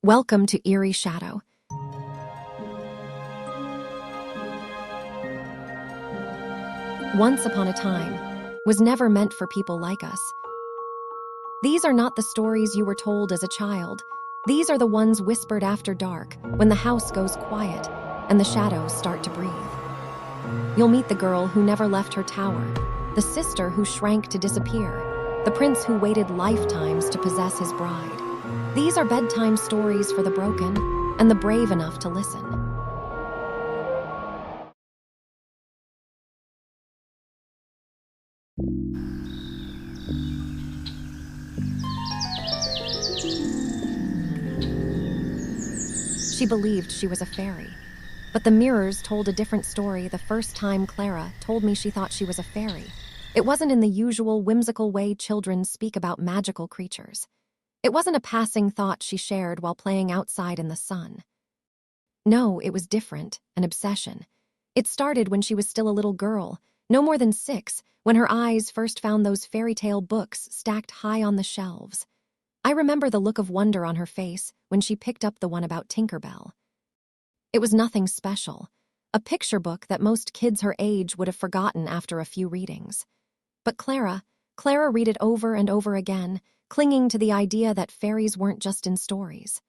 Welcome to Eerie Shadow. Once upon a time was never meant for people like us. These are not the stories you were told as a child. These are the ones whispered after dark, when the house goes quiet and the shadows start to breathe. You'll meet the girl who never left her tower, the sister who shrank to disappear, the prince who waited lifetimes to possess his bride. These are bedtime stories for the broken and the brave enough to listen. She believed she was a fairy, but the mirrors told a different story the first time Clara told me she thought she was a fairy. It wasn't in the usual whimsical way children speak about magical creatures. It wasn't a passing thought she shared while playing outside in the sun. No, it was different, an obsession. It started when she was still a little girl, no more than 6, when her eyes first found those fairy tale books stacked high on the shelves. I remember the look of wonder on her face when she picked up the one about Tinker Bell. It was nothing special, a picture book that most kids her age would have forgotten after a few readings. But Clara read it over and over again, clinging to the idea that fairies weren't just in stories.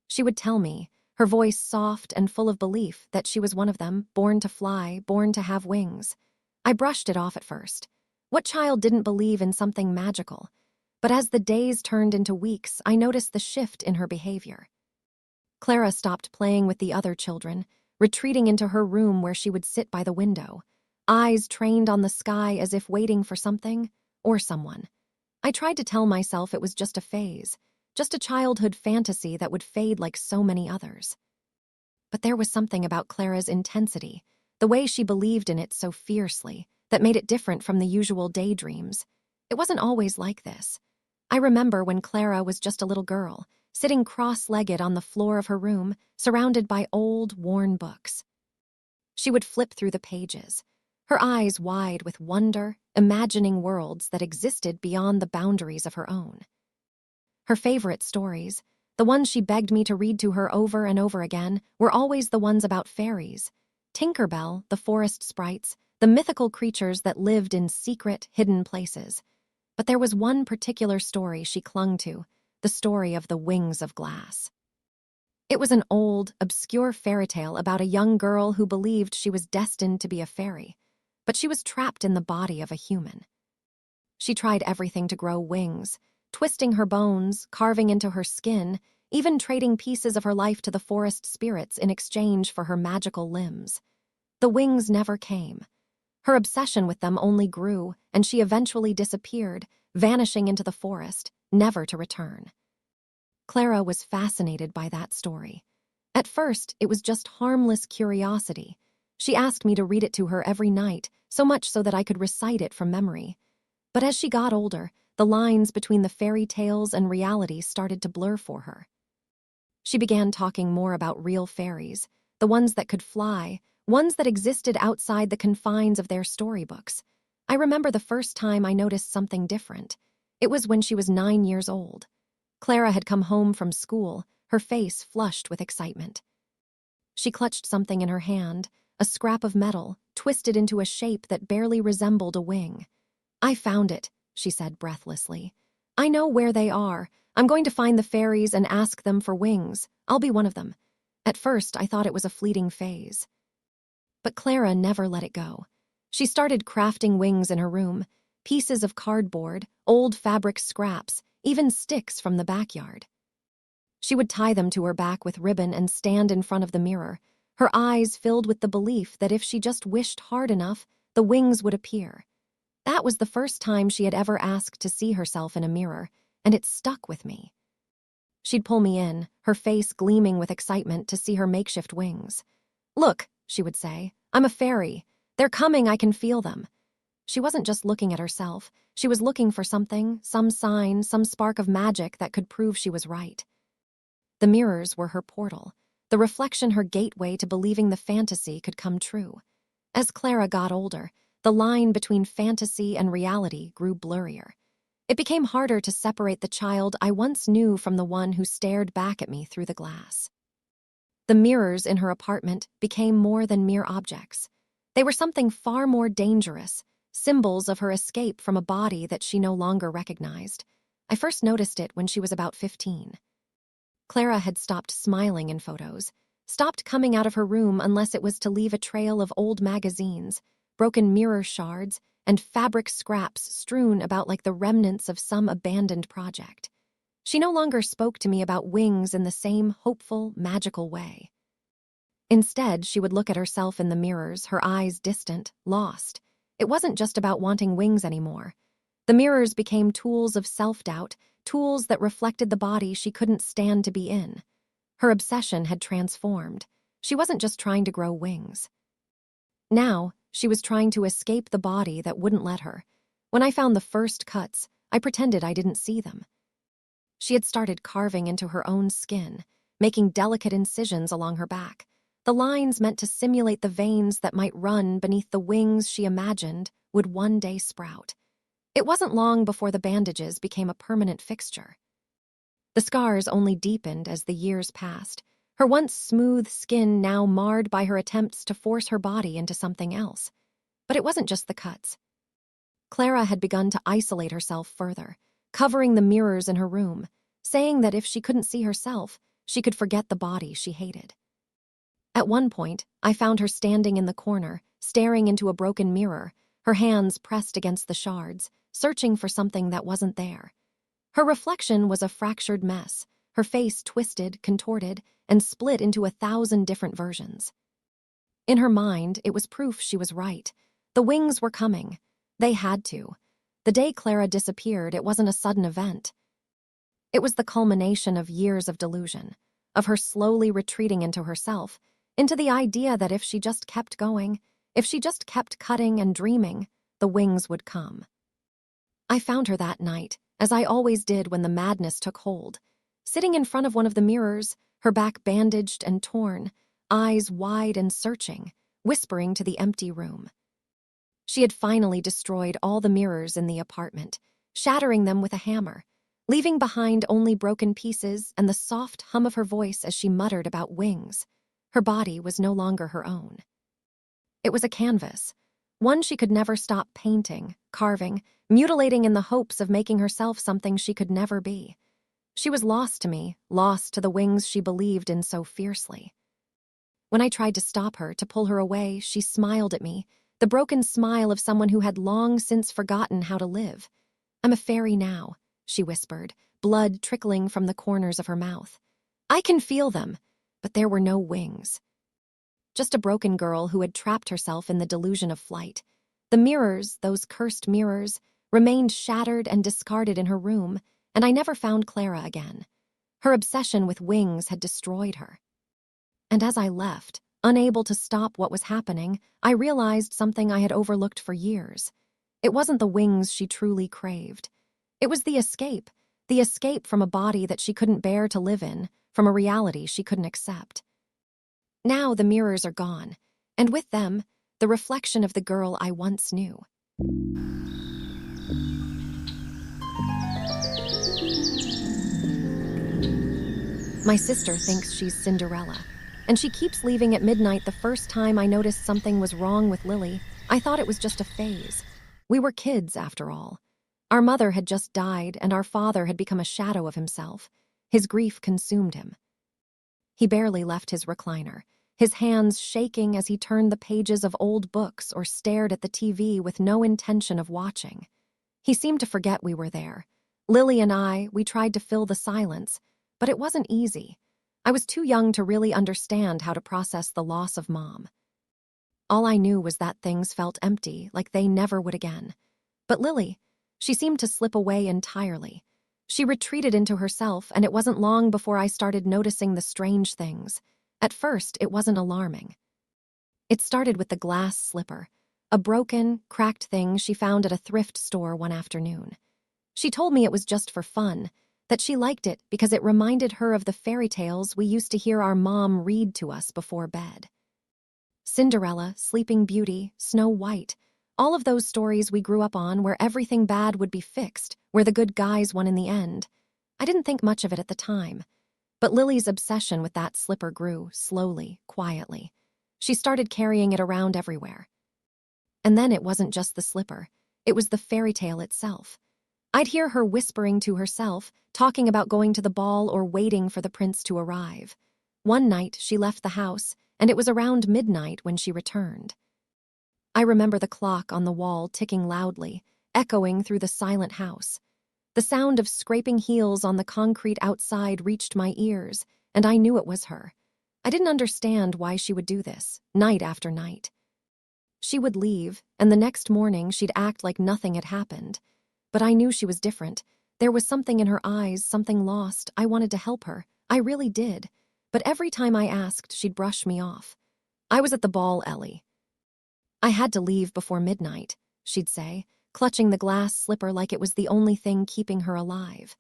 She would tell me, her voice soft and full of belief, that she was one of them, born to fly, born to have wings. I brushed it off at first. What child didn't believe in something magical? But as the days turned into weeks, I noticed the shift in her behavior. Clara stopped playing with the other children, retreating into her room where she would sit by the window, eyes trained on the sky as if waiting for something or someone. I tried to tell myself it was just a phase, just a childhood fantasy that would fade like so many others. But there was something about Clara's intensity, the way she believed in it so fiercely, that made it different from the usual daydreams. It wasn't always like this. I remember when Clara was just a little girl, sitting cross-legged on the floor of her room, surrounded by old, worn books. She would flip through the pages, her eyes wide with wonder, imagining worlds that existed beyond the boundaries of her own. Her favorite stories, the ones she begged me to read to her over and over again, were always the ones about fairies. Tinker Bell, the forest sprites, the mythical creatures that lived in secret, hidden places. But there was one particular story she clung to, the story of the wings of glass. It was an old, obscure fairy tale about a young girl who believed she was destined to be a fairy, but she was trapped in the body of a human. She tried everything to grow wings, twisting her bones, carving into her skin, even trading pieces of her life to the forest spirits in exchange for her magical limbs. The wings never came. Her obsession with them only grew, and she eventually disappeared, vanishing into the forest, never to return. Clara was fascinated by that story. At first, it was just harmless curiosity. She asked me to read it to her every night, so much so that I could recite it from memory. But as she got older, the lines between the fairy tales and reality started to blur for her. She began talking more about real fairies, the ones that could fly, ones that existed outside the confines of their storybooks. I remember the first time I noticed something different. It was when she was 9 years old. Clara had come home from school, her face flushed with excitement. She clutched something in her hand, a scrap of metal, twisted into a shape that barely resembled a wing. "I found it," she said breathlessly. "I know where they are. I'm going to find the fairies and ask them for wings. I'll be one of them." At first, I thought it was a fleeting phase. But Clara never let it go. She started crafting wings in her room, pieces of cardboard, old fabric scraps, even sticks from the backyard. She would tie them to her back with ribbon and stand in front of the mirror, her eyes filled with the belief that if she just wished hard enough, the wings would appear. That was the first time she had ever asked to see herself in a mirror, and it stuck with me. She'd pull me in, her face gleaming with excitement to see her makeshift wings. "Look," she would say, "I'm a fairy. They're coming, I can feel them." She wasn't just looking at herself. She was looking for something, some sign, some spark of magic that could prove she was right. The mirrors were her portal, the reflection her gateway to believing the fantasy could come true. As Clara got older, the line between fantasy and reality grew blurrier. It became harder to separate the child I once knew from the one who stared back at me through the glass. The mirrors in her apartment became more than mere objects. They were something far more dangerous, symbols of her escape from a body that she no longer recognized. I first noticed it when she was about 15. Clara had stopped smiling in photos, stopped coming out of her room unless it was to leave a trail of old magazines, broken mirror shards, and fabric scraps strewn about like the remnants of some abandoned project. She no longer spoke to me about wings in the same hopeful, magical way. Instead, she would look at herself in the mirrors, her eyes distant, lost. It wasn't just about wanting wings anymore. The mirrors became tools of self-doubt, tools that reflected the body she couldn't stand to be in. Her obsession had transformed. She wasn't just trying to grow wings. Now, she was trying to escape the body that wouldn't let her. When I found the first cuts, I pretended I didn't see them. She had started carving into her own skin, making delicate incisions along her back, the lines meant to simulate the veins that might run beneath the wings she imagined would one day sprout. It wasn't long before the bandages became a permanent fixture. The scars only deepened as the years passed, her once smooth skin now marred by her attempts to force her body into something else. But it wasn't just the cuts. Clara had begun to isolate herself further, covering the mirrors in her room, saying that if she couldn't see herself, she could forget the body she hated. At one point, I found her standing in the corner, staring into a broken mirror, her hands pressed against the shards, searching for something that wasn't there. Her reflection was a fractured mess, her face twisted, contorted, and split into 1,000 different versions. In her mind, it was proof she was right. The wings were coming. They had to. The day Clara disappeared, it wasn't a sudden event. It was the culmination of years of delusion, of her slowly retreating into herself, into the idea that if she just kept going, if she just kept cutting and dreaming, the wings would come. I found her that night, as I always did when the madness took hold, sitting in front of one of the mirrors, her back bandaged and torn, eyes wide and searching, whispering to the empty room. She had finally destroyed all the mirrors in the apartment, shattering them with a hammer, leaving behind only broken pieces and the soft hum of her voice as she muttered about wings. Her body was no longer her own. It was a canvas, one she could never stop painting, carving, mutilating in the hopes of making herself something she could never be. She was lost to me, lost to the wings she believed in so fiercely. When I tried to stop her, to pull her away, she smiled at me, the broken smile of someone who had long since forgotten how to live. "I'm a fairy now," she whispered, blood trickling from the corners of her mouth. "I can feel them, but there were no wings." Just a broken girl who had trapped herself in the delusion of flight. The mirrors, those cursed mirrors, remained shattered and discarded in her room, and I never found Clara again. Her obsession with wings had destroyed her. And as I left, unable to stop what was happening, I realized something I had overlooked for years. It wasn't the wings she truly craved. It was the escape from a body that she couldn't bear to live in, from a reality she couldn't accept. Now the mirrors are gone, and with them, the reflection of the girl I once knew. My sister thinks she's Cinderella, and she keeps leaving at midnight. The first time I noticed something was wrong with Lily, I thought it was just a phase. We were kids, after all. Our mother had just died, and our father had become a shadow of himself. His grief consumed him. He barely left his recliner, his hands shaking as he turned the pages of old books or stared at the TV with no intention of watching. He seemed to forget we were there. Lily and we tried to fill the silence, but it wasn't easy. I was too young to really understand how to process the loss of Mom. All I knew was that things felt empty, like they never would again. But Lily, she seemed to slip away entirely. She retreated into herself, and it wasn't long before I started noticing the strange things. At first, it wasn't alarming. It started with the glass slipper, a broken, cracked thing she found at a thrift store one afternoon. She told me it was just for fun, that she liked it because it reminded her of the fairy tales we used to hear our mom read to us before bed. Cinderella, Sleeping Beauty, Snow White, All of those stories we grew up on where everything bad would be fixed, where the good guys won in the end. I didn't think much of it at the time. But Lily's obsession with that slipper grew, slowly, quietly. She started carrying it around everywhere. And then it wasn't just the slipper. It was the fairy tale itself. I'd hear her whispering to herself, talking about going to the ball or waiting for the prince to arrive. One night, she left the house, and it was around midnight when she returned. I remember the clock on the wall ticking loudly, echoing through the silent house. The sound of scraping heels on the concrete outside reached my ears, and I knew it was her. I didn't understand why she would do this, night after night. She would leave, and the next morning she'd act like nothing had happened. But I knew she was different. There was something in her eyes, something lost. I wanted to help her. I really did. But every time I asked, she'd brush me off. "I was at the ball, Ellie. I had to leave before midnight," she'd say, clutching the glass slipper like it was the only thing keeping her alive.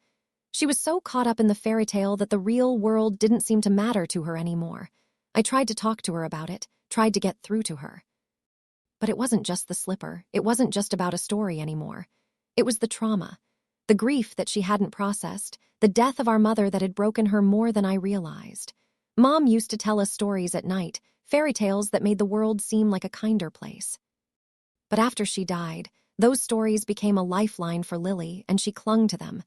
She was so caught up in the fairy tale that the real world didn't seem to matter to her anymore. I tried to talk to her about it, tried to get through to her. But it wasn't just the slipper. It wasn't just about a story anymore. It was the trauma, the grief that she hadn't processed, the death of our mother that had broken her more than I realized. Mom used to tell us stories at night, fairy tales that made the world seem like a kinder place. But after she died, those stories became a lifeline for Lily, and she clung to them.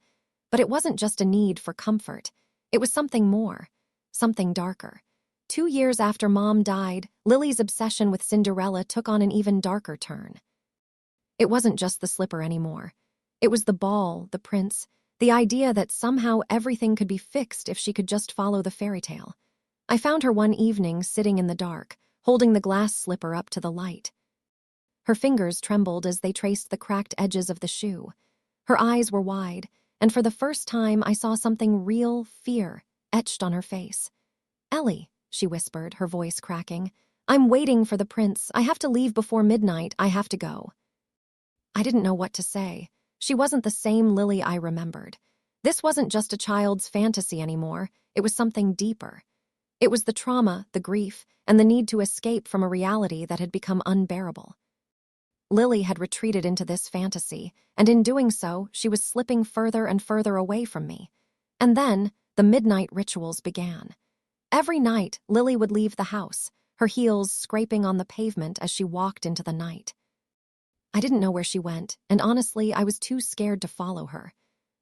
But it wasn't just a need for comfort. It was something more, something darker. 2 years after Mom died, Lily's obsession with Cinderella took on an even darker turn. It wasn't just the slipper anymore. It was the ball, the prince, the idea that somehow everything could be fixed if she could just follow the fairy tale. I found her one evening sitting in the dark, holding the glass slipper up to the light. Her fingers trembled as they traced the cracked edges of the shoe. Her eyes were wide, and for the first time I saw something real, fear, etched on her face. "Ellie," she whispered, her voice cracking, "I'm waiting for the prince. I have to leave before midnight. I have to go." I didn't know what to say. She wasn't the same Lily I remembered. This wasn't just a child's fantasy anymore. It was something deeper. It was the trauma, the grief, and the need to escape from a reality that had become unbearable. Lily had retreated into this fantasy, and in doing so, she was slipping further and further away from me. And then, the midnight rituals began. Every night, Lily would leave the house, her heels scraping on the pavement as she walked into the night. I didn't know where she went, and honestly, I was too scared to follow her.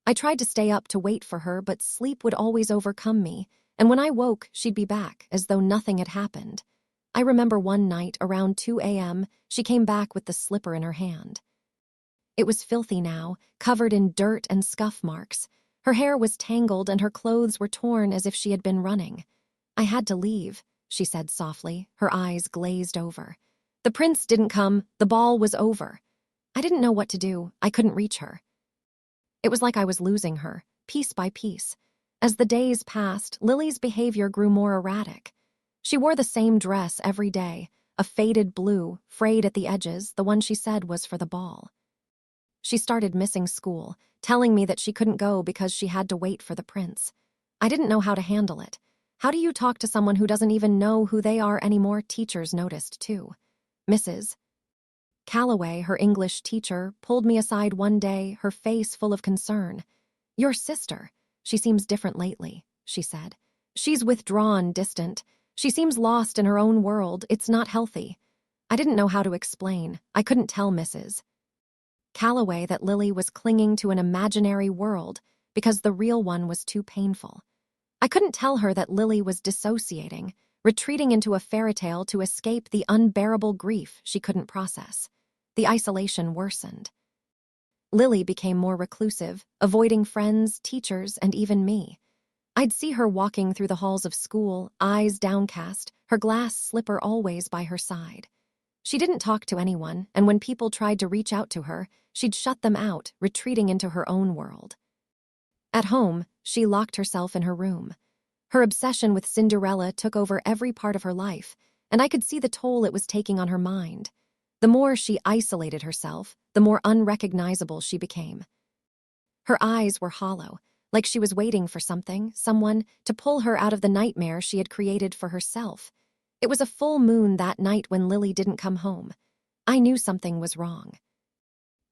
I tried to stay up to wait for her, but sleep would always overcome me, and when I woke, she'd be back, as though nothing had happened. I remember one night, around 2 a.m., she came back with the slipper in her hand. It was filthy now, covered in dirt and scuff marks. Her hair was tangled and her clothes were torn as if she had been running. "I had to leave," she said softly, her eyes glazed over. "The prince didn't come, the ball was over." I didn't know what to do. I couldn't reach her. It was like I was losing her, piece by piece. As the days passed, Lily's behavior grew more erratic. She wore the same dress every day, a faded blue, frayed at the edges, the one she said was for the ball. She started missing school, telling me that she couldn't go because she had to wait for the prince. I didn't know how to handle it. How do you talk to someone who doesn't even know who they are anymore? Teachers noticed, too. Mrs. Calloway, her English teacher, pulled me aside one day, her face full of concern. "Your sister. She seems different lately," she said. "She's withdrawn, distant. She seems lost in her own world. It's not healthy." I didn't know how to explain. I couldn't tell Mrs. Calloway that Lily was clinging to an imaginary world because the real one was too painful. I couldn't tell her that Lily was dissociating, retreating into a fairy tale to escape the unbearable grief she couldn't process. The isolation worsened. Lily became more reclusive, avoiding friends, teachers, and even me. I'd see her walking through the halls of school, eyes downcast, her glass slipper always by her side. She didn't talk to anyone, and when people tried to reach out to her, she'd shut them out, retreating into her own world. At home, she locked herself in her room. Her obsession with Cinderella took over every part of her life, and I could see the toll it was taking on her mind. The more she isolated herself, the more unrecognizable she became. Her eyes were hollow, like she was waiting for something, someone, to pull her out of the nightmare she had created for herself. It was a full moon that night when Lily didn't come home. I knew something was wrong.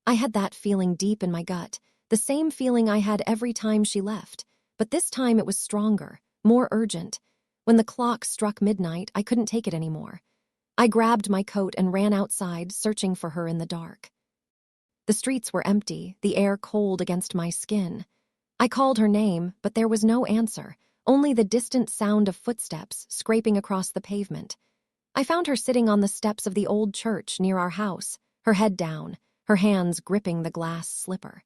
I had that feeling deep in my gut, the same feeling I had every time she left, but this time it was stronger, more urgent. When the clock struck midnight, I couldn't take it anymore. I grabbed my coat and ran outside, searching for her in the dark. The streets were empty, the air cold against my skin. I called her name, but there was no answer, only the distant sound of footsteps scraping across the pavement. I found her sitting on the steps of the old church near our house, her head down, her hands gripping the glass slipper.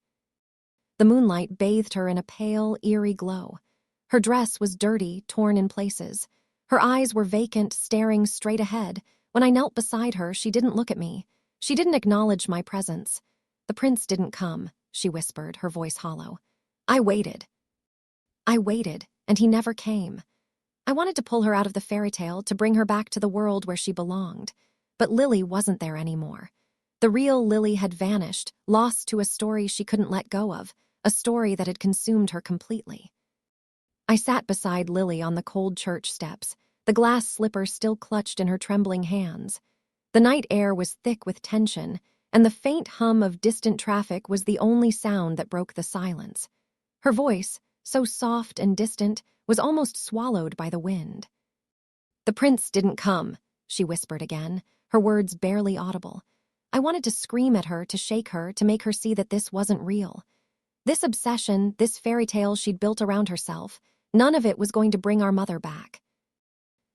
The moonlight bathed her in a pale, eerie glow. Her dress was dirty, torn in places. Her eyes were vacant, staring straight ahead. When I knelt beside her, she didn't look at me. She didn't acknowledge my presence. "The prince didn't come," she whispered, her voice hollow. I waited, and he never came. I wanted to pull her out of the fairy tale, to bring her back to the world where she belonged. But Lily wasn't there anymore. The real Lily had vanished, lost to a story she couldn't let go of, a story that had consumed her completely. I sat beside Lily on the cold church steps, the glass slipper still clutched in her trembling hands. The night air was thick with tension, and the faint hum of distant traffic was the only sound that broke the silence. Her voice, so soft and distant, was almost swallowed by the wind. "The prince didn't come," she whispered again, her words barely audible. I wanted to scream at her, to shake her, to make her see that this wasn't real. This obsession, this fairy tale she'd built around herself, none of it was going to bring our mother back.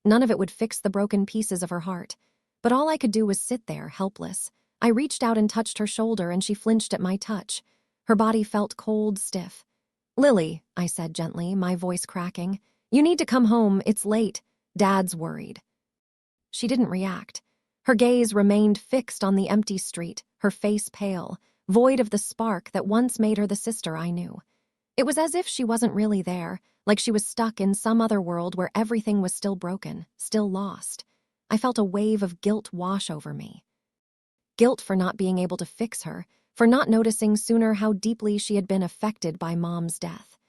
None of it would fix the broken pieces of her heart. But all I could do was sit there, helpless. I reached out and touched her shoulder, and she flinched at my touch. Her body felt cold, stiff. "Lily," I said gently, my voice cracking, "you need to come home, it's late. Dad's worried." She didn't react. Her gaze remained fixed on the empty street, her face pale, void of the spark that once made her the sister I knew. It was as if she wasn't really there, like she was stuck in some other world where everything was still broken, still lost. I felt a wave of guilt wash over me. Guilt for not being able to fix her, for not noticing sooner how deeply she had been affected by Mom's death.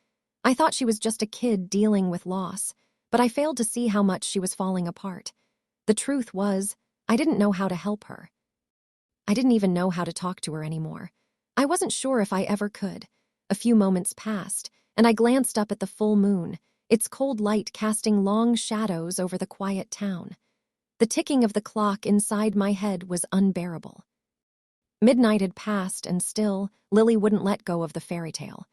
I thought she was just a kid dealing with loss, but I failed to see how much she was falling apart. The truth was, I didn't know how to help her. I didn't even know how to talk to her anymore. I wasn't sure if I ever could. A few moments passed, and I glanced up at the full moon, its cold light casting long shadows over the quiet town. The ticking of the clock inside my head was unbearable. Midnight had passed, and still, Lily wouldn't let go of the fairy tale.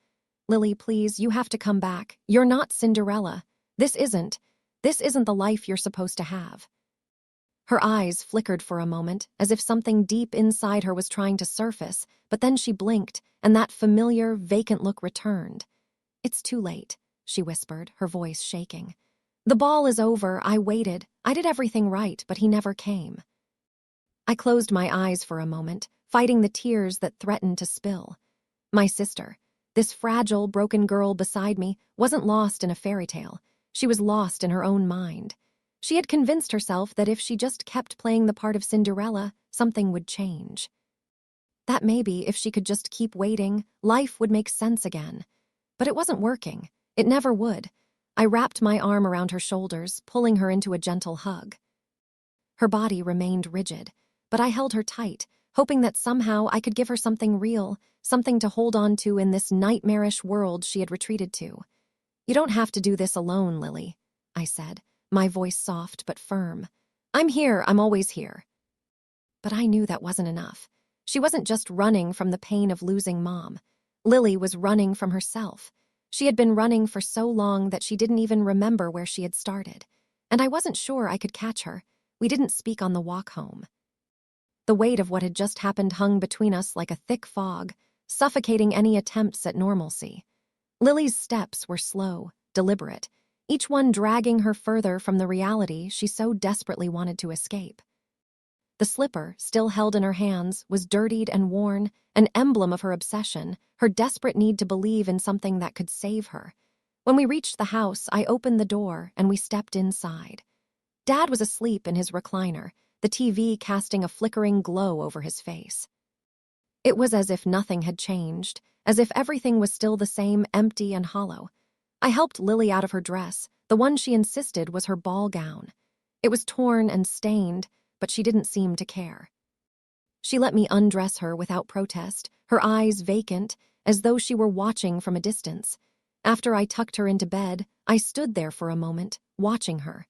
"Lily, please, you have to come back. You're not Cinderella. This isn't the life you're supposed to have." Her eyes flickered for a moment, as if something deep inside her was trying to surface, but then she blinked, and that familiar, vacant look returned. "It's too late," she whispered, her voice shaking. "The ball is over. I waited. I did everything right, but he never came." I closed my eyes for a moment, fighting the tears that threatened to spill. My sister, this fragile, broken girl beside me, wasn't lost in a fairy tale. She was lost in her own mind. She had convinced herself that if she just kept playing the part of Cinderella, something would change. That maybe, if she could just keep waiting, life would make sense again. But it wasn't working. It never would. I wrapped my arm around her shoulders, pulling her into a gentle hug. Her body remained rigid, but I held her tight, hoping that somehow I could give her something real, something to hold on to in this nightmarish world she had retreated to. "You don't have to do this alone, Lily," I said, my voice soft but firm. "I'm here, I'm always here." But I knew that wasn't enough. She wasn't just running from the pain of losing Mom. Lily was running from herself. She had been running for so long that she didn't even remember where she had started. And I wasn't sure I could catch her. We didn't speak on the walk home. The weight of what had just happened hung between us like a thick fog, suffocating any attempts at normalcy. Lily's steps were slow, deliberate, each one dragging her further from the reality she so desperately wanted to escape. The slipper, still held in her hands, was dirtied and worn, an emblem of her obsession, her desperate need to believe in something that could save her. When we reached the house, I opened the door and we stepped inside. Dad was asleep in his recliner, the TV casting a flickering glow over his face. It was as if nothing had changed, as if everything was still the same, empty and hollow. I helped Lily out of her dress, the one she insisted was her ball gown. It was torn and stained, but she didn't seem to care. She let me undress her without protest, her eyes vacant, as though she were watching from a distance. After I tucked her into bed, I stood there for a moment, watching her.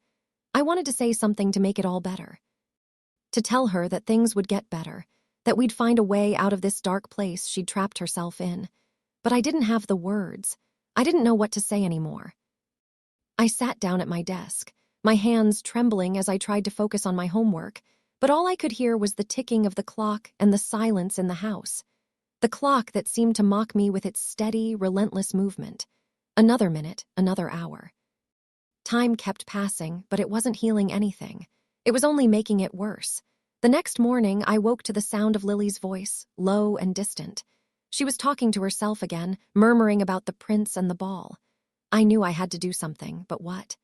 I wanted to say something to make it all better. To tell her that things would get better, that we'd find a way out of this dark place she'd trapped herself in. But I didn't have the words. I didn't know what to say anymore. I sat down at my desk, my hands trembling as I tried to focus on my homework, but all I could hear was the ticking of the clock and the silence in the house. The clock that seemed to mock me with its steady, relentless movement. Another minute, another hour. Time kept passing, but it wasn't healing anything. It was only making it worse. The next morning, I woke to the sound of Lily's voice, low and distant. She was talking to herself again, murmuring about the prince and the ball. I knew I had to do something, but what?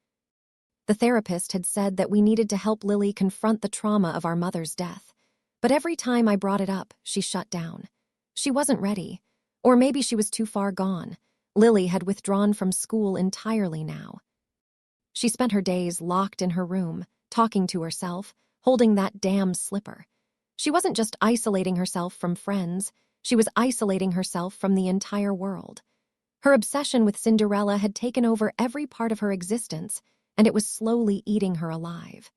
The therapist had said that we needed to help Lily confront the trauma of our mother's death. But every time I brought it up, she shut down. She wasn't ready. Or maybe she was too far gone. Lily had withdrawn from school entirely now. She spent her days locked in her room, talking to herself, holding that damn slipper. She wasn't just isolating herself from friends, she was isolating herself from the entire world. Her obsession with Cinderella had taken over every part of her existence, and it was slowly eating her alive.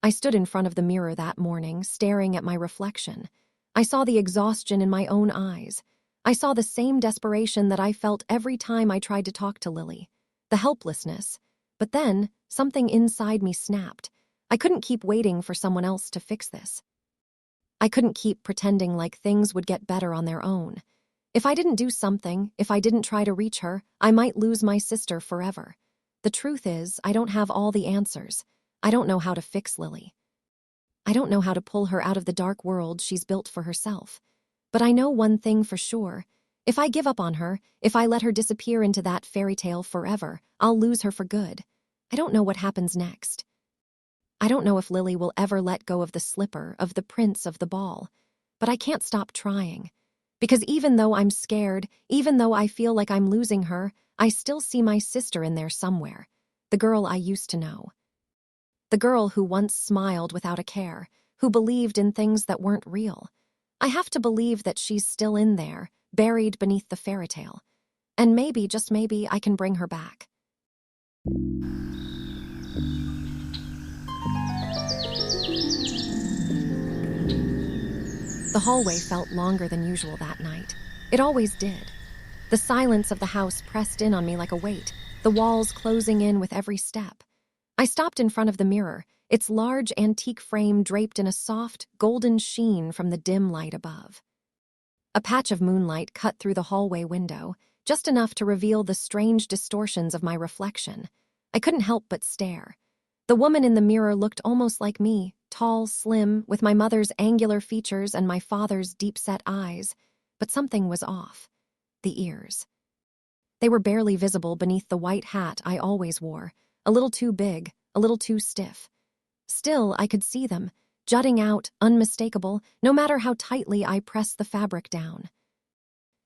I stood in front of the mirror that morning, staring at my reflection. I saw the exhaustion in my own eyes. I saw the same desperation that I felt every time I tried to talk to Lily. The helplessness. But then, something inside me snapped. I couldn't keep waiting for someone else to fix this. I couldn't keep pretending like things would get better on their own. If I didn't do something, if I didn't try to reach her, I might lose my sister forever. The truth is, I don't have all the answers. I don't know how to fix Lily. I don't know how to pull her out of the dark world she's built for herself. But I know one thing for sure. If I give up on her, if I let her disappear into that fairy tale forever, I'll lose her for good. I don't know what happens next. I don't know if Lily will ever let go of the slipper, of the prince of the ball. But I can't stop trying. Because even though I'm scared, even though I feel like I'm losing her, I still see my sister in there somewhere. The girl I used to know. The girl who once smiled without a care, who believed in things that weren't real. I have to believe that she's still in there, buried beneath the fairy tale. And maybe, just maybe, I can bring her back. The hallway felt longer than usual that night. It always did. The silence of the house pressed in on me like a weight, the walls closing in with every step. I stopped in front of the mirror, its large antique frame draped in a soft, golden sheen from the dim light above. A patch of moonlight cut through the hallway window, just enough to reveal the strange distortions of my reflection. I couldn't help but stare. The woman in the mirror looked almost like me, tall, slim, with my mother's angular features and my father's deep-set eyes. But something was off. The ears. They were barely visible beneath the white hat I always wore, a little too big, a little too stiff. Still, I could see them, jutting out, unmistakable, no matter how tightly I pressed the fabric down.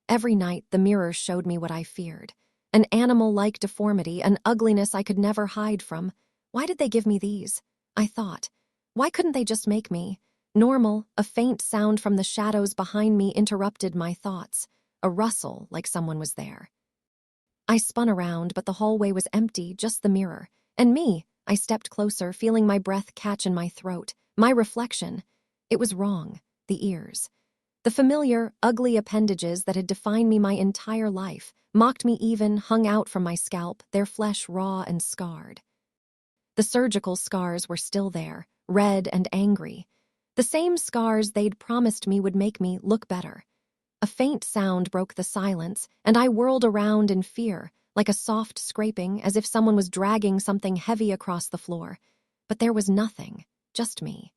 Every night, the mirror showed me what I feared. An animal-like deformity, an ugliness I could never hide from. Why did they give me these? I thought. Why couldn't they just make me normal? A faint sound from the shadows behind me interrupted my thoughts. A rustle, like someone was there. I spun around, but the hallway was empty, just the mirror. And me. I stepped closer, feeling my breath catch in my throat. My reflection. It was wrong. The ears. The familiar, ugly appendages that had defined me my entire life, mocked me even, hung out from my scalp, their flesh raw and scarred. The surgical scars were still there, red and angry. The same scars they'd promised me would make me look better. A faint sound broke the silence, and I whirled around in fear, like a soft scraping, as if someone was dragging something heavy across the floor. But there was nothing, just me.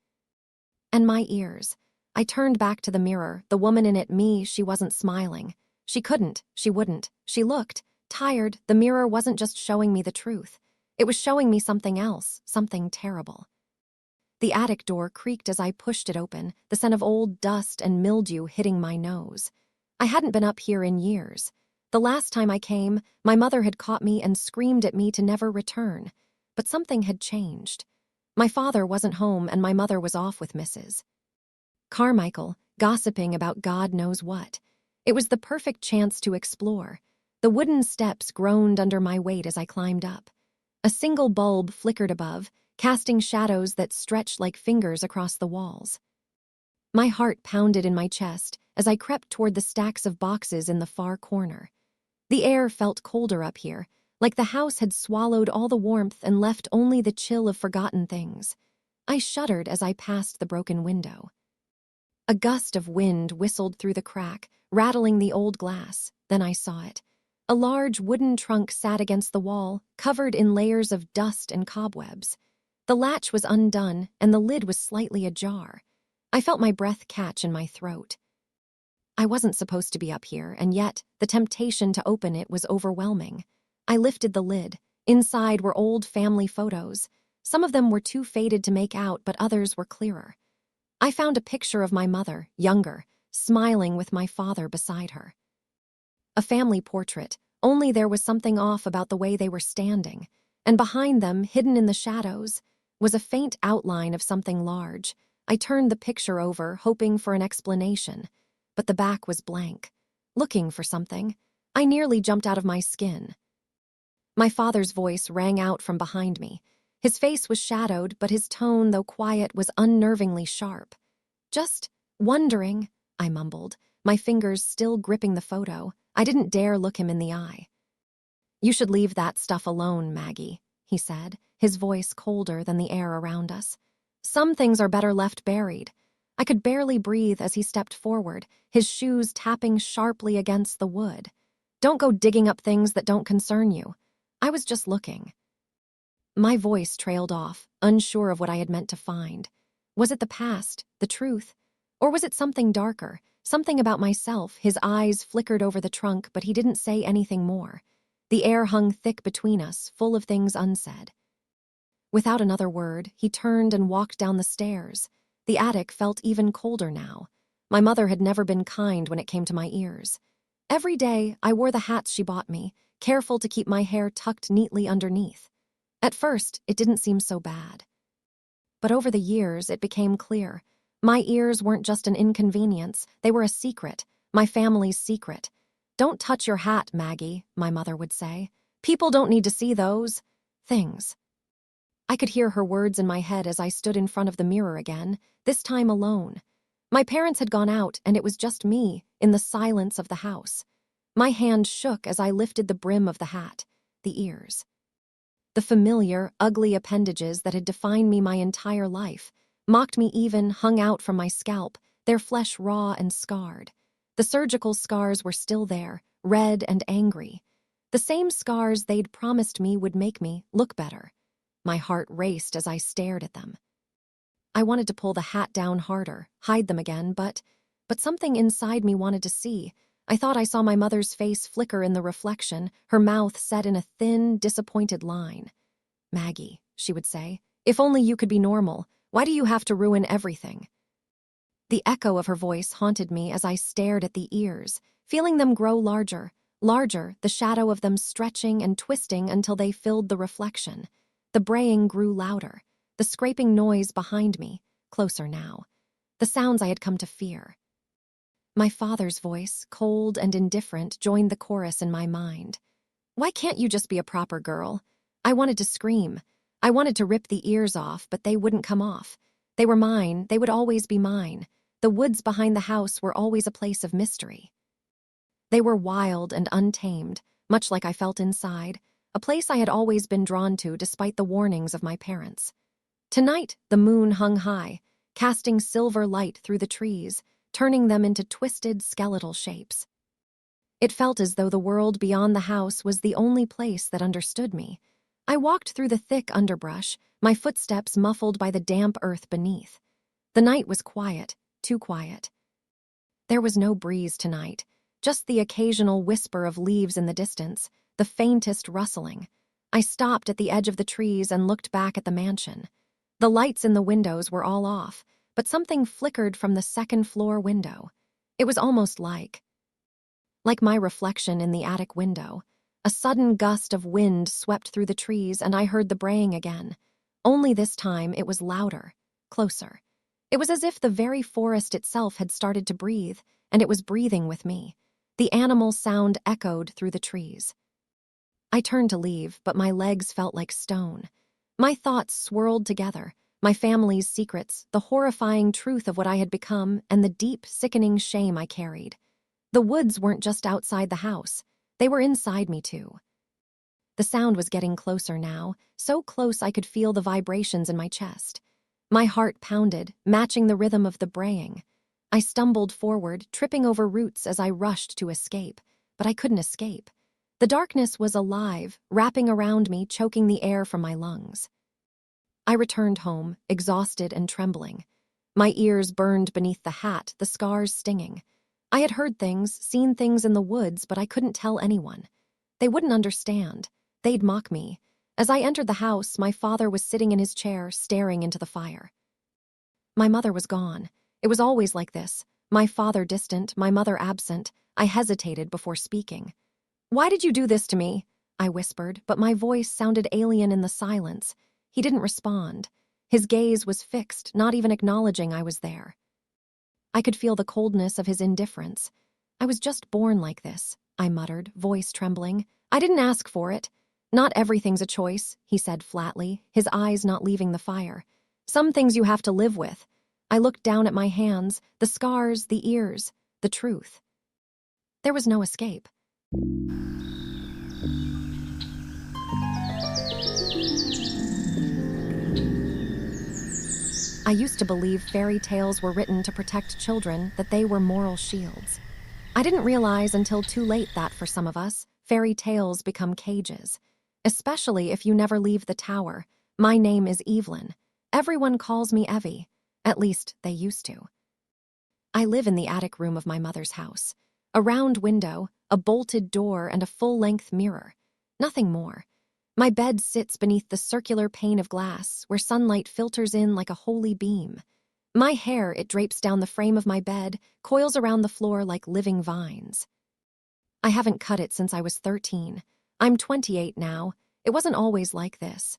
And my ears. I turned back to the mirror, the woman in it, me. She wasn't smiling. She couldn't, she wouldn't. She looked tired. The mirror wasn't just showing me the truth. It was showing me something else, something terrible. The attic door creaked as I pushed it open, the scent of old dust and mildew hitting my nose. I hadn't been up here in years. The last time I came, my mother had caught me and screamed at me to never return. But something had changed. My father wasn't home and my mother was off with Mrs. Carmichael, gossiping about God knows what. It was the perfect chance to explore. The wooden steps groaned under my weight as I climbed up. A single bulb flickered above, casting shadows that stretched like fingers across the walls. My heart pounded in my chest as I crept toward the stacks of boxes in the far corner. The air felt colder up here, like the house had swallowed all the warmth and left only the chill of forgotten things. I shuddered as I passed the broken window. A gust of wind whistled through the crack, rattling the old glass. Then I saw it. A large wooden trunk sat against the wall, covered in layers of dust and cobwebs. The latch was undone, and the lid was slightly ajar. I felt my breath catch in my throat. I wasn't supposed to be up here, and yet the temptation to open it was overwhelming. I lifted the lid. Inside were old family photos. Some of them were too faded to make out, but others were clearer. I found a picture of my mother, younger, smiling with my father beside her. A family portrait, only there was something off about the way they were standing, and behind them, hidden in the shadows, was a faint outline of something large. I turned the picture over, hoping for an explanation, but the back was blank. Looking for something, I nearly jumped out of my skin. My father's voice rang out from behind me. His face was shadowed, but his tone, though quiet, was unnervingly sharp. "Just wondering," I mumbled, my fingers still gripping the photo. I didn't dare look him in the eye. "You should leave that stuff alone, Maggie," he said, his voice colder than the air around us. "Some things are better left buried." I could barely breathe as he stepped forward, his shoes tapping sharply against the wood. "Don't go digging up things that don't concern you. I was just looking." My voice trailed off, unsure of what I had meant to find. Was it the past, the truth? Or was it something darker, something about myself? His eyes flickered over the trunk, but he didn't say anything more. The air hung thick between us, full of things unsaid. Without another word, he turned and walked down the stairs. The attic felt even colder now. My mother had never been kind when it came to my ears. Every day, I wore the hats she bought me, careful to keep my hair tucked neatly underneath. At first, it didn't seem so bad. But over the years, it became clear. My ears weren't just an inconvenience, they were a secret, my family's secret. "Don't touch your hat, Maggie," my mother would say. "People don't need to see those things." I could hear her words in my head as I stood in front of the mirror again, this time alone. My parents had gone out, and it was just me, in the silence of the house. My hand shook as I lifted the brim of the hat, the ears. The familiar, ugly appendages that had defined me my entire life, mocked me even, hung out from my scalp, their flesh raw and scarred. The surgical scars were still there, red and angry. The same scars they'd promised me would make me look better. My heart raced as I stared at them. I wanted to pull the hat down harder, hide them again, but something inside me wanted to see. I thought I saw my mother's face flicker in the reflection, her mouth set in a thin, disappointed line. "Maggie," she would say, "if only you could be normal. Why do you have to ruin everything?" The echo of her voice haunted me as I stared at the ears, feeling them grow larger, the shadow of them stretching and twisting until they filled the reflection. The braying grew louder, the scraping noise behind me, closer now. The sounds I had come to fear. My father's voice, cold and indifferent, joined the chorus in my mind. "Why can't you just be a proper girl?" I wanted to scream. I wanted to rip the ears off, but they wouldn't come off. They were mine, they would always be mine. The woods behind the house were always a place of mystery. They were wild and untamed, much like I felt inside, a place I had always been drawn to despite the warnings of my parents. Tonight, the moon hung high, casting silver light through the trees, turning them into twisted, skeletal shapes. It felt as though the world beyond the house was the only place that understood me. I walked through the thick underbrush, my footsteps muffled by the damp earth beneath. The night was quiet, too quiet. There was no breeze tonight, just the occasional whisper of leaves in the distance, the faintest rustling. I stopped at the edge of the trees and looked back at the mansion. The lights in the windows were all off, but something flickered from the second-floor window. It was almost like my reflection in the attic window. A sudden gust of wind swept through the trees, and I heard the braying again. Only this time it was louder, closer. It was as if the very forest itself had started to breathe, and it was breathing with me. The animal sound echoed through the trees. I turned to leave, but my legs felt like stone. My thoughts swirled together, my family's secrets, the horrifying truth of what I had become, and the deep, sickening shame I carried. The woods weren't just outside the house. They were inside me, too. The sound was getting closer now, so close I could feel the vibrations in my chest. My heart pounded, matching the rhythm of the braying. I stumbled forward, tripping over roots as I rushed to escape, but I couldn't escape. The darkness was alive, wrapping around me, choking the air from my lungs. I returned home, exhausted and trembling. My ears burned beneath the hat, the scars stinging. I had heard things, seen things in the woods, but I couldn't tell anyone. They wouldn't understand. They'd mock me. As I entered the house, my father was sitting in his chair, staring into the fire. My mother was gone. It was always like this. My father distant, my mother absent. I hesitated before speaking. "Why did you do this to me?" I whispered, but my voice sounded alien in the silence. He didn't respond. His gaze was fixed, not even acknowledging I was there. I could feel the coldness of his indifference. "I was just born like this," I muttered, voice trembling. "I didn't ask for it." "Not everything's a choice," he said flatly, his eyes not leaving the fire. "Some things you have to live with." I looked down at my hands, the scars, the ears, the truth. There was no escape. I used to believe fairy tales were written to protect children, that they were moral shields. I didn't realize until too late that, for some of us, fairy tales become cages. Especially if you never leave the tower. My name is Evelyn. Everyone calls me Evie. At least, they used to. I live in the attic room of my mother's house. A round window, a bolted door, and a full-length mirror. Nothing more. My bed sits beneath the circular pane of glass, where sunlight filters in like a holy beam. My hair, it drapes down the frame of my bed, coils around the floor like living vines. I haven't cut it since I was 13. I'm 28 now. It wasn't always like this.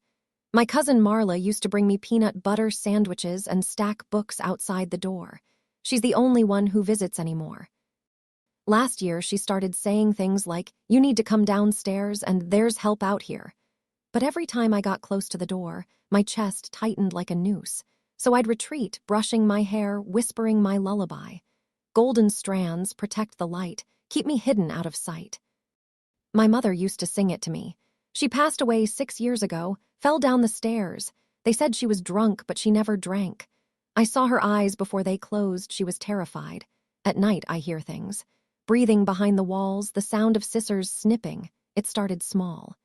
My cousin Marla used to bring me peanut butter sandwiches and stack books outside the door. She's the only one who visits anymore. Last year, she started saying things like, "You need to come downstairs and there's help out here." But every time I got close to the door, my chest tightened like a noose. So I'd retreat, brushing my hair, whispering my lullaby. Golden strands protect the light, keep me hidden out of sight. My mother used to sing it to me. She passed away 6 years ago, fell down the stairs. They said she was drunk, but she never drank. I saw her eyes before they closed. She was terrified. At night, I hear things. Breathing behind the walls, the sound of scissors snipping. It started small.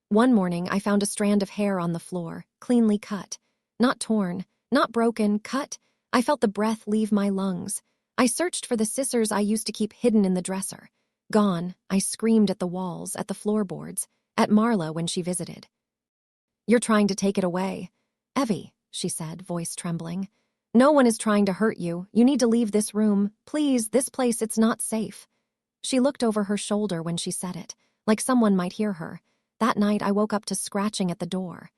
One morning, I found a strand of hair on the floor, cleanly cut. Not torn, not broken, cut. I felt the breath leave my lungs. I searched for the scissors I used to keep hidden in the dresser. Gone, I screamed at the walls, at the floorboards, at Marla when she visited. "You're trying to take it away." "Evie," she said, voice trembling. "No one is trying to hurt you. You need to leave this room. Please, this place, it's not safe." She looked over her shoulder when she said it, like someone might hear her. That night, I woke up to scratching at the door.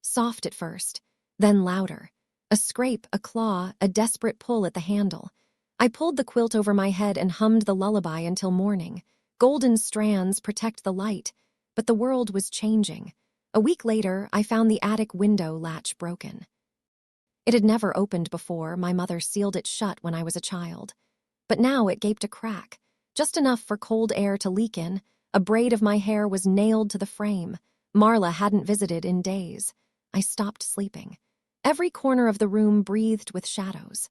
Soft at first, then louder. A scrape, a claw, a desperate pull at the handle. I pulled the quilt over my head and hummed the lullaby until morning. Golden strands protect the light, but the world was changing. A week later, I found the attic window latch broken. It had never opened before. My mother sealed it shut when I was a child. But now it gaped a crack, just enough for cold air to leak in. A braid of my hair was nailed to the frame. Marla hadn't visited in days. I stopped sleeping. Every corner of the room breathed with shadows.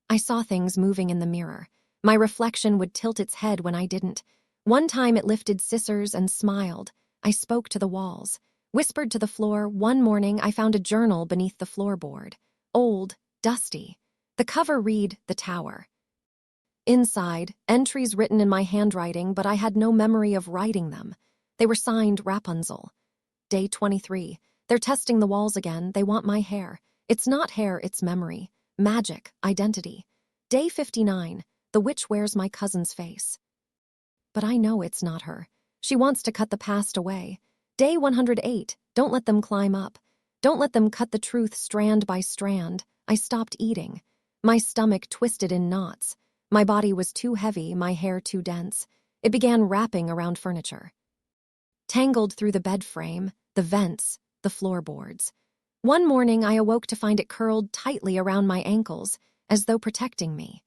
I saw things moving in the mirror. My reflection would tilt its head when I didn't. One time it lifted scissors and smiled. I spoke to the walls, whispered to the floor. One morning I found a journal beneath the floorboard. Old, dusty. The cover read, "The Tower." Inside, entries written in my handwriting, but I had no memory of writing them. They were signed Rapunzel. Day 23. They're testing the walls again. They want my hair. It's not hair, it's memory. Magic, identity. Day 59. The witch wears my cousin's face. But I know it's not her. She wants to cut the past away. Day 108. Don't let them climb up. Don't let them cut the truth strand by strand. I stopped eating. My stomach twisted in knots. My body was too heavy, my hair too dense. It began wrapping around furniture. Tangled through the bed frame, the vents, the floorboards. One morning, I awoke to find it curled tightly around my ankles, as though protecting me.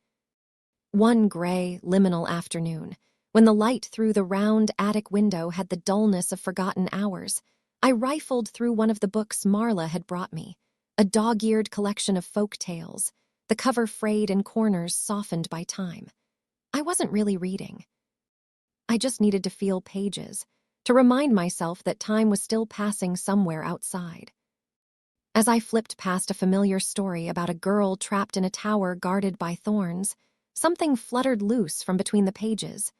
One gray, liminal afternoon, when the light through the round attic window had the dullness of forgotten hours, I rifled through one of the books Marla had brought me, a dog-eared collection of folk tales, the cover frayed and corners softened by time. I wasn't really reading. I just needed to feel pages, to remind myself that time was still passing somewhere outside. As I flipped past a familiar story about a girl trapped in a tower guarded by thorns, something fluttered loose from between the pages.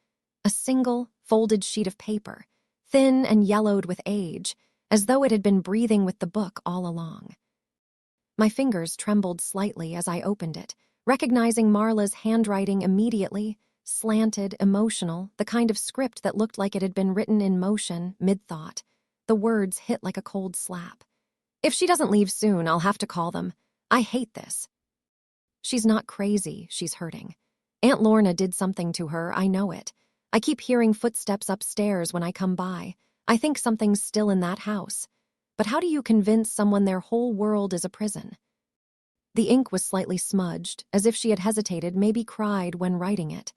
A single, folded sheet of paper, thin and yellowed with age, as though it had been breathing with the book all along. My fingers trembled slightly as I opened it, recognizing Marla's handwriting immediately, slanted, emotional, the kind of script that looked like it had been written in motion, mid-thought. The words hit like a cold slap. If she doesn't leave soon, I'll have to call them. I hate this. She's not crazy, she's hurting. Aunt Lorna did something to her, I know it. I keep hearing footsteps upstairs when I come by. I think something's still in that house. But how do you convince someone their whole world is a prison? The ink was slightly smudged, as if she had hesitated, maybe cried when writing it.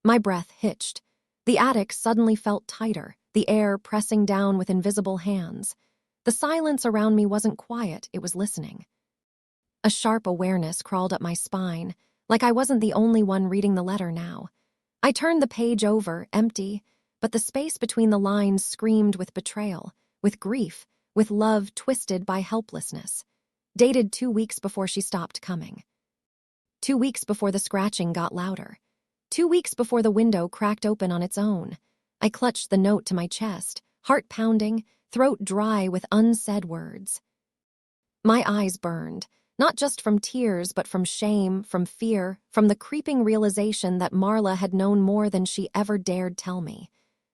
My breath hitched. The attic suddenly felt tighter, the air pressing down with invisible hands. The silence around me wasn't quiet, it was listening. A sharp awareness crawled up my spine, like I wasn't the only one reading the letter now. I turned the page over, empty, but the space between the lines screamed with betrayal, with grief, with love twisted by helplessness. Dated 2 weeks before she stopped coming. 2 weeks before the scratching got louder. 2 weeks before the window cracked open on its own. I clutched the note to my chest, heart pounding, throat dry with unsaid words. My eyes burned, not just from tears but from shame, from fear, from the creeping realization that Marla had known more than she ever dared tell me.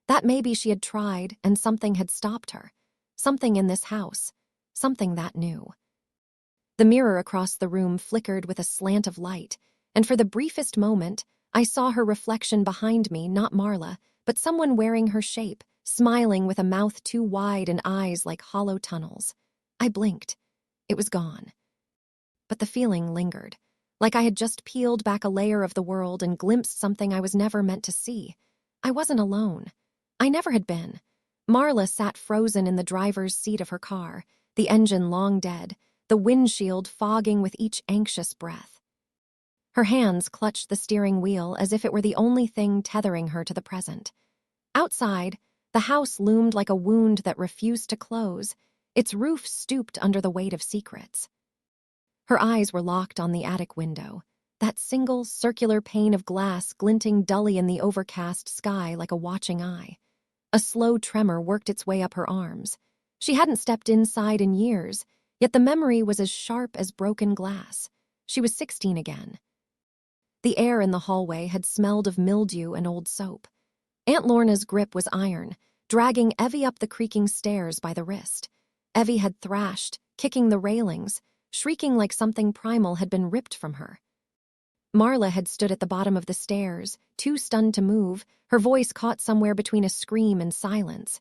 That maybe she had tried and something had stopped her. Something in this house. Something that new. The mirror across the room flickered with a slant of light, and for the briefest moment, I saw her reflection behind me, not Marla, but someone wearing her shape, smiling with a mouth too wide and eyes like hollow tunnels. I blinked. It was gone. But the feeling lingered, like I had just peeled back a layer of the world and glimpsed something I was never meant to see. I wasn't alone. I never had been. Marla sat frozen in the driver's seat of her car, the engine long dead, the windshield fogging with each anxious breath. Her hands clutched the steering wheel as if it were the only thing tethering her to the present. Outside, the house loomed like a wound that refused to close, its roof stooped under the weight of secrets. Her eyes were locked on the attic window, that single circular pane of glass glinting dully in the overcast sky like a watching eye. A slow tremor worked its way up her arms. She hadn't stepped inside in years, yet the memory was as sharp as broken glass. She was 16 again. The air in the hallway had smelled of mildew and old soap. Aunt Lorna's grip was iron, dragging Evie up the creaking stairs by the wrist. Evie had thrashed, kicking the railings, shrieking like something primal had been ripped from her. Marla had stood at the bottom of the stairs, too stunned to move, her voice caught somewhere between a scream and silence.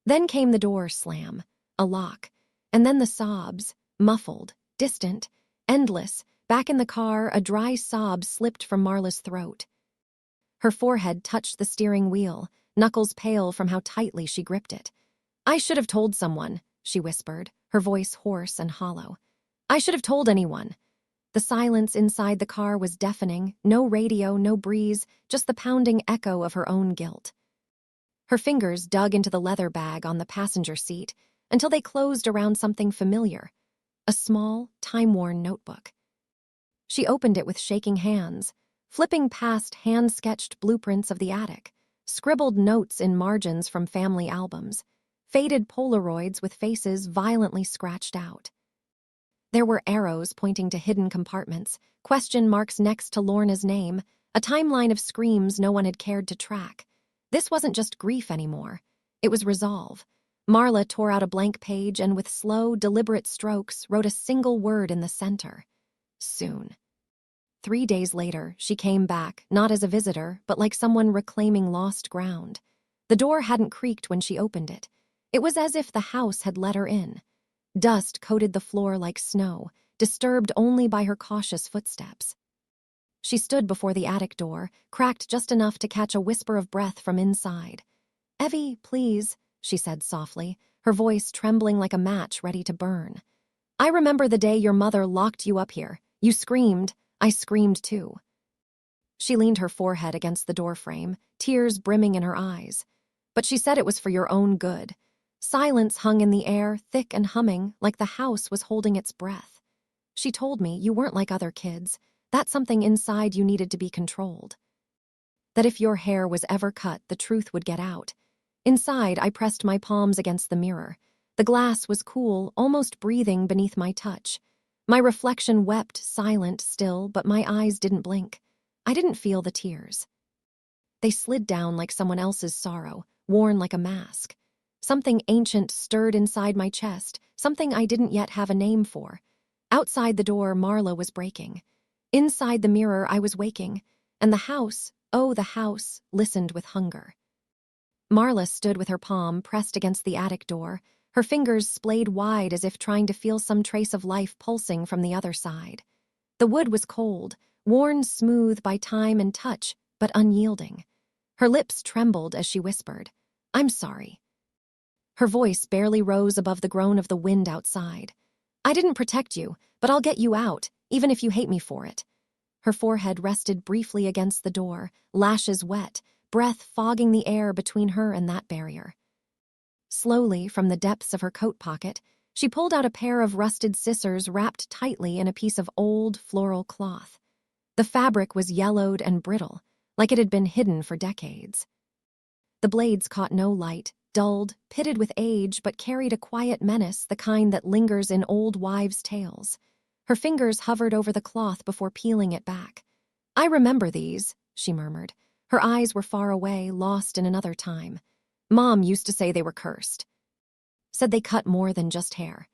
Then came the door slam, a lock, and then the sobs, muffled, distant, endless. Back in the car, a dry sob slipped from Marla's throat. Her forehead touched the steering wheel, knuckles pale from how tightly she gripped it. "I should have told someone," she whispered, her voice hoarse and hollow. "I should have told anyone." The silence inside the car was deafening, no radio, no breeze, just the pounding echo of her own guilt. Her fingers dug into the leather bag on the passenger seat until they closed around something familiar, a small, time-worn notebook. She opened it with shaking hands, flipping past hand-sketched blueprints of the attic, scribbled notes in margins from family albums, faded Polaroids with faces violently scratched out. There were arrows pointing to hidden compartments, question marks next to Lorna's name, a timeline of screams no one had cared to track. This wasn't just grief anymore. It was resolve. Marla tore out a blank page and with slow, deliberate strokes wrote a single word in the center. Soon. 3 days later, she came back, not as a visitor, but like someone reclaiming lost ground. The door hadn't creaked when she opened it. It was as if the house had let her in. Dust coated the floor like snow, disturbed only by her cautious footsteps. She stood before the attic door, cracked just enough to catch a whisper of breath from inside. "Evie, please," she said softly, her voice trembling like a match ready to burn. "I remember the day your mother locked you up here. You screamed. I screamed too." She leaned her forehead against the doorframe, tears brimming in her eyes. "But she said it was for your own good." Silence hung in the air, thick and humming, like the house was holding its breath. "She told me you weren't like other kids, that something inside you needed to be controlled. That if your hair was ever cut, the truth would get out." Inside, I pressed my palms against the mirror. The glass was cool, almost breathing beneath my touch. My reflection wept, silent still, but my eyes didn't blink. I didn't feel the tears. They slid down like someone else's sorrow, worn like a mask. Something ancient stirred inside my chest, something I didn't yet have a name for. Outside the door, Marla was breaking. Inside the mirror, I was waking. And the house, oh, the house, listened with hunger. Marla stood with her palm pressed against the attic door, her fingers splayed wide as if trying to feel some trace of life pulsing from the other side. The wood was cold, worn smooth by time and touch, but unyielding. Her lips trembled as she whispered, "I'm sorry." Her voice barely rose above the groan of the wind outside. "I didn't protect you, but I'll get you out, even if you hate me for it." Her forehead rested briefly against the door, lashes wet, breath fogging the air between her and that barrier. Slowly, from the depths of her coat pocket, she pulled out a pair of rusted scissors wrapped tightly in a piece of old floral cloth. The fabric was yellowed and brittle, like it had been hidden for decades. The blades caught no light, dulled, pitted with age, but carried a quiet menace, the kind that lingers in old wives' tales. Her fingers hovered over the cloth before peeling it back. "I remember these," she murmured. Her eyes were far away, lost in another time. "Mom used to say they were cursed. Said they cut more than just hair."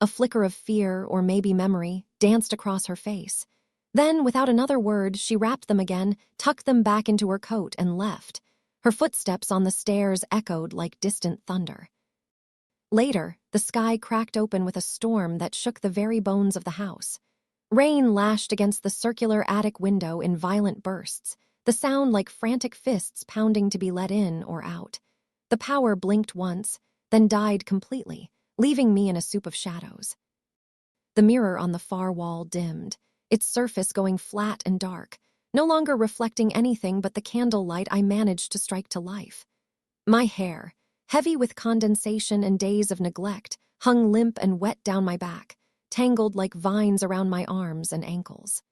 A flicker of fear, or maybe memory, danced across her face. Then, without another word, she wrapped them again, tucked them back into her coat, and left. Her footsteps on the stairs echoed like distant thunder. Later, the sky cracked open with a storm that shook the very bones of the house. Rain lashed against the circular attic window in violent bursts, the sound like frantic fists pounding to be let in or out. The power blinked once, then died completely, leaving me in a soup of shadows. The mirror on the far wall dimmed, its surface going flat and dark, no longer reflecting anything but the candlelight I managed to strike to life. My hair, heavy with condensation and days of neglect, hung limp and wet down my back, tangled like vines around my arms and ankles.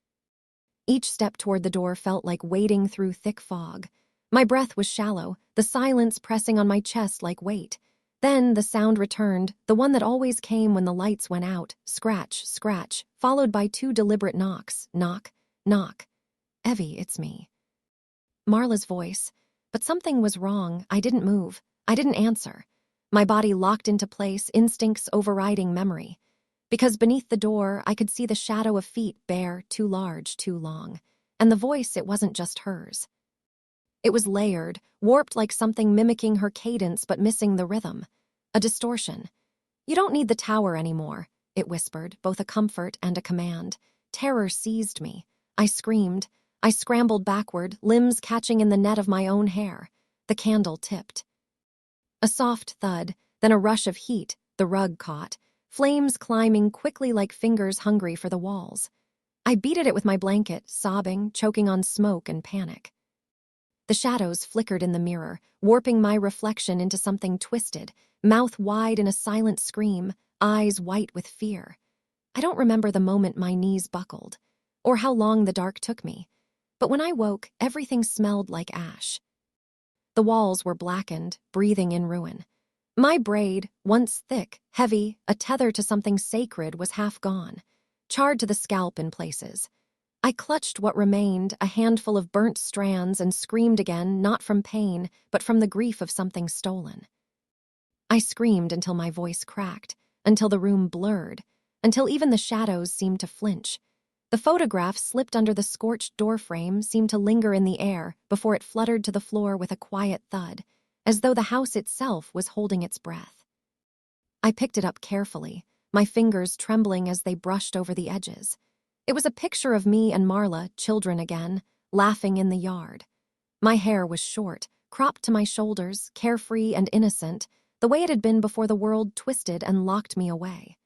Each step toward the door felt like wading through thick fog. My breath was shallow, the silence pressing on my chest like weight. Then the sound returned, the one that always came when the lights went out, scratch, scratch, followed by 2 deliberate knocks, knock, knock. "Evie, it's me." Marla's voice, but something was wrong. I didn't move. I didn't answer. My body locked into place, instincts overriding memory. Because beneath the door, I could see the shadow of feet bare, too large, too long. And the voice, it wasn't just hers. It was layered, warped like something mimicking her cadence but missing the rhythm. A distortion. "You don't need the tower anymore," it whispered, both a comfort and a command. Terror seized me. I screamed. I scrambled backward, limbs catching in the net of my own hair. The candle tipped. A soft thud, then a rush of heat, the rug caught, flames climbing quickly like fingers hungry for the walls. I beat at it with my blanket, sobbing, choking on smoke and panic. The shadows flickered in the mirror, warping my reflection into something twisted, mouth wide in a silent scream, eyes white with fear. I don't remember the moment my knees buckled, or how long the dark took me. But when I woke, everything smelled like ash. The walls were blackened, breathing in ruin. My braid, once thick, heavy, a tether to something sacred, was half gone, charred to the scalp in places. I clutched what remained, a handful of burnt strands, and screamed again, not from pain, but from the grief of something stolen. I screamed until my voice cracked, until the room blurred, until even the shadows seemed to flinch. The photograph slipped under the scorched doorframe, seemed to linger in the air before it fluttered to the floor with a quiet thud, as though the house itself was holding its breath. I picked it up carefully, my fingers trembling as they brushed over the edges. It was a picture of me and Marla, children again, laughing in the yard. My hair was short, cropped to my shoulders, carefree and innocent, the way it had been before the world twisted and locked me away.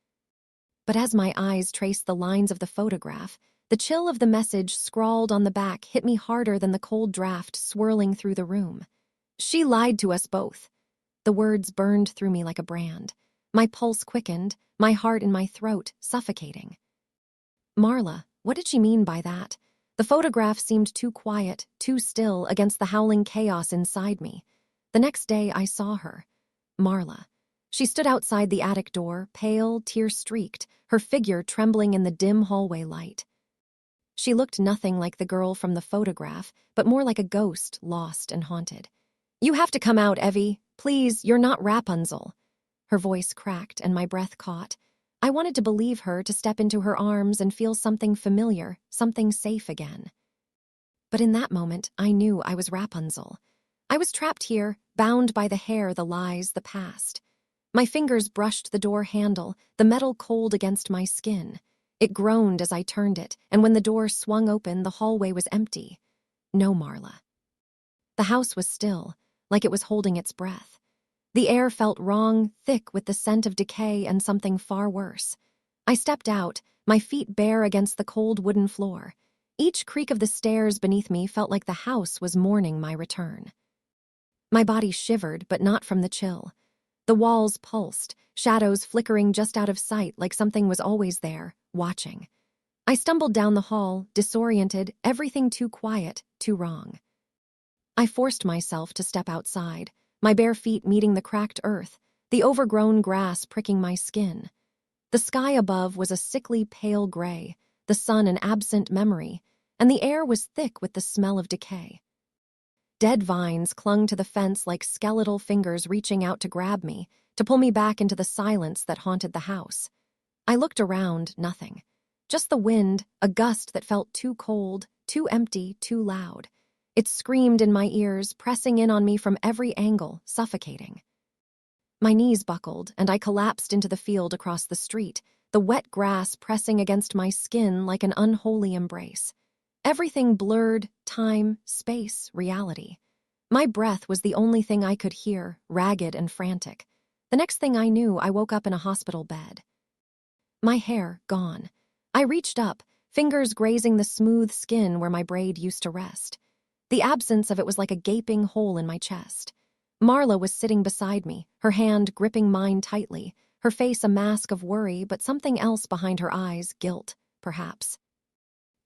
But as my eyes traced the lines of the photograph, the chill of the message scrawled on the back hit me harder than the cold draft swirling through the room. She lied to us both. The words burned through me like a brand. My pulse quickened, my heart in my throat, suffocating. Marla, what did she mean by that? The photograph seemed too quiet, too still against the howling chaos inside me. The next day I saw her. Marla. She stood outside the attic door, pale, tear-streaked, her figure trembling in the dim hallway light. She looked nothing like the girl from the photograph, but more like a ghost, lost and haunted. "You have to come out, Evie. Please, you're not Rapunzel." Her voice cracked and my breath caught. I wanted to believe her, to step into her arms and feel something familiar, something safe again. But in that moment, I knew I was Rapunzel. I was trapped here, bound by the hair, the lies, the past. My fingers brushed the door handle, the metal cold against my skin. It groaned as I turned it, and when the door swung open, the hallway was empty. No Marla. The house was still, like it was holding its breath. The air felt wrong, thick with the scent of decay and something far worse. I stepped out, my feet bare against the cold wooden floor. Each creak of the stairs beneath me felt like the house was mourning my return. My body shivered, but not from the chill. The walls pulsed, shadows flickering just out of sight like something was always there, watching. I stumbled down the hall, disoriented, everything too quiet, too wrong. I forced myself to step outside, my bare feet meeting the cracked earth, the overgrown grass pricking my skin. The sky above was a sickly pale gray, the sun an absent memory, and the air was thick with the smell of decay. Dead vines clung to the fence like skeletal fingers reaching out to grab me, to pull me back into the silence that haunted the house. I looked around, nothing. Just the wind, a gust that felt too cold, too empty, too loud. It screamed in my ears, pressing in on me from every angle, suffocating. My knees buckled, and I collapsed into the field across the street, the wet grass pressing against my skin like an unholy embrace. Everything blurred, time, space, reality. My breath was the only thing I could hear, ragged and frantic. The next thing I knew, I woke up in a hospital bed. My hair gone. I reached up, fingers grazing the smooth skin where my braid used to rest. The absence of it was like a gaping hole in my chest. Marla was sitting beside me, her hand gripping mine tightly, her face a mask of worry, but something else behind her eyes, guilt, perhaps.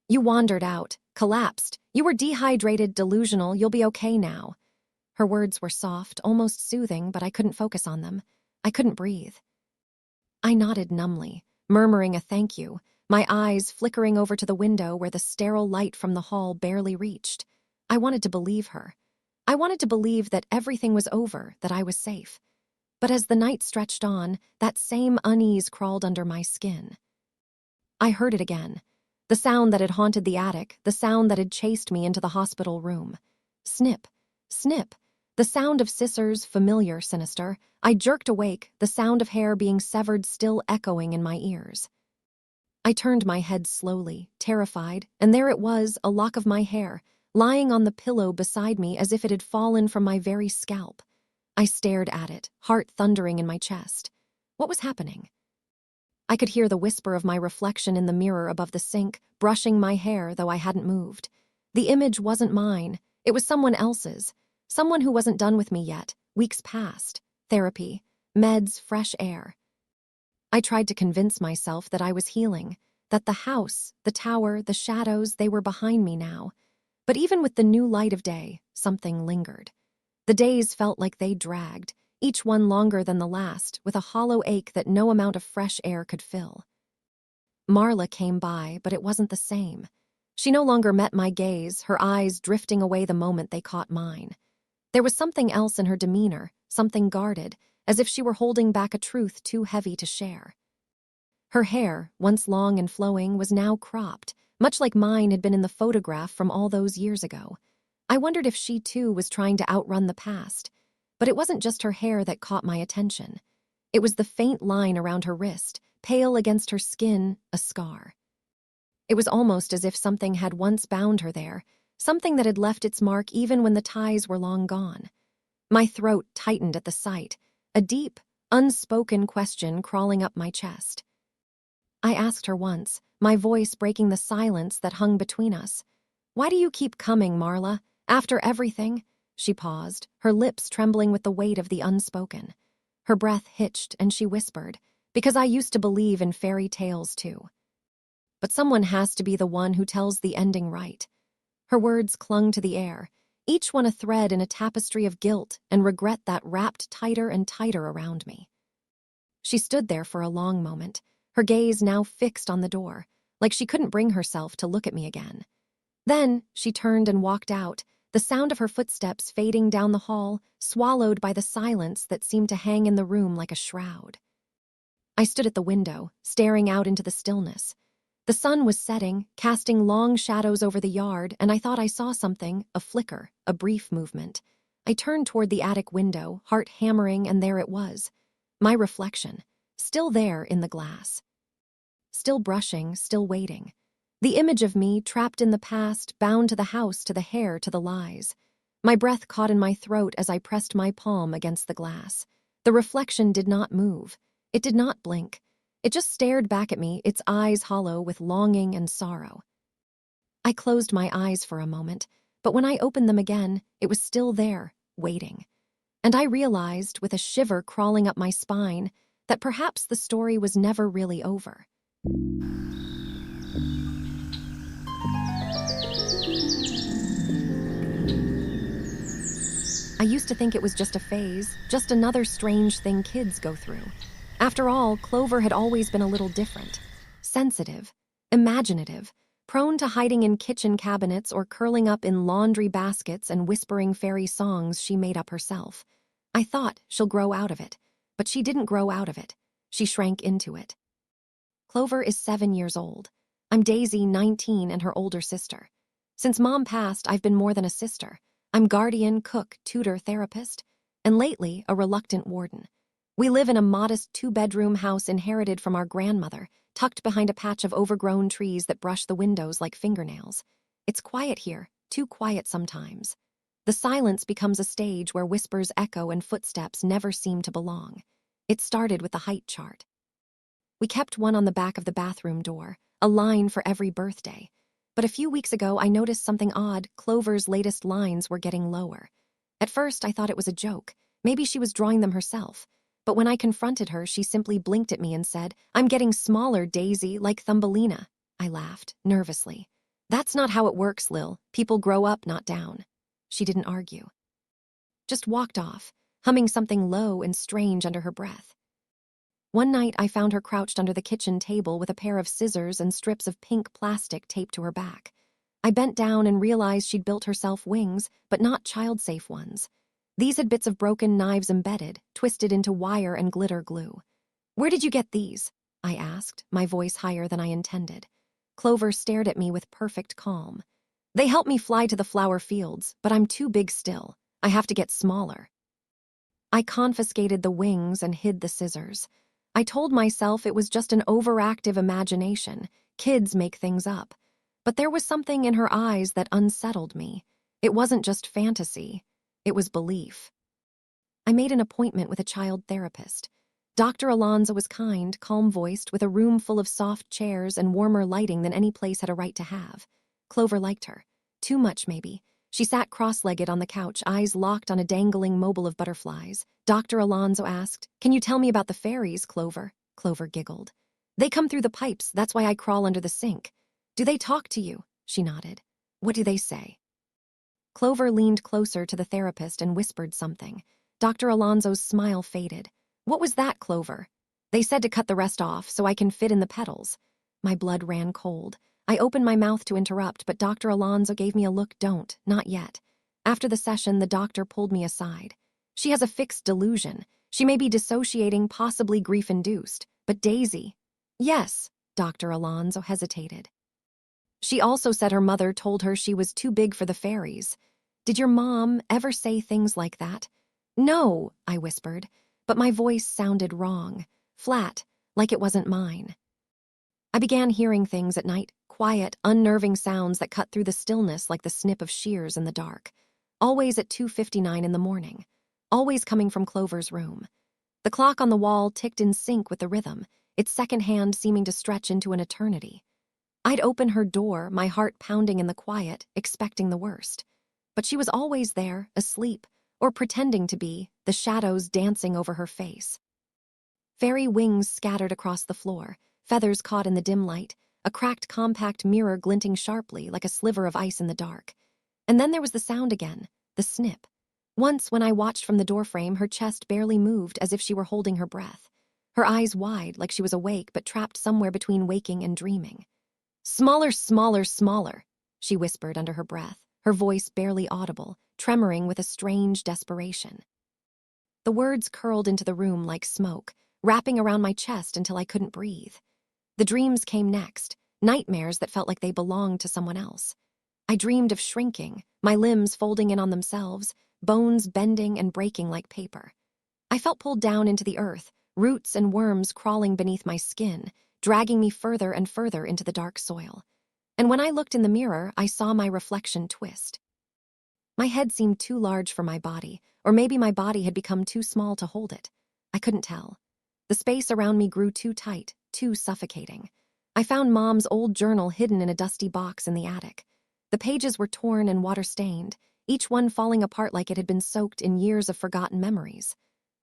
"You wandered out, collapsed. You were dehydrated, delusional. You'll be okay now." Her words were soft, almost soothing, but I couldn't focus on them. I couldn't breathe. I nodded numbly, murmuring a thank you, my eyes flickering over to the window where the sterile light from the hall barely reached. I wanted to believe her. I wanted to believe that everything was over, that I was safe. But as the night stretched on, that same unease crawled under my skin. I heard it again. The sound that had haunted the attic, the sound that had chased me into the hospital room. Snip, snip, the sound of scissors, familiar, sinister. I jerked awake, the sound of hair being severed still echoing in my ears. I turned my head slowly, terrified, and there it was, a lock of my hair, lying on the pillow beside me as if it had fallen from my very scalp. I stared at it, heart thundering in my chest. What was happening? I could hear the whisper of my reflection in the mirror above the sink, brushing my hair, though I hadn't moved. The image wasn't mine. It was someone else's. Someone who wasn't done with me yet. Weeks passed. Therapy. Meds, fresh air. I tried to convince myself that I was healing, that the house, the tower, the shadows, they were behind me now. But even with the new light of day, something lingered. The days felt like they dragged, each one longer than the last, with a hollow ache that no amount of fresh air could fill. Marla came by, but it wasn't the same. She no longer met my gaze, her eyes drifting away the moment they caught mine. There was something else in her demeanor, something guarded, as if she were holding back a truth too heavy to share. Her hair, once long and flowing, was now cropped, much like mine had been in the photograph from all those years ago. I wondered if she too was trying to outrun the past, but it wasn't just her hair that caught my attention. It was the faint line around her wrist, pale against her skin, a scar. It was almost as if something had once bound her there, something that had left its mark even when the ties were long gone. My throat tightened at the sight, a deep, unspoken question crawling up my chest. I asked her once, my voice breaking the silence that hung between us. "Why do you keep coming, Marla? After everything?" She paused, her lips trembling with the weight of the unspoken. Her breath hitched, and she whispered, "Because I used to believe in fairy tales too. But someone has to be the one who tells the ending right." Her words clung to the air, each one a thread in a tapestry of guilt and regret that wrapped tighter and tighter around me. She stood there for a long moment, her gaze now fixed on the door, like she couldn't bring herself to look at me again. Then she turned and walked out, the sound of her footsteps fading down the hall, swallowed by the silence that seemed to hang in the room like a shroud. I stood at the window, staring out into the stillness. The sun was setting, casting long shadows over the yard, and I thought I saw something, a flicker, a brief movement. I turned toward the attic window, heart hammering, and there it was. My reflection, still there in the glass. Still brushing, still waiting. The image of me, trapped in the past, bound to the house, to the hair, to the lies. My breath caught in my throat as I pressed my palm against the glass. The reflection did not move. It did not blink. It just stared back at me, its eyes hollow with longing and sorrow. I closed my eyes for a moment, but when I opened them again, it was still there, waiting. And I realized, with a shiver crawling up my spine, that perhaps the story was never really over. I used to think it was just a phase, just another strange thing kids go through. After all, Clover had always been a little different. Sensitive, imaginative, prone to hiding in kitchen cabinets or curling up in laundry baskets and whispering fairy songs she made up herself. I thought she'll grow out of it, but she didn't grow out of it. She shrank into it. Clover is 7 years old. I'm Daisy, 19, and her older sister. Since Mom passed, I've been more than a sister. I'm guardian, cook, tutor, therapist, and lately, a reluctant warden. We live in a modest 2-bedroom house inherited from our grandmother, tucked behind a patch of overgrown trees that brush the windows like fingernails. It's quiet here, too quiet sometimes. The silence becomes a stage where whispers echo and footsteps never seem to belong. It started with the height chart. We kept one on the back of the bathroom door, a line for every birthday. But a few weeks ago, I noticed something odd. Clover's latest lines were getting lower. At first, I thought it was a joke. Maybe she was drawing them herself. But when I confronted her, she simply blinked at me and said, "I'm getting smaller, Daisy, like Thumbelina." I laughed, nervously. "That's not how it works, Lil. People grow up, not down." She didn't argue. Just walked off, humming something low and strange under her breath. One night, I found her crouched under the kitchen table with a pair of scissors and strips of pink plastic taped to her back. I bent down and realized she'd built herself wings, but not child-safe ones. These had bits of broken knives embedded, twisted into wire and glitter glue. "Where did you get these?" I asked, my voice higher than I intended. Clover stared at me with perfect calm. "They help me fly to the flower fields, but I'm too big still. I have to get smaller." I confiscated the wings and hid the scissors. I told myself it was just an overactive imagination. Kids make things up. But there was something in her eyes that unsettled me. It wasn't just fantasy. It was belief. I made an appointment with a child therapist. Dr. Alonzo was kind, calm-voiced, with a room full of soft chairs and warmer lighting than any place had a right to have. Clover liked her. Too much, maybe. She sat cross-legged on the couch, eyes locked on a dangling mobile of butterflies. Dr. Alonzo asked, "Can you tell me about the fairies, Clover?" Clover giggled. "They come through the pipes, that's why I crawl under the sink." "Do they talk to you?" She nodded. "What do they say?" Clover leaned closer to the therapist and whispered something. Dr. Alonzo's smile faded. "What was that, Clover?" "They said to cut the rest off so I can fit in the petals." My blood ran cold. I opened my mouth to interrupt, but Dr. Alonzo gave me a look. "Don't, not yet." After the session, the doctor pulled me aside. "She has a fixed delusion. She may be dissociating, possibly grief-induced, but Daisy— Yes, Dr. Alonso hesitated. She also said her mother told her she was too big for the fairies. Did your mom ever say things like that? No, I whispered, but my voice sounded wrong, flat, like it wasn't mine. I began hearing things at night, quiet, unnerving sounds that cut through the stillness like the snip of shears in the dark. Always at 2:59 in the morning. Always coming from Clover's room. The clock on the wall ticked in sync with the rhythm, its second hand seeming to stretch into an eternity. I'd open her door, my heart pounding in the quiet, expecting the worst. But she was always there, asleep, or pretending to be, the shadows dancing over her face. Fairy wings scattered across the floor, feathers caught in the dim light, a cracked compact mirror glinting sharply like a sliver of ice in the dark. And then there was the sound again, the snip. Once, when I watched from the doorframe, her chest barely moved as if she were holding her breath. Her eyes wide, like she was awake but trapped somewhere between waking and dreaming. Smaller, smaller, smaller, she whispered under her breath, her voice barely audible, tremoring with a strange desperation. The words curled into the room like smoke, wrapping around my chest until I couldn't breathe. The dreams came next, nightmares that felt like they belonged to someone else. I dreamed of shrinking, my limbs folding in on themselves, bones bending and breaking like paper. I felt pulled down into the earth, roots and worms crawling beneath my skin, dragging me further and further into the dark soil. And when I looked in the mirror, I saw my reflection twist. My head seemed too large for my body, or maybe my body had become too small to hold it. I couldn't tell. The space around me grew too tight, too suffocating. I found Mom's old journal hidden in a dusty box in the attic. The pages were torn and water-stained, each one falling apart like it had been soaked in years of forgotten memories.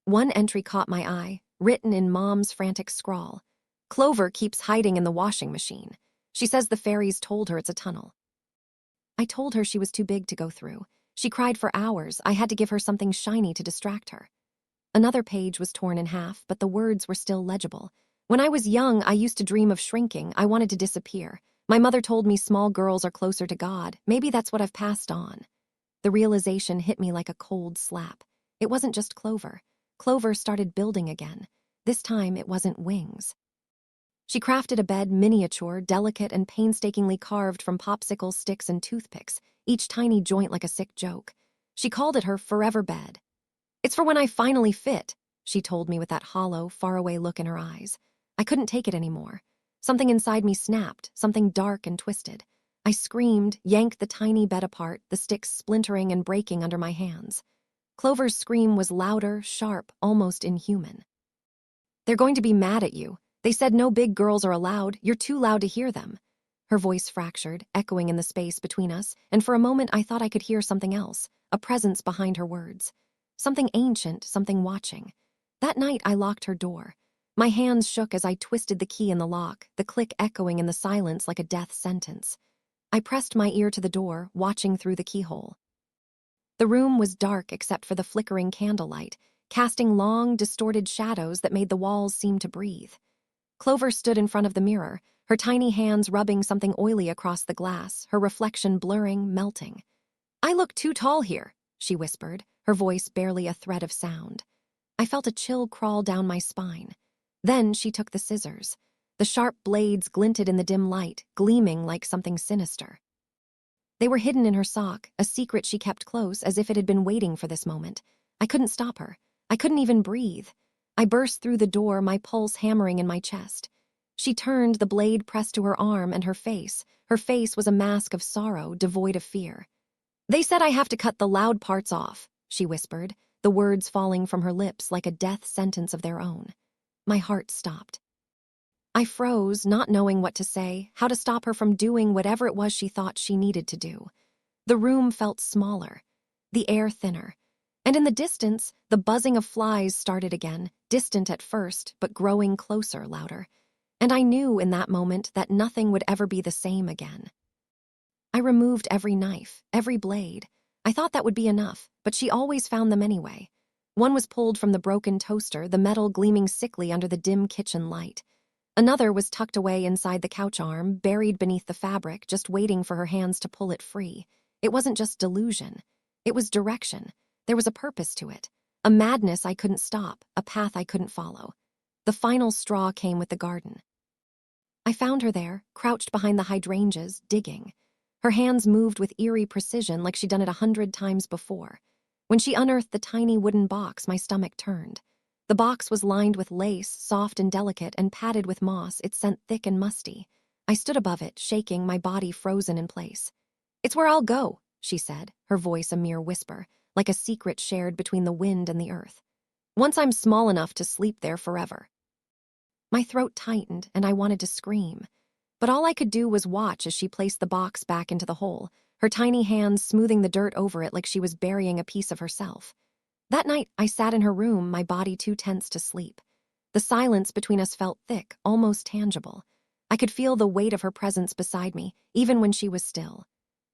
One entry caught my eye, written in Mom's frantic scrawl. Clover keeps hiding in the washing machine. She says the fairies told her it's a tunnel. I told her she was too big to go through. She cried for hours. I had to give her something shiny to distract her. Another page was torn in half, but the words were still legible. When I was young, I used to dream of shrinking. I wanted to disappear. My mother told me small girls are closer to God. Maybe that's what I've passed on. The realization hit me like a cold slap. It wasn't just Clover. Clover started building again. This time, it wasn't wings. She crafted a bed, miniature, delicate, and painstakingly carved from popsicle sticks and toothpicks, each tiny joint like a sick joke. She called it her forever bed. It's for when I finally fit, she told me with that hollow, faraway look in her eyes. I couldn't take it anymore. Something inside me snapped, something dark and twisted. I screamed, yanked the tiny bed apart, the sticks splintering and breaking under my hands. Clover's scream was louder, sharp, almost inhuman. They're going to be mad at you. They said no big girls are allowed. You're too loud to hear them. Her voice fractured, echoing in the space between us, and for a moment I thought I could hear something else, a presence behind her words. Something ancient, something watching. That night I locked her door. My hands shook as I twisted the key in the lock, the click echoing in the silence like a death sentence. I pressed my ear to the door, watching through the keyhole. The room was dark except for the flickering candlelight, casting long, distorted shadows that made the walls seem to breathe. Clover stood in front of the mirror, her tiny hands rubbing something oily across the glass, her reflection blurring, melting. I look too tall here, she whispered, her voice barely a thread of sound. I felt a chill crawl down my spine. Then she took the scissors. The sharp blades glinted in the dim light, gleaming like something sinister. They were hidden in her sock, a secret she kept close as if it had been waiting for this moment. I couldn't stop her. I couldn't even breathe. I burst through the door, my pulse hammering in my chest. She turned, the blade pressed to her arm and her face. Her face was a mask of sorrow, devoid of fear. They said I have to cut the loud parts off, she whispered, the words falling from her lips like a death sentence of their own. My heart stopped. I froze, not knowing what to say, how to stop her from doing whatever it was she thought she needed to do. The room felt smaller, the air thinner. And in the distance, the buzzing of flies started again, distant at first, but growing closer, louder. And I knew in that moment that nothing would ever be the same again. I removed every knife, every blade. I thought that would be enough, but she always found them anyway. One was pulled from the broken toaster, the metal gleaming sickly under the dim kitchen light. Another was tucked away inside the couch arm, buried beneath the fabric, just waiting for her hands to pull it free. It wasn't just delusion. It was direction. There was a purpose to it, A madness I couldn't stop, a path I couldn't follow. The final straw came with the garden. I found her there, crouched behind the hydrangeas, digging. Her hands moved with eerie precision like she'd done it 100 times before. When she unearthed the tiny wooden box, my stomach turned. The box was lined with lace, soft and delicate, and padded with moss, its scent thick and musty. I stood above it, shaking, my body frozen in place. "It's where I'll go," she said, her voice a mere whisper, like a secret shared between the wind and the earth. "Once I'm small enough to sleep there forever." My throat tightened, and I wanted to scream. But all I could do was watch as she placed the box back into the hole, her tiny hands smoothing the dirt over it like she was burying a piece of herself. That night, I sat in her room, my body too tense to sleep. The silence between us felt thick, almost tangible. I could feel the weight of her presence beside me, even when she was still.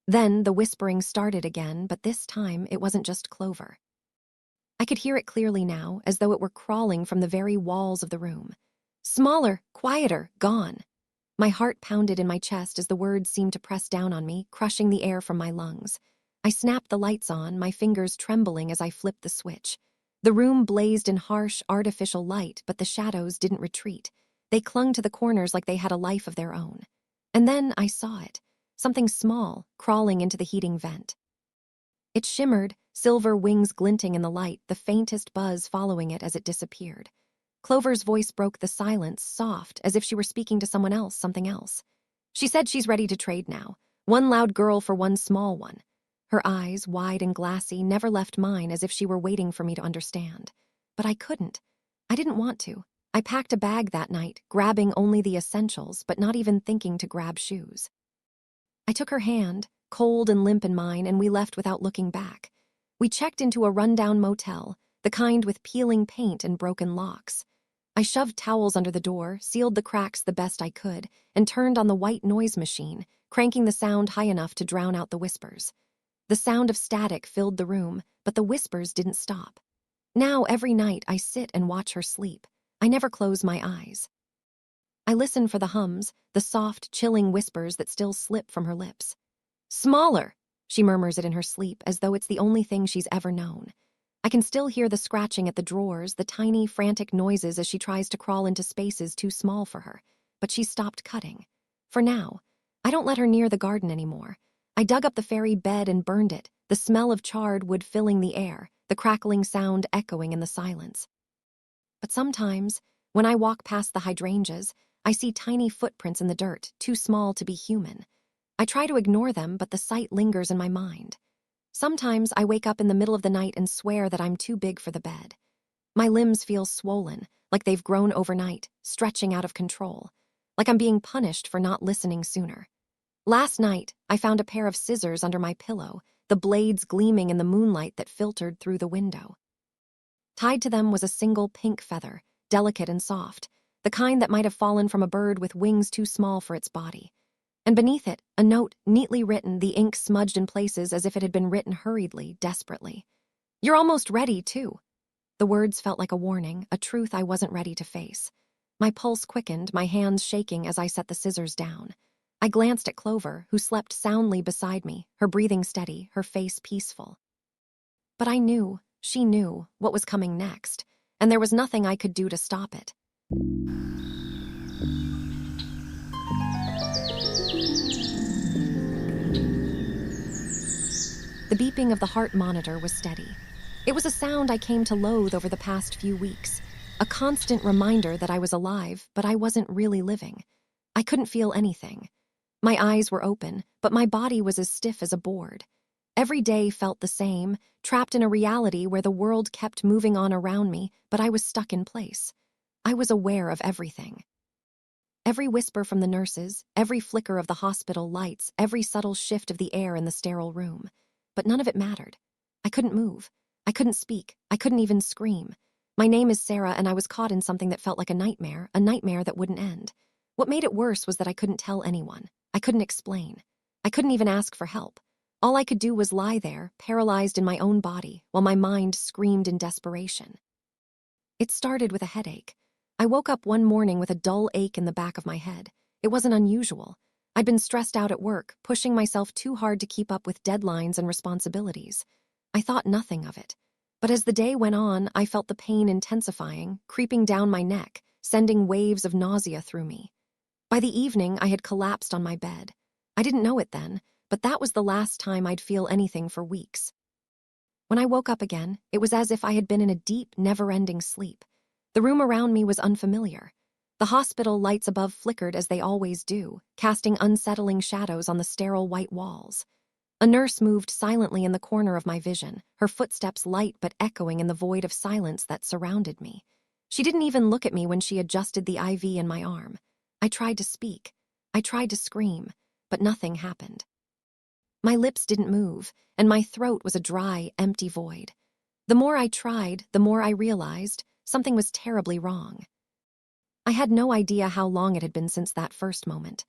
Then the whispering started again, but this time it wasn't just Clover. I could hear it clearly now, as though it were crawling from the very walls of the room. "Smaller, quieter, gone." My heart pounded in my chest as the words seemed to press down on me, crushing the air from my lungs. I snapped the lights on, my fingers trembling as I flipped the switch. The room blazed in harsh, artificial light, but the shadows didn't retreat. They clung to the corners like they had a life of their own. And then I saw it, something small, crawling into the heating vent. It shimmered, silver wings glinting in the light, the faintest buzz following it as it disappeared. Clover's voice broke the silence, soft, as if she were speaking to someone else, something else. She said she's ready to trade now. One loud girl for one small one. Her eyes, wide and glassy, never left mine, as if she were waiting for me to understand. But I couldn't. I didn't want to. I packed a bag that night, grabbing only the essentials, but not even thinking to grab shoes. I took her hand, cold and limp in mine, and we left without looking back. We checked into a rundown motel, the kind with peeling paint and broken locks. I shoved towels under the door, sealed the cracks the best I could, and turned on the white noise machine, cranking the sound high enough to drown out the whispers. The sound of static filled the room, but the whispers didn't stop. Now, every night, I sit and watch her sleep. I never close my eyes. I listen for the hums, the soft, chilling whispers that still slip from her lips. "Smaller," she murmurs it in her sleep, as though it's the only thing she's ever known. I can still hear the scratching at the drawers, the tiny, frantic noises as she tries to crawl into spaces too small for her. But she's stopped cutting. For now. I don't let her near the garden anymore. I dug up the fairy bed and burned it, the smell of charred wood filling the air, the crackling sound echoing in the silence. But sometimes, when I walk past the hydrangeas, I see tiny footprints in the dirt, too small to be human. I try to ignore them, but the sight lingers in my mind. Sometimes I wake up in the middle of the night and swear that I'm too big for the bed. My limbs feel swollen, like they've grown overnight, stretching out of control, like I'm being punished for not listening sooner. Last night, I found a pair of scissors under my pillow, the blades gleaming in the moonlight that filtered through the window. Tied to them was a single pink feather, delicate and soft, the kind that might have fallen from a bird with wings too small for its body. And beneath it, a note, neatly written, the ink smudged in places as if it had been written hurriedly, desperately. "You're almost ready, too." The words felt like a warning, a truth I wasn't ready to face. My pulse quickened, my hands shaking as I set the scissors down. I glanced at Clover, who slept soundly beside me, her breathing steady, her face peaceful. But I knew, she knew, what was coming next, and there was nothing I could do to stop it. The beeping of the heart monitor was steady. It was a sound I came to loathe over the past few weeks, a constant reminder that I was alive, but I wasn't really living. I couldn't feel anything. My eyes were open, but my body was as stiff as a board. Every day felt the same, trapped in a reality where the world kept moving on around me, but I was stuck in place. I was aware of everything. Every whisper from the nurses, every flicker of the hospital lights, every subtle shift of the air in the sterile room. But none of it mattered. I couldn't move. I couldn't speak. I couldn't even scream. My name is Sarah, and I was caught in something that felt like a nightmare that wouldn't end. What made it worse was that I couldn't tell anyone. I couldn't explain. I couldn't even ask for help. All I could do was lie there, paralyzed in my own body, while my mind screamed in desperation. It started with a headache. I woke up one morning with a dull ache in the back of my head. It wasn't unusual. I'd been stressed out at work, pushing myself too hard to keep up with deadlines and responsibilities. I thought nothing of it. But as the day went on, I felt the pain intensifying, creeping down my neck, sending waves of nausea through me. By the evening, I had collapsed on my bed. I didn't know it then, but that was the last time I'd feel anything for weeks. When I woke up again, it was as if I had been in a deep, never-ending sleep. The room around me was unfamiliar. The hospital lights above flickered as they always do, casting unsettling shadows on the sterile white walls. A nurse moved silently in the corner of my vision, her footsteps light but echoing in the void of silence that surrounded me. She didn't even look at me when she adjusted the IV in my arm. I tried to speak. I tried to scream, but nothing happened. My lips didn't move, and my throat was a dry, empty void. The more I tried, the more I realized something was terribly wrong. I had no idea how long it had been since that first moment.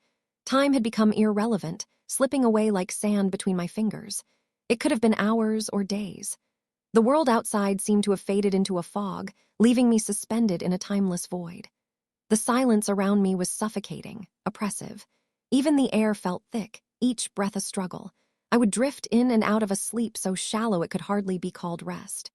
Time had become irrelevant, slipping away like sand between my fingers. It could have been hours or days. The world outside seemed to have faded into a fog, leaving me suspended in a timeless void. The silence around me was suffocating, oppressive. Even the air felt thick, each breath a struggle. I would drift in and out of a sleep so shallow it could hardly be called rest.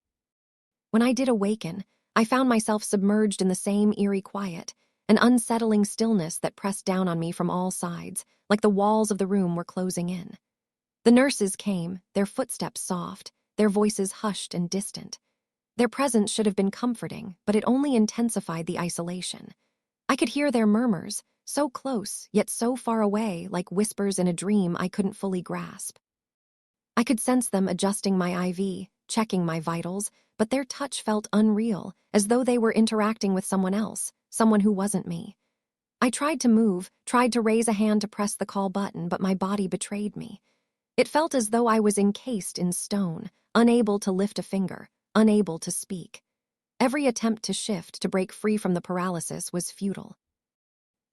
When I did awaken, I found myself submerged in the same eerie quiet, an unsettling stillness that pressed down on me from all sides, like the walls of the room were closing in. The nurses came, their footsteps soft, their voices hushed and distant. Their presence should have been comforting, but it only intensified the isolation. I could hear their murmurs, so close, yet so far away, like whispers in a dream I couldn't fully grasp. I could sense them adjusting my IV, checking my vitals, but their touch felt unreal, as though they were interacting with someone else, someone who wasn't me. I tried to move, tried to raise a hand to press the call button, but my body betrayed me. It felt as though I was encased in stone, unable to lift a finger, unable to speak. Every attempt to shift, to break free from the paralysis, was futile.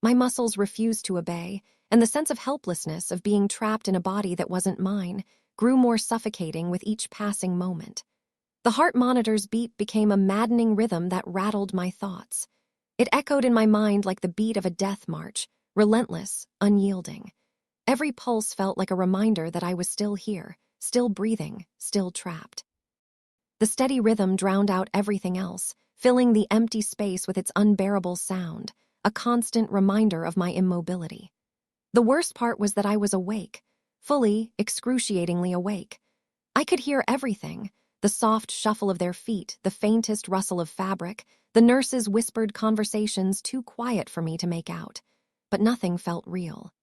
My muscles refused to obey, and the sense of helplessness, of being trapped in a body that wasn't mine, grew more suffocating with each passing moment. The heart monitor's beat became a maddening rhythm that rattled my thoughts. It echoed in my mind like the beat of a death march, relentless, unyielding. Every pulse felt like a reminder that I was still here, still breathing, still trapped. The steady rhythm drowned out everything else, filling the empty space with its unbearable sound, a constant reminder of my immobility. The worst part was that I was awake, fully, excruciatingly awake. I could hear everything, the soft shuffle of their feet, the faintest rustle of fabric, the nurses' whispered conversations too quiet for me to make out. But nothing felt real.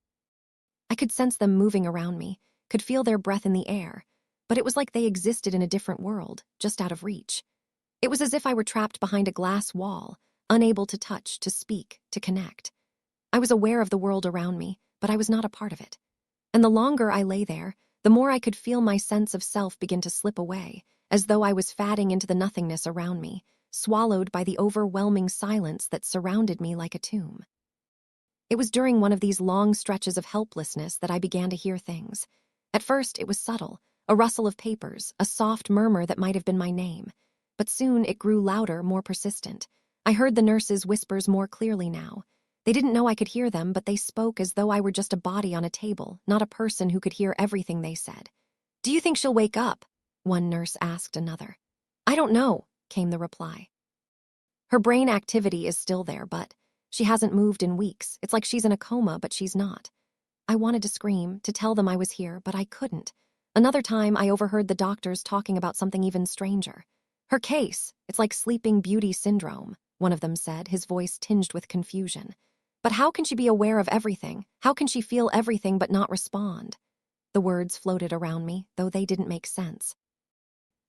I could sense them moving around me, could feel their breath in the air, but it was like they existed in a different world, just out of reach. It was as if I were trapped behind a glass wall, unable to touch, to speak, to connect. I was aware of the world around me, but I was not a part of it. And the longer I lay there, the more I could feel my sense of self begin to slip away, as though I was fading into the nothingness around me, swallowed by the overwhelming silence that surrounded me like a tomb. It was during one of these long stretches of helplessness that I began to hear things. At first, it was subtle, a rustle of papers, a soft murmur that might have been my name. But soon it grew louder, more persistent. I heard the nurses' whispers more clearly now. They didn't know I could hear them, but they spoke as though I were just a body on a table, not a person who could hear everything they said. "Do you think she'll wake up?" one nurse asked another. "I don't know," came the reply. "Her brain activity is still there, but she hasn't moved in weeks. It's like she's in a coma, but she's not." I wanted to scream, to tell them I was here, but I couldn't. Another time, I overheard the doctors talking about something even stranger. "Her case, it's like Sleeping Beauty syndrome," one of them said, his voice tinged with confusion. "But how can she be aware of everything? How can she feel everything but not respond?" The words floated around me, though they didn't make sense.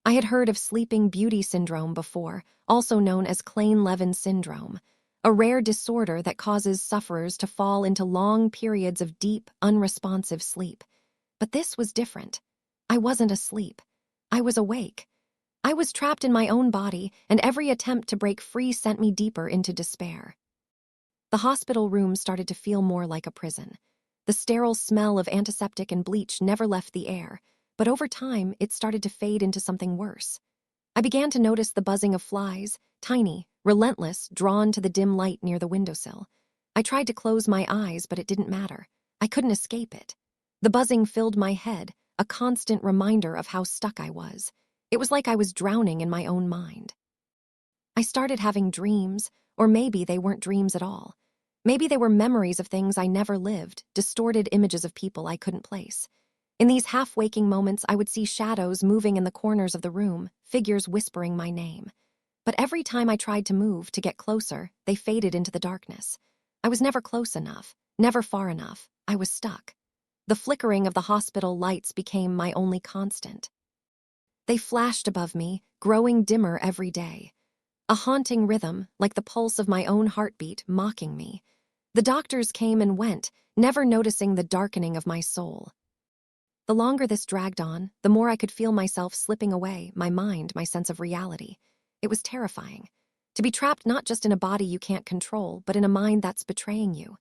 I had heard of Sleeping Beauty syndrome before, also known as Klein-Levin syndrome, a rare disorder that causes sufferers to fall into long periods of deep, unresponsive sleep. But this was different. I wasn't asleep. I was awake. I was trapped in my own body, and every attempt to break free sent me deeper into despair. The hospital room started to feel more like a prison. The sterile smell of antiseptic and bleach never left the air, but over time it started to fade into something worse. I began to notice the buzzing of flies, tiny, relentless, drawn to the dim light near the windowsill. I tried to close my eyes, but it didn't matter. I couldn't escape it. The buzzing filled my head, a constant reminder of how stuck I was. It was like I was drowning in my own mind. I started having dreams, or maybe they weren't dreams at all. Maybe they were memories of things I never lived, distorted images of people I couldn't place. In these half-waking moments, I would see shadows moving in the corners of the room, figures whispering my name. But every time I tried to move, to get closer, they faded into the darkness. I was never close enough, never far enough. I was stuck. The flickering of the hospital lights became my only constant. They flashed above me, growing dimmer every day. A haunting rhythm, like the pulse of my own heartbeat, mocking me. The doctors came and went, never noticing the darkening of my soul. The longer this dragged on, the more I could feel myself slipping away, my mind, my sense of reality. It was terrifying. To be trapped not just in a body you can't control, but in a mind that's betraying you.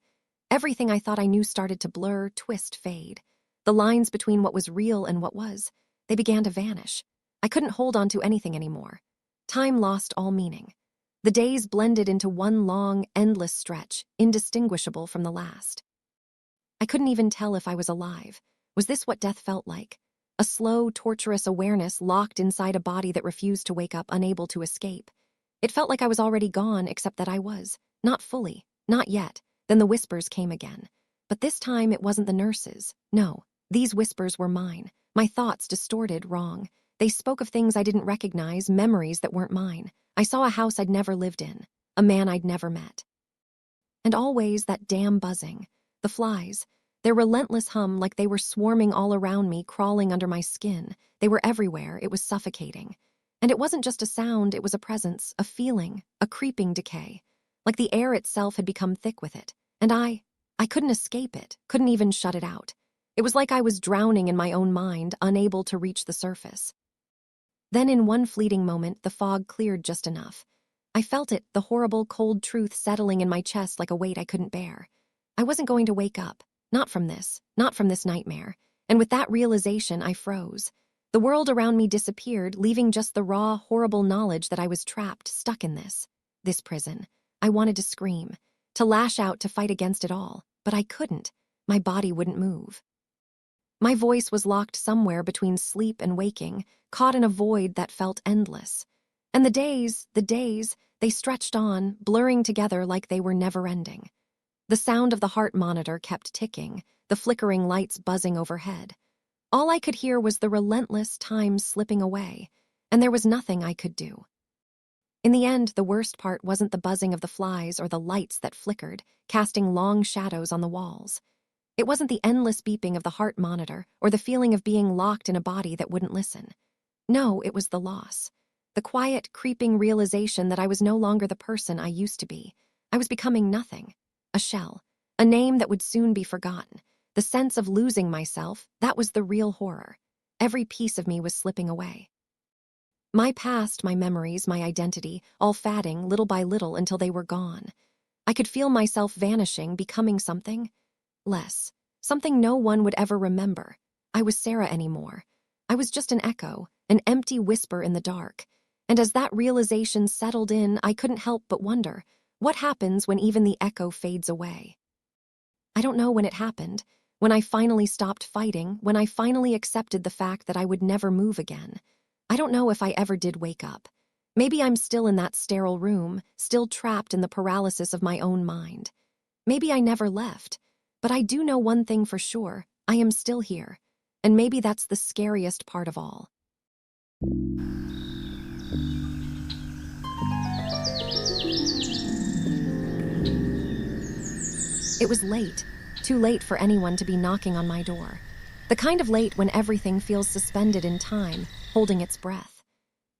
Everything I thought I knew started to blur, twist, fade. The lines between what was real and what was, they began to vanish. I couldn't hold on to anything anymore. Time lost all meaning. The days blended into one long, endless stretch, indistinguishable from the last. I couldn't even tell if I was alive. Was this what death felt like? A slow, torturous awareness locked inside a body that refused to wake up, unable to escape. It felt like I was already gone, except that I was. Not fully. Not yet. Then the whispers came again. But this time it wasn't the nurses. No, these whispers were mine. My thoughts distorted, wrong. They spoke of things I didn't recognize, memories that weren't mine. I saw a house I'd never lived in, a man I'd never met. And always that damn buzzing. The flies. Their relentless hum, like they were swarming all around me, crawling under my skin. They were everywhere. It was suffocating. And it wasn't just a sound, it was a presence, a feeling, a creeping decay. Like the air itself had become thick with it. And I couldn't escape it, couldn't even shut it out. It was like I was drowning in my own mind, unable to reach the surface. Then in one fleeting moment, the fog cleared just enough. I felt it, the horrible, cold truth settling in my chest like a weight I couldn't bear. I wasn't going to wake up. Not from this nightmare. And with that realization, I froze. The world around me disappeared, leaving just the raw, horrible knowledge that I was trapped, stuck in this prison. I wanted to scream, to lash out, to fight against it all. But I couldn't. My body wouldn't move. My voice was locked somewhere between sleep and waking, caught in a void that felt endless. And the days, they stretched on, blurring together like they were never-ending. The sound of the heart monitor kept ticking, the flickering lights buzzing overhead. All I could hear was the relentless time slipping away, and there was nothing I could do. In the end, the worst part wasn't the buzzing of the flies or the lights that flickered, casting long shadows on the walls. It wasn't the endless beeping of the heart monitor or the feeling of being locked in a body that wouldn't listen. No, it was the loss. The quiet, creeping realization that I was no longer the person I used to be. I was becoming nothing. A shell. A name that would soon be forgotten. The sense of losing myself, that was the real horror. Every piece of me was slipping away. My past, my memories, my identity, all fading little by little until they were gone. I could feel myself vanishing, becoming something less. Something no one would ever remember. I was Sarah anymore. I was just an echo, an empty whisper in the dark. And as that realization settled in, I couldn't help but wonder, what happens when even the echo fades away? I don't know when it happened, when I finally stopped fighting, when I finally accepted the fact that I would never move again. I don't know if I ever did wake up. Maybe I'm still in that sterile room, still trapped in the paralysis of my own mind. Maybe I never left. But I do know one thing for sure, I am still here. And maybe that's the scariest part of all. It was late, too late for anyone to be knocking on my door. The kind of late when everything feels suspended in time, holding its breath.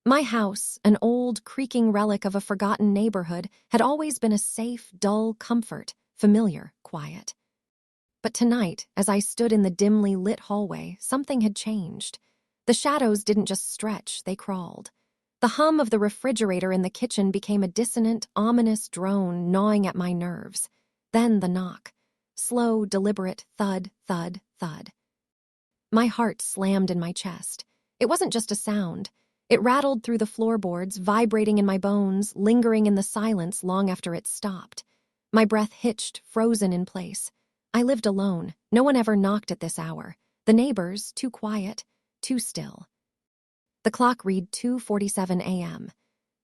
My house, an old, creaking relic of a forgotten neighborhood, had always been a safe, dull comfort, familiar, quiet. But tonight, as I stood in the dimly lit hallway, something had changed. The shadows didn't just stretch, they crawled. The hum of the refrigerator in the kitchen became a dissonant, ominous drone gnawing at my nerves. Then the knock. Slow, deliberate thud, thud, thud. My heart slammed in my chest. It wasn't just a sound. It rattled through the floorboards, vibrating in my bones, lingering in the silence long after it stopped. My breath hitched, frozen in place. I lived alone. No one ever knocked at this hour. The neighbors, too quiet, too still. The clock read 2:47 a.m.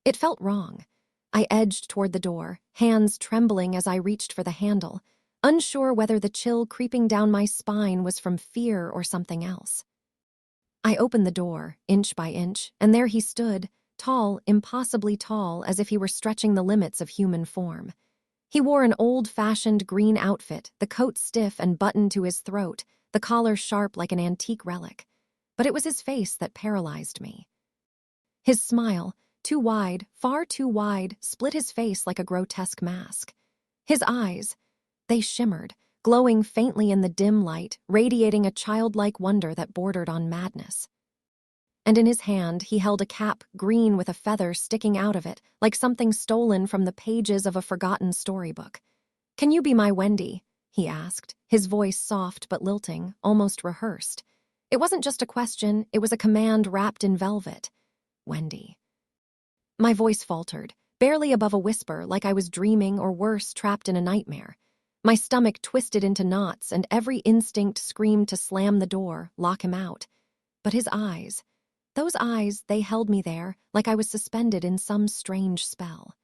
It felt wrong. I edged toward the door, hands trembling as I reached for the handle, unsure whether the chill creeping down my spine was from fear or something else. I opened the door, inch by inch, and there he stood, tall, impossibly tall, as if he were stretching the limits of human form. He wore an old-fashioned green outfit, the coat stiff and buttoned to his throat, the collar sharp like an antique relic. But it was his face that paralyzed me. His smile, too wide, far too wide, split his face like a grotesque mask. His eyes, they shimmered, glowing faintly in the dim light, radiating a childlike wonder that bordered on madness. And in his hand he held a cap, green with a feather sticking out of it, like something stolen from the pages of a forgotten storybook. "Can you be my Wendy?" he asked, his voice soft but lilting, almost rehearsed. It wasn't just a question, it was a command wrapped in velvet. Wendy. My voice faltered, barely above a whisper, like I was dreaming or worse, trapped in a nightmare. My stomach twisted into knots and every instinct screamed to slam the door, lock him out. But his eyes, those eyes, they held me there, like I was suspended in some strange spell.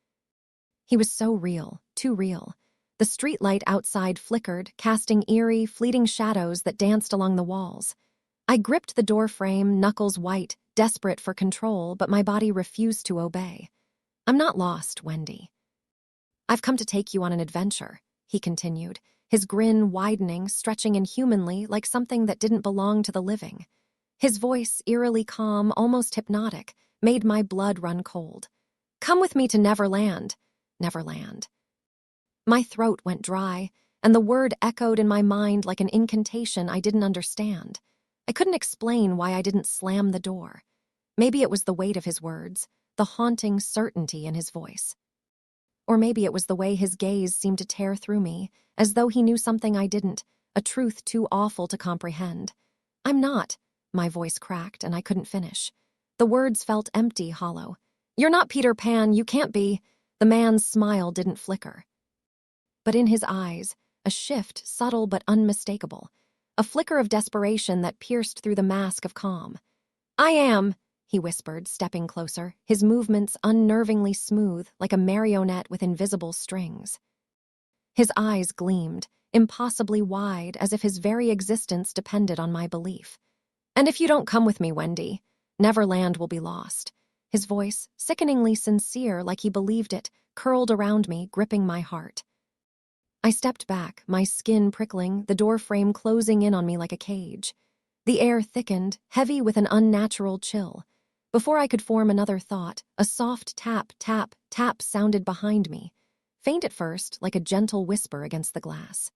He was so real, too real. The streetlight outside flickered, casting eerie, fleeting shadows that danced along the walls. I gripped the door frame, knuckles white, desperate for control, but my body refused to obey. "I'm not lost, Wendy. I've come to take you on an adventure," he continued, his grin widening, stretching inhumanly like something that didn't belong to the living. His voice, eerily calm, almost hypnotic, made my blood run cold. "Come with me to Neverland." Neverland. My throat went dry, and the word echoed in my mind like an incantation I didn't understand. I couldn't explain why I didn't slam the door. Maybe it was the weight of his words, the haunting certainty in his voice. Or maybe it was the way his gaze seemed to tear through me, as though he knew something I didn't, a truth too awful to comprehend. "I'm not," my voice cracked, and I couldn't finish. The words felt empty, hollow. "You're not Peter Pan, you can't be." The man's smile didn't flicker. But in his eyes, a shift, subtle but unmistakable, a flicker of desperation that pierced through the mask of calm. "I am," he whispered, stepping closer, his movements unnervingly smooth, like a marionette with invisible strings. His eyes gleamed, impossibly wide, as if his very existence depended on my belief. "And if you don't come with me, Wendy, Neverland will be lost." His voice, sickeningly sincere, like he believed it, curled around me, gripping my heart. I stepped back, my skin prickling, the door frame closing in on me like a cage. The air thickened, heavy with an unnatural chill. Before I could form another thought, a soft tap, tap, tap sounded behind me. Faint at first, like a gentle whisper against the glass.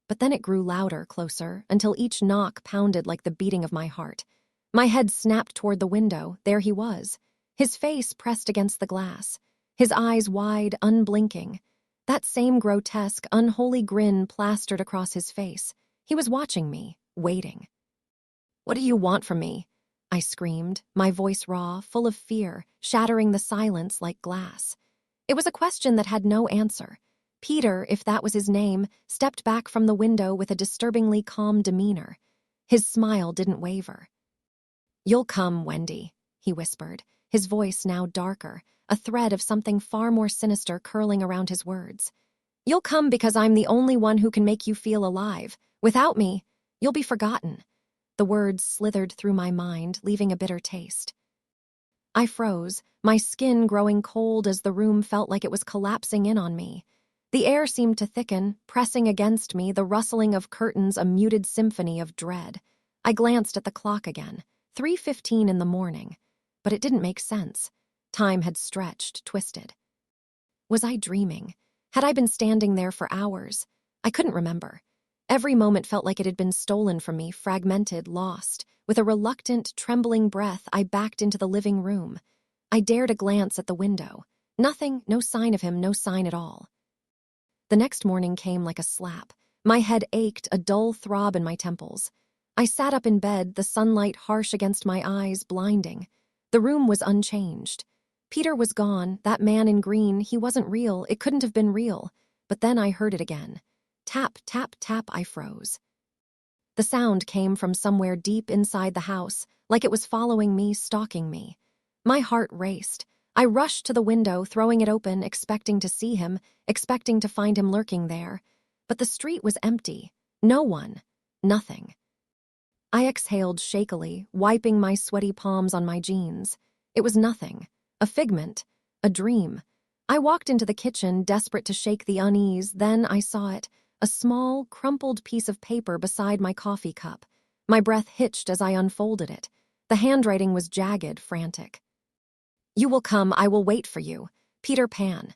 But then it grew louder, closer, until each knock pounded like the beating of my heart. My head snapped toward the window. There he was, his face pressed against the glass, his eyes wide, unblinking. That same grotesque, unholy grin plastered across his face. He was watching me, waiting. "What do you want from me?" I screamed, my voice raw, full of fear, shattering the silence like glass. It was a question that had no answer. Peter, if that was his name, stepped back from the window with a disturbingly calm demeanor. His smile didn't waver. "You'll come, Wendy," he whispered, his voice now darker, a thread of something far more sinister curling around his words. "You'll come because I'm the only one who can make you feel alive. Without me, you'll be forgotten." The words slithered through my mind, leaving a bitter taste. I froze, my skin growing cold as the room felt like it was collapsing in on me. The air seemed to thicken, pressing against me, the rustling of curtains a muted symphony of dread. I glanced at the clock again, 3:15 in the morning. But it didn't make sense. Time had stretched, twisted. Was I dreaming? Had I been standing there for hours? I couldn't remember. Every moment felt like it had been stolen from me, fragmented, lost. With a reluctant, trembling breath, I backed into the living room. I dared a glance at the window. Nothing, no sign of him, no sign at all. The next morning came like a slap. My head ached, a dull throb in my temples. I sat up in bed, the sunlight harsh against my eyes, blinding. The room was unchanged. Peter was gone, that man in green, he wasn't real, it couldn't have been real. But then I heard it again. Tap, tap, tap, I froze. The sound came from somewhere deep inside the house, like it was following me, stalking me. My heart raced. I rushed to the window, throwing it open, expecting to see him, expecting to find him lurking there. But the street was empty. No one. Nothing. I exhaled shakily, wiping my sweaty palms on my jeans. It was nothing. A figment. A dream. I walked into the kitchen, desperate to shake the unease. Then I saw it. A small, crumpled piece of paper beside my coffee cup. My breath hitched as I unfolded it. The handwriting was jagged, frantic. "You will come, I will wait for you. Peter Pan."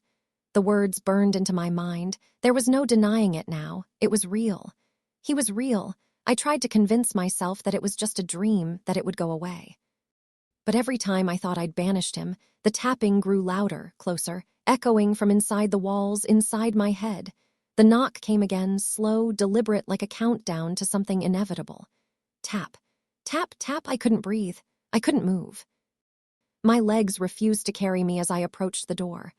The words burned into my mind. There was no denying it now. It was real. He was real. I tried to convince myself that it was just a dream, that it would go away. But every time I thought I'd banished him, the tapping grew louder, closer, echoing from inside the walls, inside my head. The knock came again, slow, deliberate, like a countdown to something inevitable. Tap. Tap, tap. I couldn't breathe. I couldn't move. My legs refused to carry me as I approached the door.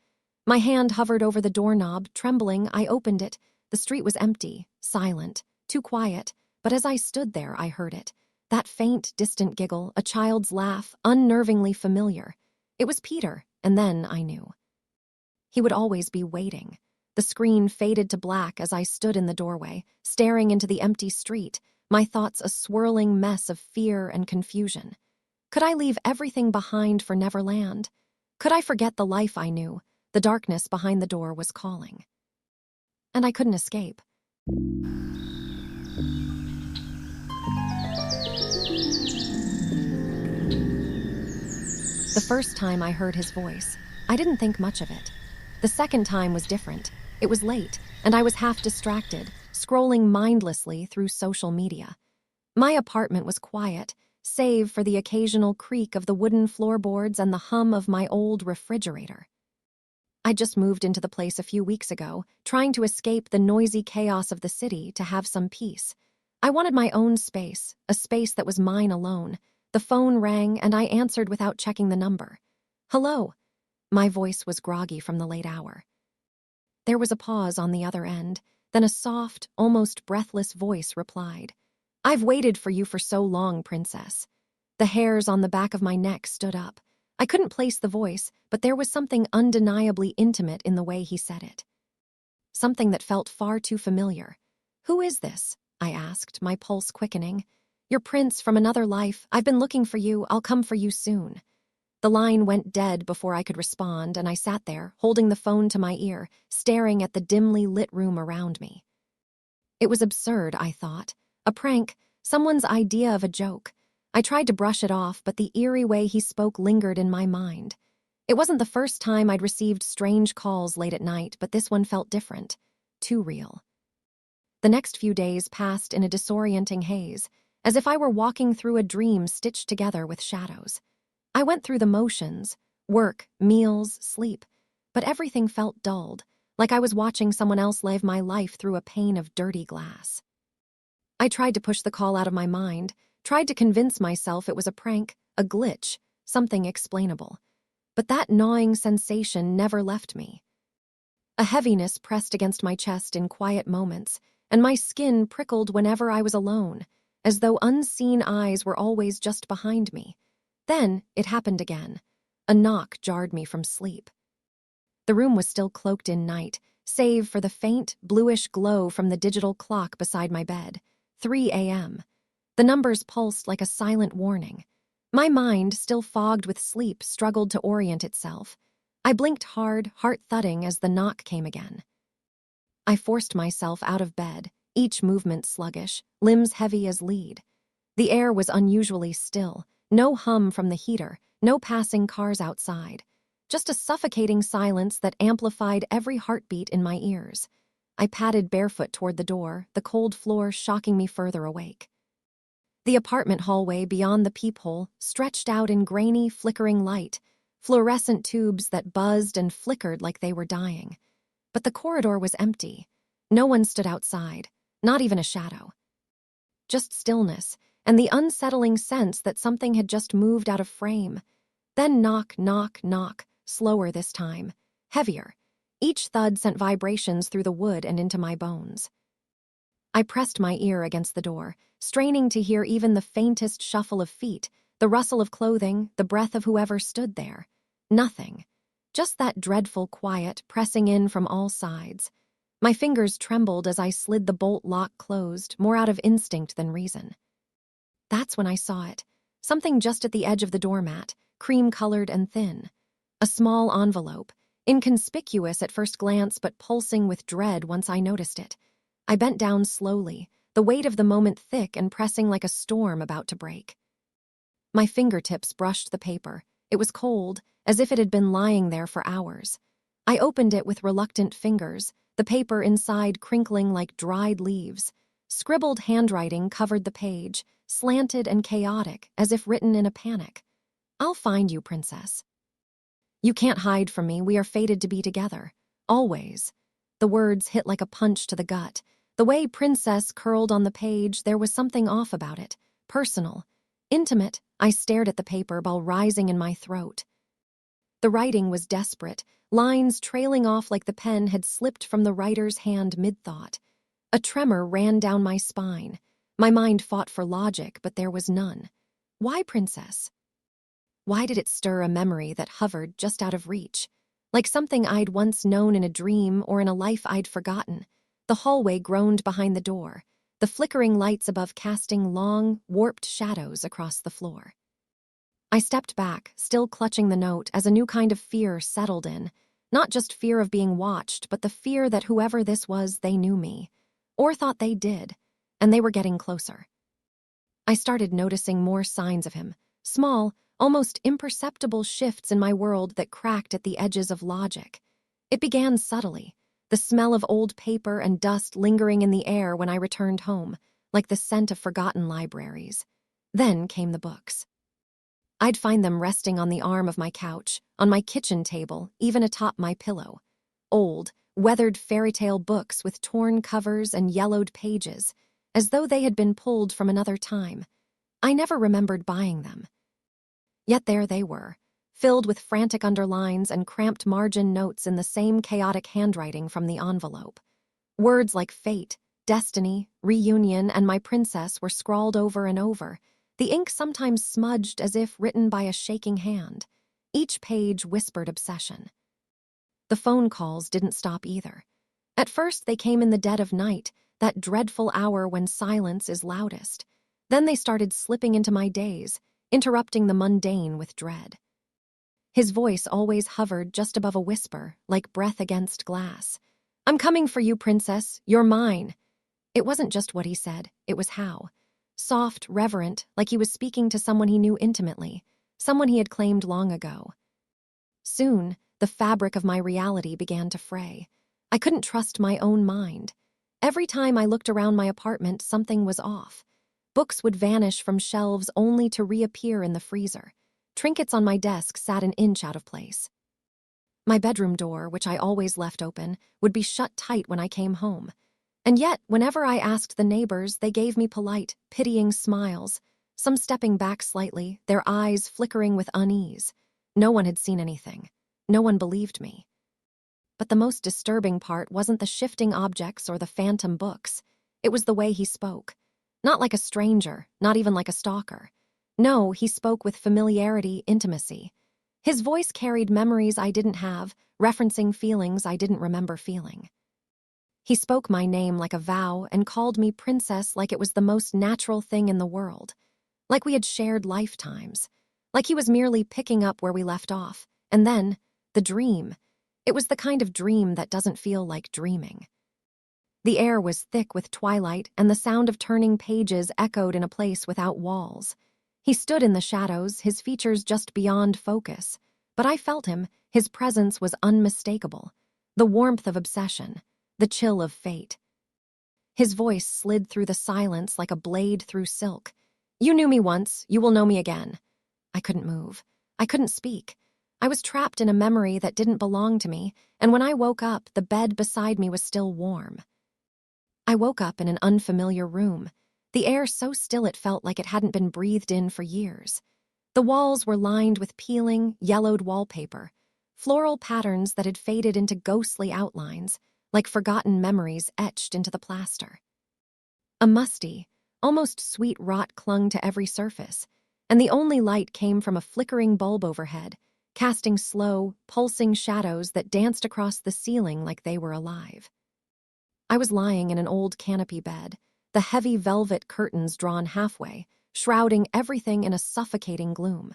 My hand hovered over the doorknob, trembling. I opened it. The street was empty, silent, too quiet, but as I stood there, I heard it. That faint, distant giggle, a child's laugh, unnervingly familiar. It was Peter, and then I knew. He would always be waiting. The screen faded to black as I stood in the doorway, staring into the empty street, my thoughts a swirling mess of fear and confusion. Could I leave everything behind for Neverland? Could I forget the life I knew? The darkness behind the door was calling. And I couldn't escape. The first time I heard his voice, I didn't think much of it. The second time was different. It was late, and I was half distracted, scrolling mindlessly through social media. My apartment was quiet, save for the occasional creak of the wooden floorboards and the hum of my old refrigerator. I just moved into the place a few weeks ago, trying to escape the noisy chaos of the city to have some peace. I wanted my own space, a space that was mine alone. The phone rang, and I answered without checking the number. "Hello." My voice was groggy from the late hour. There was a pause on the other end, then a soft, almost breathless voice replied. "I've waited for you for so long, Princess." The hairs on the back of my neck stood up. I couldn't place the voice, but there was something undeniably intimate in the way he said it. Something that felt far too familiar. "Who is this?" I asked, my pulse quickening. "Your prince from another life. I've been looking for you. I'll come for you soon." The line went dead before I could respond, and I sat there, holding the phone to my ear, staring at the dimly lit room around me. It was absurd, I thought. A prank, someone's idea of a joke. I tried to brush it off, but the eerie way he spoke lingered in my mind. It wasn't the first time I'd received strange calls late at night, but this one felt different. Too real. The next few days passed in a disorienting haze, as if I were walking through a dream stitched together with shadows. I went through the motions, work, meals, sleep, but everything felt dulled, like I was watching someone else live my life through a pane of dirty glass. I tried to push the call out of my mind, tried to convince myself it was a prank, a glitch, something explainable. But that gnawing sensation never left me. A heaviness pressed against my chest in quiet moments, and my skin prickled whenever I was alone, as though unseen eyes were always just behind me. Then it happened again. A knock jarred me from sleep. The room was still cloaked in night, save for the faint, bluish glow from the digital clock beside my bed. 3 a.m. The numbers pulsed like a silent warning. My mind, still fogged with sleep, struggled to orient itself. I blinked hard, heart thudding as the knock came again. I forced myself out of bed, each movement sluggish, limbs heavy as lead. The air was unusually still, no hum from the heater, no passing cars outside. Just a suffocating silence that amplified every heartbeat in my ears. I padded barefoot toward the door, the cold floor shocking me further awake. The apartment hallway beyond the peephole stretched out in grainy, flickering light, fluorescent tubes that buzzed and flickered like they were dying. But the corridor was empty. No one stood outside, not even a shadow. Just stillness, and the unsettling sense that something had just moved out of frame. Then knock, knock, knock, slower this time, heavier. Each thud sent vibrations through the wood and into my bones. I pressed my ear against the door, straining to hear even the faintest shuffle of feet, The rustle of clothing, the breath of whoever stood there. Nothing. Just that dreadful quiet pressing in from all sides. My fingers trembled as I slid the bolt lock closed, more out of instinct than reason. That's when I saw it. Something just at the edge of the doormat, cream-colored and thin. A small envelope, inconspicuous at first glance but pulsing with dread once I noticed it. I bent down slowly, the weight of the moment thick and pressing like a storm about to break. My fingertips brushed the paper. It was cold, as if it had been lying there for hours. I opened it with reluctant fingers, the paper inside crinkling like dried leaves. Scribbled handwriting covered the page, slanted and chaotic, as if written in a panic. "I'll find you, princess. You can't hide from me, we are fated to be together. Always." The words hit like a punch to the gut. The way princess curled on the page, there was something off about it. Personal. Intimate. I stared at the paper, while rising in my throat. The writing was desperate, lines trailing off like the pen had slipped from the writer's hand mid-thought. A tremor ran down my spine. My mind fought for logic, but there was none. Why princess? Why did it stir a memory that hovered just out of reach? Like something I'd once known in a dream or in a life I'd forgotten. The hallway groaned behind the door, the flickering lights above casting long, warped shadows across the floor. I stepped back, still clutching the note, as a new kind of fear settled in. Not just fear of being watched, but the fear that whoever this was, they knew me. Or thought they did, and they were getting closer. I started noticing more signs of him, small, almost imperceptible shifts in my world that cracked at the edges of logic. It began subtly, the smell of old paper and dust lingering in the air when I returned home, like the scent of forgotten libraries. Then came the books. I'd find them resting on the arm of my couch, on my kitchen table, even atop my pillow. Old, weathered fairytale books with torn covers and yellowed pages, as though they had been pulled from another time. I never remembered buying them. Yet there they were, filled with frantic underlines and cramped margin notes in the same chaotic handwriting from the envelope. Words like fate, destiny, reunion, and my princess were scrawled over and over, the ink sometimes smudged as if written by a shaking hand. Each page whispered obsession. The phone calls didn't stop either. At first they came in the dead of night, that dreadful hour when silence is loudest. Then they started slipping into my days, interrupting the mundane with dread. His voice always hovered just above a whisper, like breath against glass. "I'm coming for you, princess. You're mine." It wasn't just what he said, it was how. Soft, reverent, like he was speaking to someone he knew intimately, someone he had claimed long ago. Soon, the fabric of my reality began to fray. I couldn't trust my own mind. Every time I looked around my apartment, something was off. Books would vanish from shelves only to reappear in the freezer. Trinkets on my desk sat an inch out of place. My bedroom door, which I always left open, would be shut tight when I came home. And yet, whenever I asked the neighbors, they gave me polite, pitying smiles, some stepping back slightly, their eyes flickering with unease. No one had seen anything. No one believed me. But the most disturbing part wasn't the shifting objects or the phantom books. It was the way he spoke. Not like a stranger, not even like a stalker. No, he spoke with familiarity, intimacy. His voice carried memories I didn't have, referencing feelings I didn't remember feeling. He spoke my name like a vow and called me princess like it was the most natural thing in the world. Like we had shared lifetimes. Like he was merely picking up where we left off. And then, the dream. It was the kind of dream that doesn't feel like dreaming. The air was thick with twilight, and the sound of turning pages echoed in a place without walls. He stood in the shadows, his features just beyond focus. But I felt him, his presence was unmistakable. The warmth of obsession, the chill of fate. His voice slid through the silence like a blade through silk. "You knew me once, you will know me again." I couldn't move. I couldn't speak. I was trapped in a memory that didn't belong to me, and when I woke up, the bed beside me was still warm. I woke up in an unfamiliar room, the air so still it felt like it hadn't been breathed in for years. The walls were lined with peeling, yellowed wallpaper, floral patterns that had faded into ghostly outlines, like forgotten memories etched into the plaster. A musty, almost sweet rot clung to every surface. and the only light came from a flickering bulb overhead, casting slow, pulsing shadows that danced across the ceiling like they were alive. I was lying in an old canopy bed, the heavy velvet curtains drawn halfway, shrouding everything in a suffocating gloom.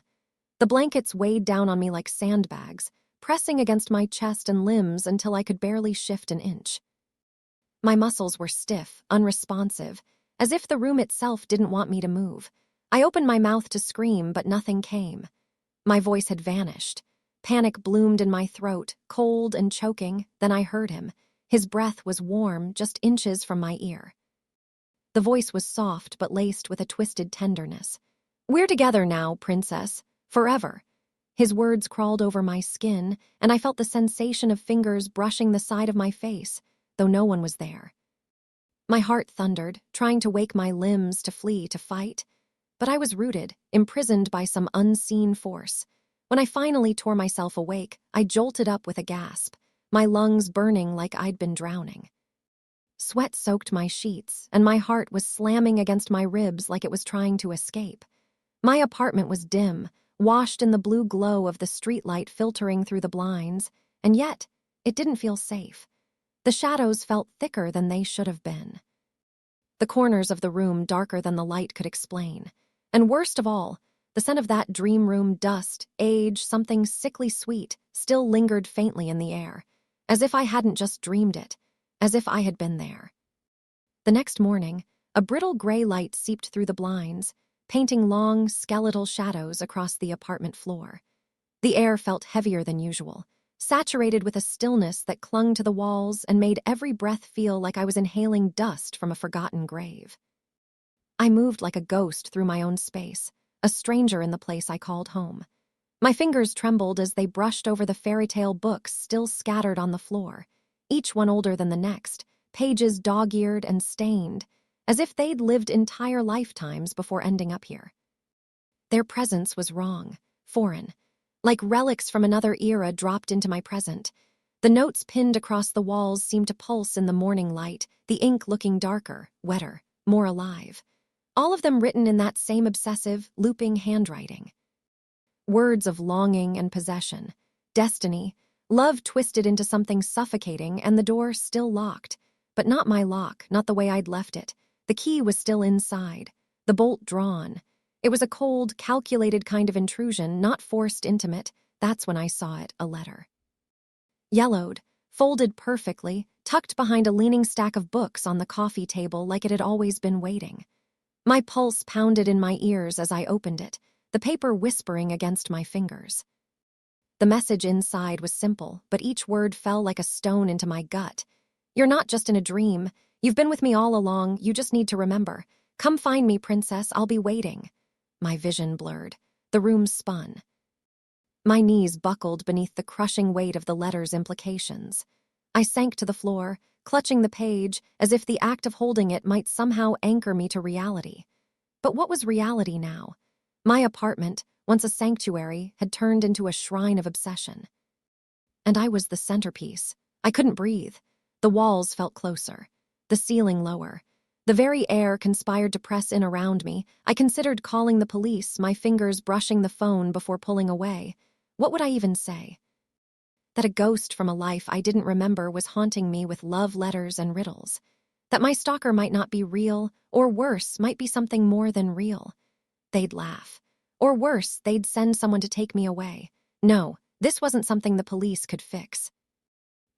The blankets weighed down on me like sandbags, pressing against my chest and limbs until I could barely shift an inch. My muscles were stiff, unresponsive, as if the room itself didn't want me to move. I opened my mouth to scream, but nothing came. My voice had vanished. Panic bloomed in my throat, cold and choking. Then I heard him. His breath was warm, just inches from my ear. The voice was soft but laced with a twisted tenderness. "We're together now, princess. Forever." His words crawled over my skin, and I felt the sensation of fingers brushing the side of my face, though no one was there. My heart thundered, trying to wake my limbs to flee, to fight. But I was rooted, imprisoned by some unseen force. When I finally tore myself awake, I jolted up with a gasp, my lungs burning like I'd been drowning. Sweat soaked my sheets, and my heart was slamming against my ribs like it was trying to escape. My apartment was dim, washed in the blue glow of the streetlight filtering through the blinds, and yet it didn't feel safe. The shadows felt thicker than they should have been. The corners of the room darker than the light could explain. And worst of all, the scent of that dream room dust, age, something sickly sweet, still lingered faintly in the air, as if I hadn't just dreamed it, as if I had been there. The next morning, a brittle gray light seeped through the blinds, painting long, skeletal shadows across the apartment floor. The air felt heavier than usual, saturated with a stillness that clung to the walls and made every breath feel like I was inhaling dust from a forgotten grave. I moved like a ghost through my own space, a stranger in the place I called home. My fingers trembled as they brushed over the Fairytale books still scattered on the floor, each one older than the next, pages dog-eared and stained, as if they'd lived entire lifetimes before ending up here. Their presence was wrong, foreign, like relics from another era dropped into my present. The notes pinned across the walls seemed to pulse in the morning light, the ink looking darker, wetter, more alive. All of them written in that same obsessive, looping handwriting. Words of longing and possession, destiny, love twisted into something suffocating, and the door still locked. But not my lock, not the way I'd left it. The key was still inside, the bolt drawn. It was a cold, calculated kind of intrusion, not forced intimate. That's when I saw it, a letter. Yellowed, folded perfectly, tucked behind a leaning stack of books on the coffee table like it had always been waiting. My pulse pounded in my ears as I opened it, the paper whispering against my fingers. The message inside was simple, but each word fell like a stone into my gut. "You're not just in a dream. You've been with me all along. You just need to remember. Come find me, princess. I'll be waiting." My vision blurred. The room spun. My knees buckled beneath the crushing weight of the letter's implications. I sank to the floor, clutching the page, as if the act of holding it might somehow anchor me to reality. But what was reality now? My apartment, once a sanctuary, had turned into a shrine of obsession. And I was the centerpiece. I couldn't breathe. The walls felt closer, the ceiling lower. The very air conspired to press in around me. I considered calling the police, my fingers brushing the phone before pulling away. What would I even say? That a ghost from a life I didn't remember was haunting me with love letters and riddles. That my stalker might not be real, or worse, might be something more than real. They'd laugh. Or worse, they'd send someone to take me away. No, this wasn't something the police could fix.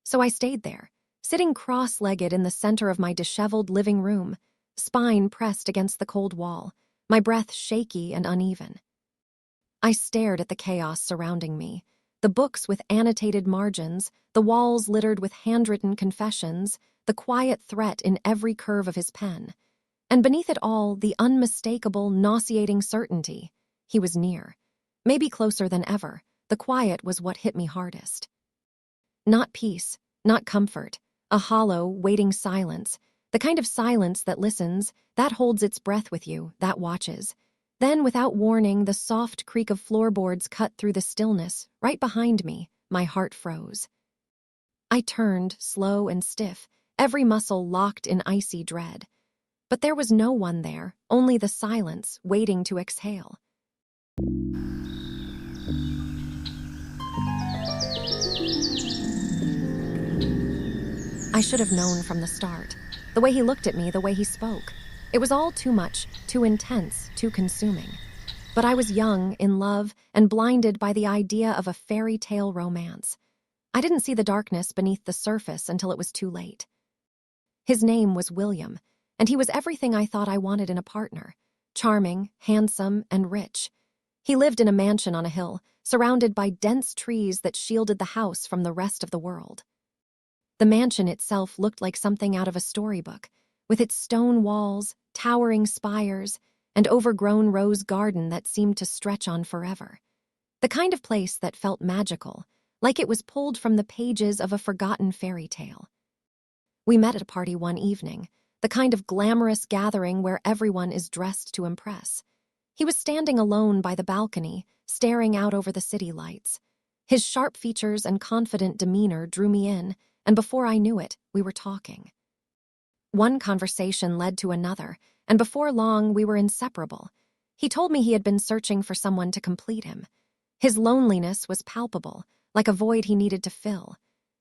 So I stayed there, sitting cross-legged in the center of my disheveled living room, spine pressed against the cold wall, my breath shaky and uneven. I stared at the chaos surrounding me, the books with annotated margins, the walls littered with handwritten confessions, the quiet threat in every curve of his pen. And beneath it all, the unmistakable, nauseating certainty. He was near. Maybe closer than ever. The quiet was what hit me hardest. Not peace, not comfort. A hollow, waiting silence. The kind of silence that listens, that holds its breath with you, that watches. Then, without warning, the soft creak of floorboards cut through the stillness. Right behind me, my heart froze. I turned, slow and stiff, every muscle locked in icy dread. But there was no one there, only the silence, waiting to exhale. I should have known from the start. The way he looked at me, the way he spoke. It was all too much, too intense, too consuming. But I was young, in love, and blinded by the idea of a fairy tale romance. I didn't see the darkness beneath the surface until it was too late. His name was William, and he was everything I thought I wanted in a partner. Charming, handsome, and rich. He lived in a mansion on a hill, surrounded by dense trees that shielded the house from the rest of the world. The mansion itself looked like something out of a storybook, with its stone walls, towering spires, and overgrown rose garden that seemed to stretch on forever. The kind of place that felt magical, like it was pulled from the pages of a forgotten fairy tale. We met at a party one evening, the kind of glamorous gathering where everyone is dressed to impress. He was standing alone by the balcony, staring out over the city lights. His sharp features and confident demeanor drew me in, and before I knew it, we were talking. One conversation led to another, and before long we were inseparable. He told me he had been searching for someone to complete him. His loneliness was palpable, like a void he needed to fill.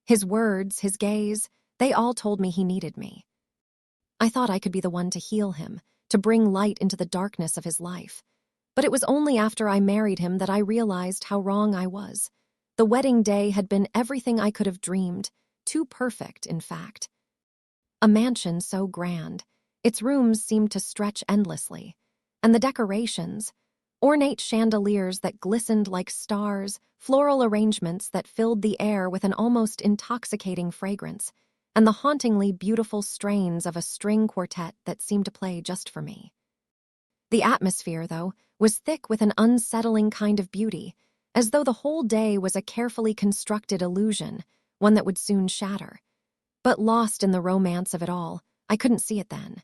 His words, his gaze, they all told me he needed me. I thought I could be the one to heal him, to bring light into the darkness of his life. But it was only after I married him that I realized how wrong I was. The wedding day had been everything I could have dreamed, too perfect, in fact. A mansion so grand, its rooms seemed to stretch endlessly, and the decorations, ornate chandeliers that glistened like stars, floral arrangements that filled the air with an almost intoxicating fragrance, and the hauntingly beautiful strains of a string quartet that seemed to play just for me. The atmosphere, though, was thick with an unsettling kind of beauty, as though the whole day was a carefully constructed illusion, one that would soon shatter. But lost in the romance of it all, I couldn't see it then.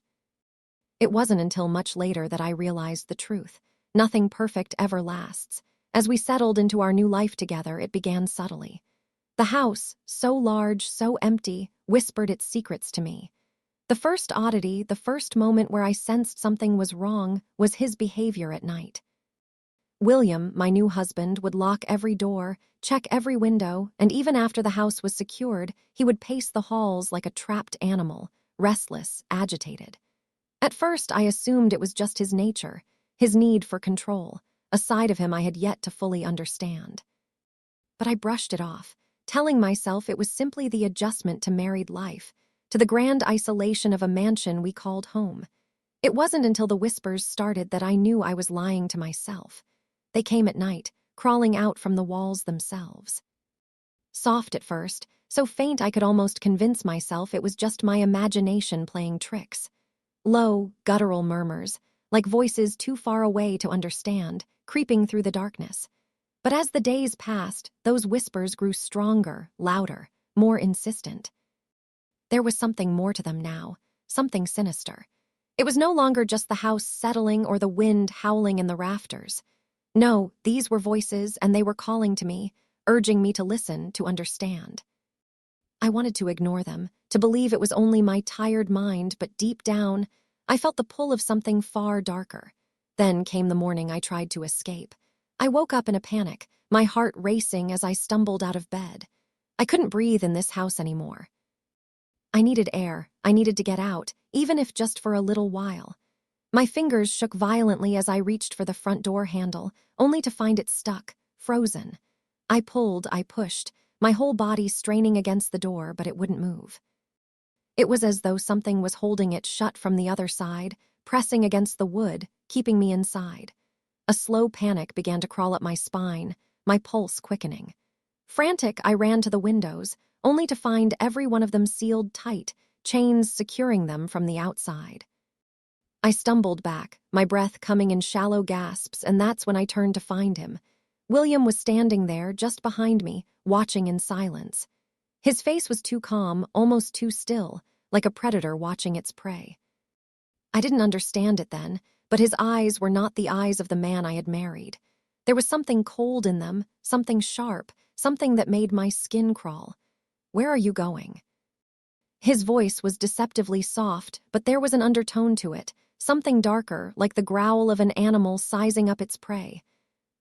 It wasn't until much later that I realized the truth. Nothing perfect ever lasts. As we settled into our new life together, it began subtly. The house, so large, so empty, whispered its secrets to me. The first oddity, the first moment where I sensed something was wrong, was his behavior at night. William, my new husband, would lock every door, check every window, and even after the house was secured, he would pace the halls like a trapped animal, restless, agitated. At first, I assumed it was just his nature, his need for control, a side of him I had yet to fully understand. But I brushed it off, telling myself it was simply the adjustment to married life, to the grand isolation of a mansion we called home. It wasn't until the whispers started that I knew I was lying to myself. They came at night, crawling out from the walls themselves. Soft at first, so faint I could almost convince myself it was just my imagination playing tricks. Low, guttural murmurs, like voices too far away to understand, creeping through the darkness. But as the days passed, those whispers grew stronger, louder, more insistent. There was something more to them now, something sinister. It was no longer just the house settling or the wind howling in the rafters. No, these were voices, and they were calling to me, urging me to listen, to understand. I wanted to ignore them, to believe it was only my tired mind, but deep down, I felt the pull of something far darker. Then came the morning I tried to escape. I woke up in a panic, my heart racing as I stumbled out of bed. I couldn't breathe in this house anymore. I needed air, I needed to get out, even if just for a little while. My fingers shook violently as I reached for the front door handle, only to find it stuck, frozen. I pulled, I pushed, my whole body straining against the door, but it wouldn't move. It was as though something was holding it shut from the other side, pressing against the wood, keeping me inside. A slow panic began to crawl up my spine, my pulse quickening. Frantic, I ran to the windows, only to find every one of them sealed tight, chains securing them from the outside. I stumbled back, my breath coming in shallow gasps, and that's when I turned to find him. William was standing there, just behind me, watching in silence. His face was too calm, almost too still, like a predator watching its prey. I didn't understand it then, but his eyes were not the eyes of the man I had married. There was something cold in them, something sharp, something that made my skin crawl. "Where are you going?" His voice was deceptively soft, but there was an undertone to it, something darker, like the growl of an animal sizing up its prey.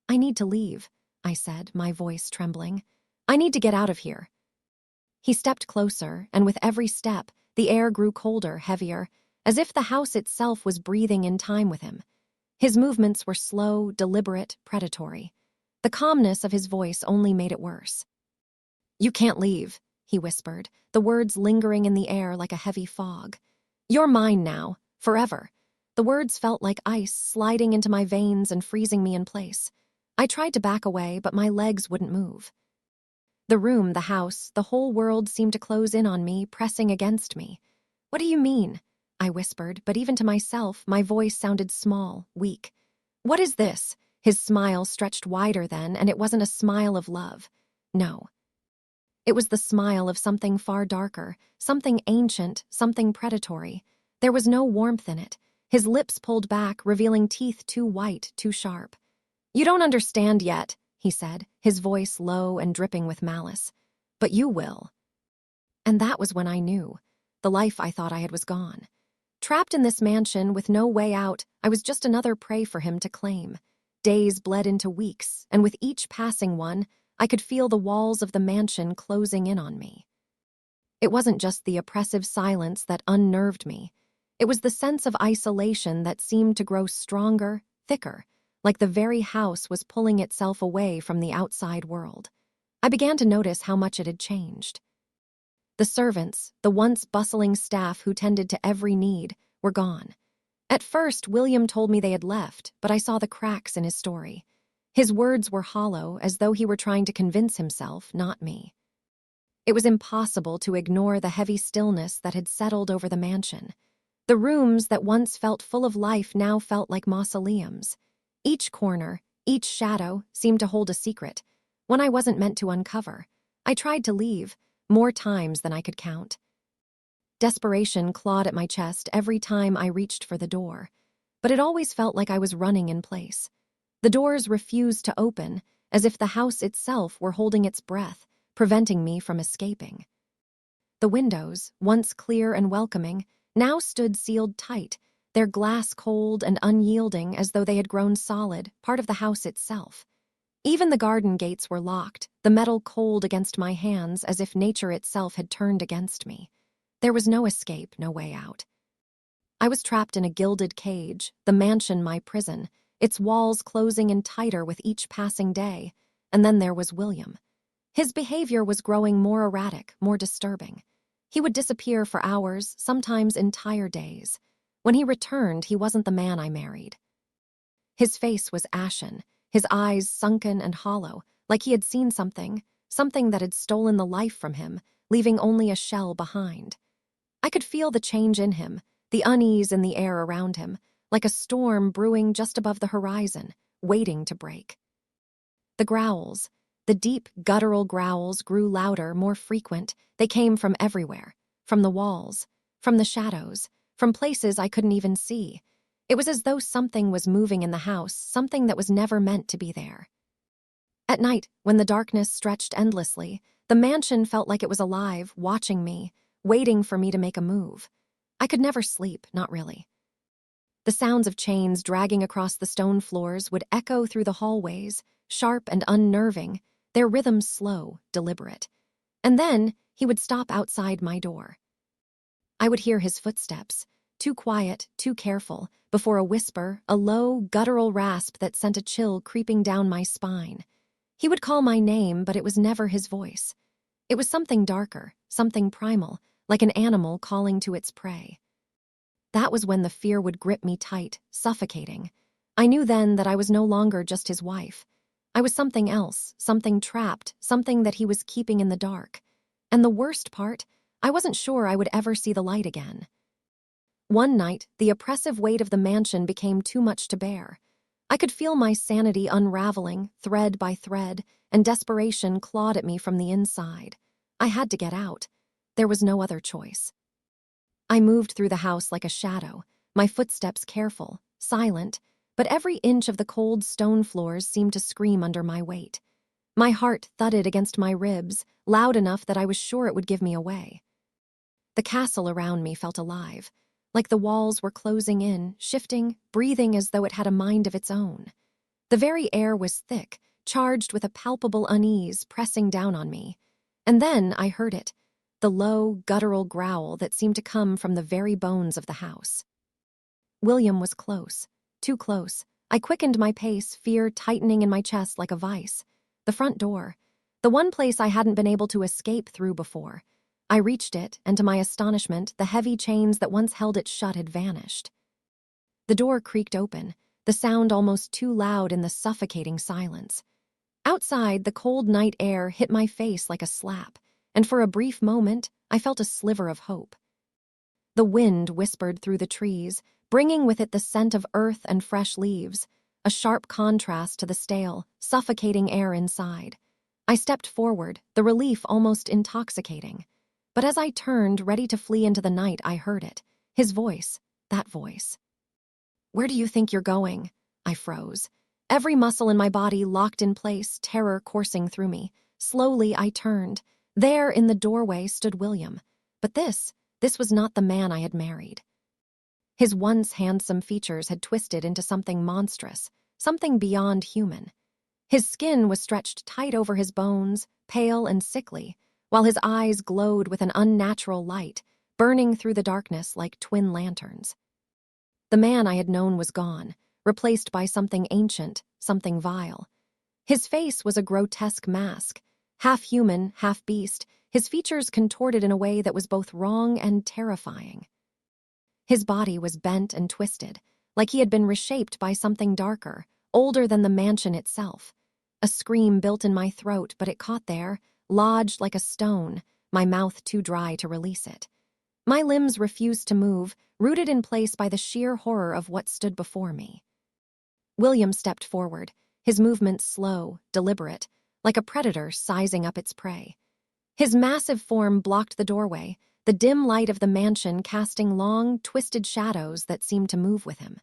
"I need to leave," I said, my voice trembling. "I need to get out of here." He stepped closer, and with every step, the air grew colder, heavier, as if the house itself was breathing in time with him. His movements were slow, deliberate, predatory. The calmness of his voice only made it worse. "You can't leave," he whispered, the words lingering in the air like a heavy fog. "You're mine now, forever." The words felt like ice sliding into my veins and freezing me in place. I tried to back away, but my legs wouldn't move. The room, the house, the whole world seemed to close in on me, pressing against me. "What do you mean?" I whispered, but even to myself, my voice sounded small, weak. "What is this?" His smile stretched wider then, and it wasn't a smile of love. No. It was the smile of something far darker, something ancient, something predatory. There was no warmth in it. His lips pulled back, revealing teeth too white, too sharp. "You don't understand yet," he said, his voice low and dripping with malice. "But you will." And that was when I knew. The life I thought I had was gone. Trapped in this mansion with no way out, I was just another prey for him to claim. Days bled into weeks, and with each passing one, I could feel the walls of the mansion closing in on me. It wasn't just the oppressive silence that unnerved me. It was the sense of isolation that seemed to grow stronger, thicker, like the very house was pulling itself away from the outside world. I began to notice how much it had changed. The servants, the once bustling staff who tended to every need, were gone. At first, William told me they had left, but I saw the cracks in his story. His words were hollow, as though he were trying to convince himself, not me. It was impossible to ignore the heavy stillness that had settled over the mansion. The rooms that once felt full of life now felt like mausoleums. Each corner, each shadow, seemed to hold a secret, one I wasn't meant to uncover. I tried to leave, more times than I could count. Desperation clawed at my chest every time I reached for the door, but it always felt like I was running in place. The doors refused to open, as if the house itself were holding its breath, preventing me from escaping. The windows, once clear and welcoming, now stood sealed tight, their glass cold and unyielding as though they had grown solid, part of the house itself. Even the garden gates were locked, the metal cold against my hands as if nature itself had turned against me. There was no escape, no way out. I was trapped in a gilded cage, the mansion my prison, its walls closing in tighter with each passing day. And then there was William. His behavior was growing more erratic, more disturbing. He would disappear for hours, sometimes entire days. When he returned, he wasn't the man I married. His face was ashen, his eyes sunken and hollow, like he had seen something that had stolen the life from him, leaving only a shell behind. I could feel the change in him, the unease in the air around him, like a storm brewing just above the horizon, waiting to break. The growls, the deep, guttural growls grew louder, more frequent. They came from everywhere, from the walls, from the shadows, from places I couldn't even see. It was as though something was moving in the house, something that was never meant to be there. At night, when the darkness stretched endlessly, the mansion felt like it was alive, watching me, waiting for me to make a move. I could never sleep, not really. The sounds of chains dragging across the stone floors would echo through the hallways, sharp and unnerving, their rhythm slow, deliberate. And then he would stop outside my door. I would hear his footsteps, too quiet, too careful, before a whisper, a low, guttural rasp that sent a chill creeping down my spine. He would call my name, but it was never his voice. It was something darker, something primal, like an animal calling to its prey. That was when the fear would grip me tight, suffocating. I knew then that I was no longer just his wife. I was something else, something trapped, something that he was keeping in the dark. And the worst part, I wasn't sure I would ever see the light again. One night, the oppressive weight of the mansion became too much to bear. I could feel my sanity unraveling, thread by thread, and desperation clawed at me from the inside. I had to get out. There was no other choice. I moved through the house like a shadow, my footsteps careful, silent, but every inch of the cold stone floors seemed to scream under my weight. My heart thudded against my ribs, loud enough that I was sure it would give me away. The castle around me felt alive, like the walls were closing in, shifting, breathing as though it had a mind of its own. The very air was thick, charged with a palpable unease pressing down on me. And then I heard it, the low, guttural growl that seemed to come from the very bones of the house. William was close, too close. I quickened my pace, fear tightening in my chest like a vice. The front door, the one place I hadn't been able to escape through before. I reached it, and to my astonishment, the heavy chains that once held it shut had vanished. The door creaked open, the sound almost too loud in the suffocating silence. Outside, the cold night air hit my face like a slap, and for a brief moment, I felt a sliver of hope. The wind whispered through the trees, bringing with it the scent of earth and fresh leaves, a sharp contrast to the stale, suffocating air inside. I stepped forward, the relief almost intoxicating. But as I turned, ready to flee into the night, I heard it. His voice, that voice. "Where do you think you're going?" I froze. Every muscle in my body locked in place, terror coursing through me. Slowly, I turned. There, in the doorway, stood William. But this was not the man I had married. His once handsome features had twisted into something monstrous, something beyond human. His skin was stretched tight over his bones, pale and sickly, while his eyes glowed with an unnatural light, burning through the darkness like twin lanterns. The man I had known was gone, replaced by something ancient, something vile. His face was a grotesque mask, half human, half beast, his features contorted in a way that was both wrong and terrifying. His body was bent and twisted, like he had been reshaped by something darker, older than the mansion itself. A scream built in my throat, but it caught there, lodged like a stone, my mouth too dry to release it. My limbs refused to move, rooted in place by the sheer horror of what stood before me. William stepped forward, his movements slow, deliberate, like a predator sizing up its prey. His massive form blocked the doorway, the dim light of the mansion casting long, twisted shadows that seemed to move with him.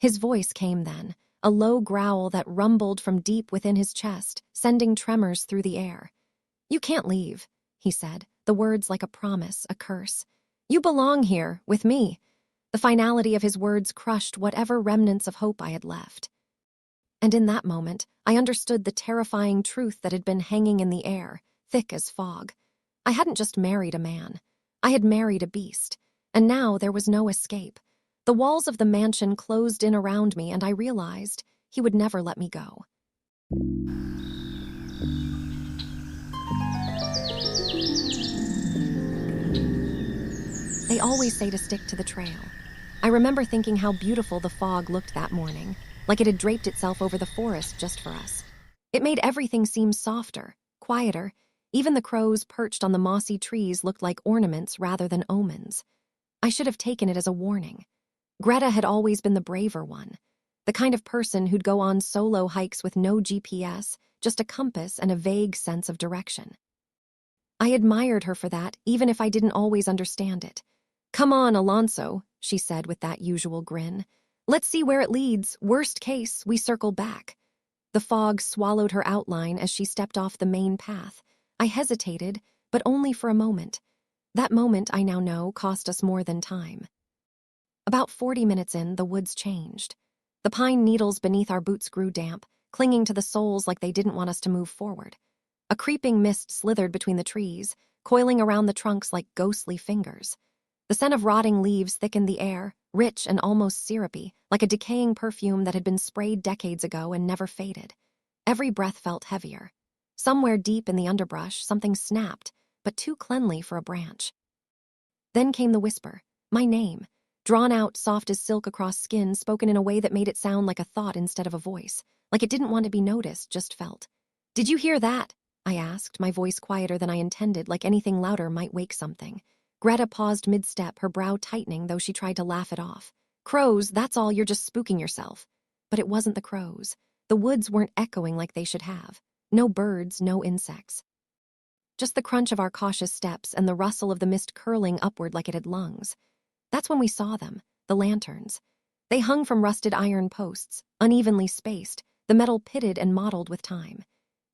His voice came then, a low growl that rumbled from deep within his chest, sending tremors through the air. "You can't leave," he said, the words like a promise, a curse. "You belong here, with me." The finality of his words crushed whatever remnants of hope I had left. And in that moment, I understood the terrifying truth that had been hanging in the air, thick as fog. I hadn't just married a man. I had married a beast, and now there was no escape. The walls of the mansion closed in around me, and I realized he would never let me go. They always say to stick to the trail. I remember thinking how beautiful the fog looked that morning, like it had draped itself over the forest just for us. It made everything seem softer, quieter. Even the crows perched on the mossy trees looked like ornaments rather than omens. I should have taken it as a warning. Greta had always been the braver one, the kind of person who'd go on solo hikes with no GPS, just a compass and a vague sense of direction. I admired her for that, even if I didn't always understand it. "Come on, Alonso," she said with that usual grin. "Let's see where it leads. Worst case, we circle back." The fog swallowed her outline as she stepped off the main path. I hesitated, but only for a moment. That moment, I now know, cost us more than time. About 40 minutes in, the woods changed. The pine needles beneath our boots grew damp, clinging to the soles like they didn't want us to move forward. A creeping mist slithered between the trees, coiling around the trunks like ghostly fingers. The scent of rotting leaves thickened the air, rich and almost syrupy, like a decaying perfume that had been sprayed decades ago and never faded. Every breath felt heavier. Somewhere deep in the underbrush, something snapped, but too cleanly for a branch. Then came the whisper, my name, drawn out soft as silk across skin, spoken in a way that made it sound like a thought instead of a voice, like it didn't want to be noticed, just felt. "Did you hear that?" I asked, my voice quieter than I intended, like anything louder might wake something. Greta paused mid-step, her brow tightening, though she tried to laugh it off. "Crows, that's all, you're just spooking yourself." But it wasn't the crows. The woods weren't echoing like they should have. No birds, no insects. Just the crunch of our cautious steps and the rustle of the mist curling upward like it had lungs. That's when we saw them, the lanterns. They hung from rusted iron posts, unevenly spaced, the metal pitted and mottled with time.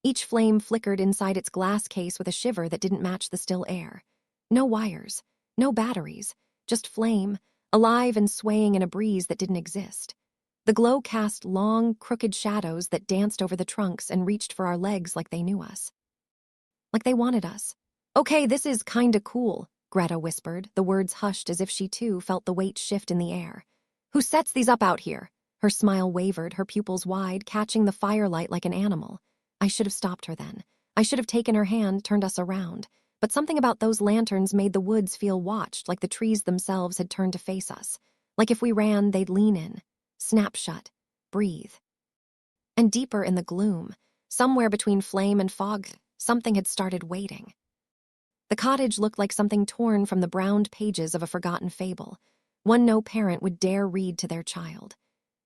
Each flame flickered inside its glass case with a shiver that didn't match the still air. No wires, no batteries, just flame, alive and swaying in a breeze that didn't exist. The glow cast long, crooked shadows that danced over the trunks and reached for our legs like they knew us. Like they wanted us. "Okay, this is kinda cool," Greta whispered, the words hushed as if she too felt the weight shift in the air. "Who sets these up out here?" Her smile wavered, her pupils wide, catching the firelight like an animal. I should have stopped her then. I should have taken her hand, turned us around. But something about those lanterns made the woods feel watched, like the trees themselves had turned to face us. Like if we ran, they'd lean in, snap shut, breathe. And deeper in the gloom, somewhere between flame and fog, something had started waiting. The cottage looked like something torn from the browned pages of a forgotten fable, one no parent would dare read to their child.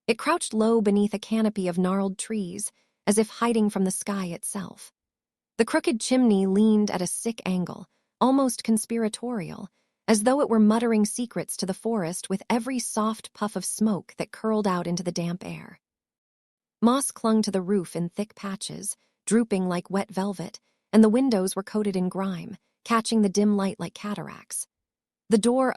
It crouched low beneath a canopy of gnarled trees, as if hiding from the sky itself. The crooked chimney leaned at a sick angle, almost conspiratorial, as though it were muttering secrets to the forest with every soft puff of smoke that curled out into the damp air. Moss clung to the roof in thick patches, drooping like wet velvet, and the windows were coated in grime, catching the dim light like cataracts. The door,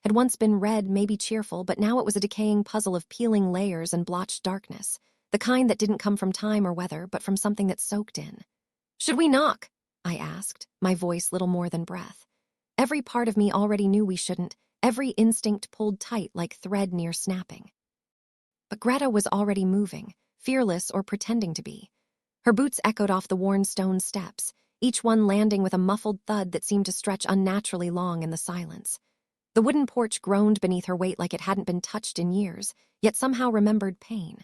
had once been red, maybe cheerful, but now it was a decaying puzzle of peeling layers and blotched darkness, the kind that didn't come from time or weather, but from something that soaked in. "Should we knock?" I asked, my voice little more than breath. Every part of me already knew we shouldn't, every instinct pulled tight like thread near snapping. But Greta was already moving, fearless or pretending to be. Her boots echoed off the worn stone steps, each one landing with a muffled thud that seemed to stretch unnaturally long in the silence. The wooden porch groaned beneath her weight like it hadn't been touched in years, yet somehow remembered pain.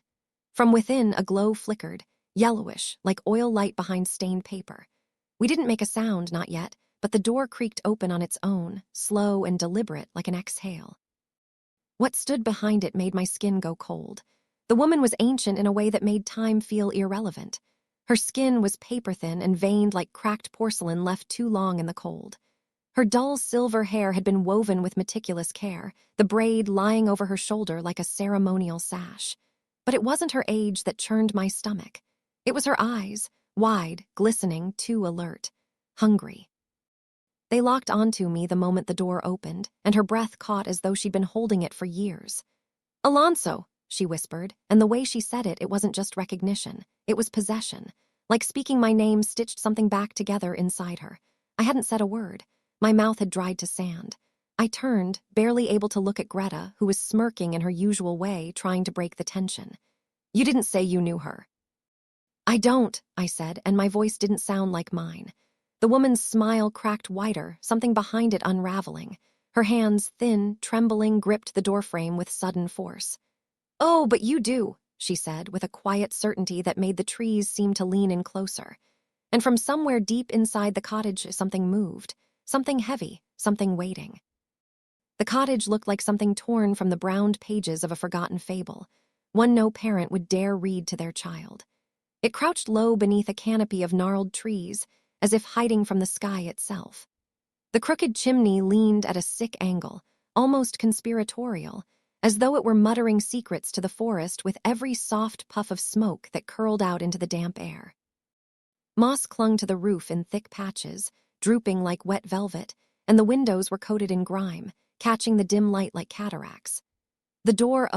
From within, a glow flickered, yellowish, like oil light behind stained paper. We didn't make a sound, not yet, but the door creaked open on its own, slow and deliberate like an exhale. What stood behind it made my skin go cold. The woman was ancient in a way that made time feel irrelevant. Her skin was paper-thin and veined like cracked porcelain left too long in the cold. Her dull silver hair had been woven with meticulous care, the braid lying over her shoulder like a ceremonial sash. But it wasn't her age that churned my stomach. It was her eyes, wide, glistening, too alert, hungry. They locked onto me the moment the door opened, and her breath caught as though she'd been holding it for years. "Alonso," she whispered, and the way she said it, it wasn't just recognition, it was possession. Like speaking my name stitched something back together inside her. I hadn't said a word. My mouth had dried to sand. I turned, barely able to look at Greta, who was smirking in her usual way, trying to break the tension. "You didn't say you knew her." "I don't," I said, and my voice didn't sound like mine. The woman's smile cracked wider, something behind it unraveling. Her hands, thin, trembling, gripped the doorframe with sudden force. "Oh, but you do," she said, with a quiet certainty that made the trees seem to lean in closer. And from somewhere deep inside the cottage, something moved. Something heavy, something waiting. The cottage looked like something torn from the browned pages of a forgotten fable, one no parent would dare read to their child. It crouched low beneath a canopy of gnarled trees, as if hiding from the sky itself. The crooked chimney leaned at a sick angle, almost conspiratorial, as though it were muttering secrets to the forest with every soft puff of smoke that curled out into the damp air. Moss clung to the roof in thick patches, drooping like wet velvet, and the windows were coated in grime, catching the dim light like cataracts. The door,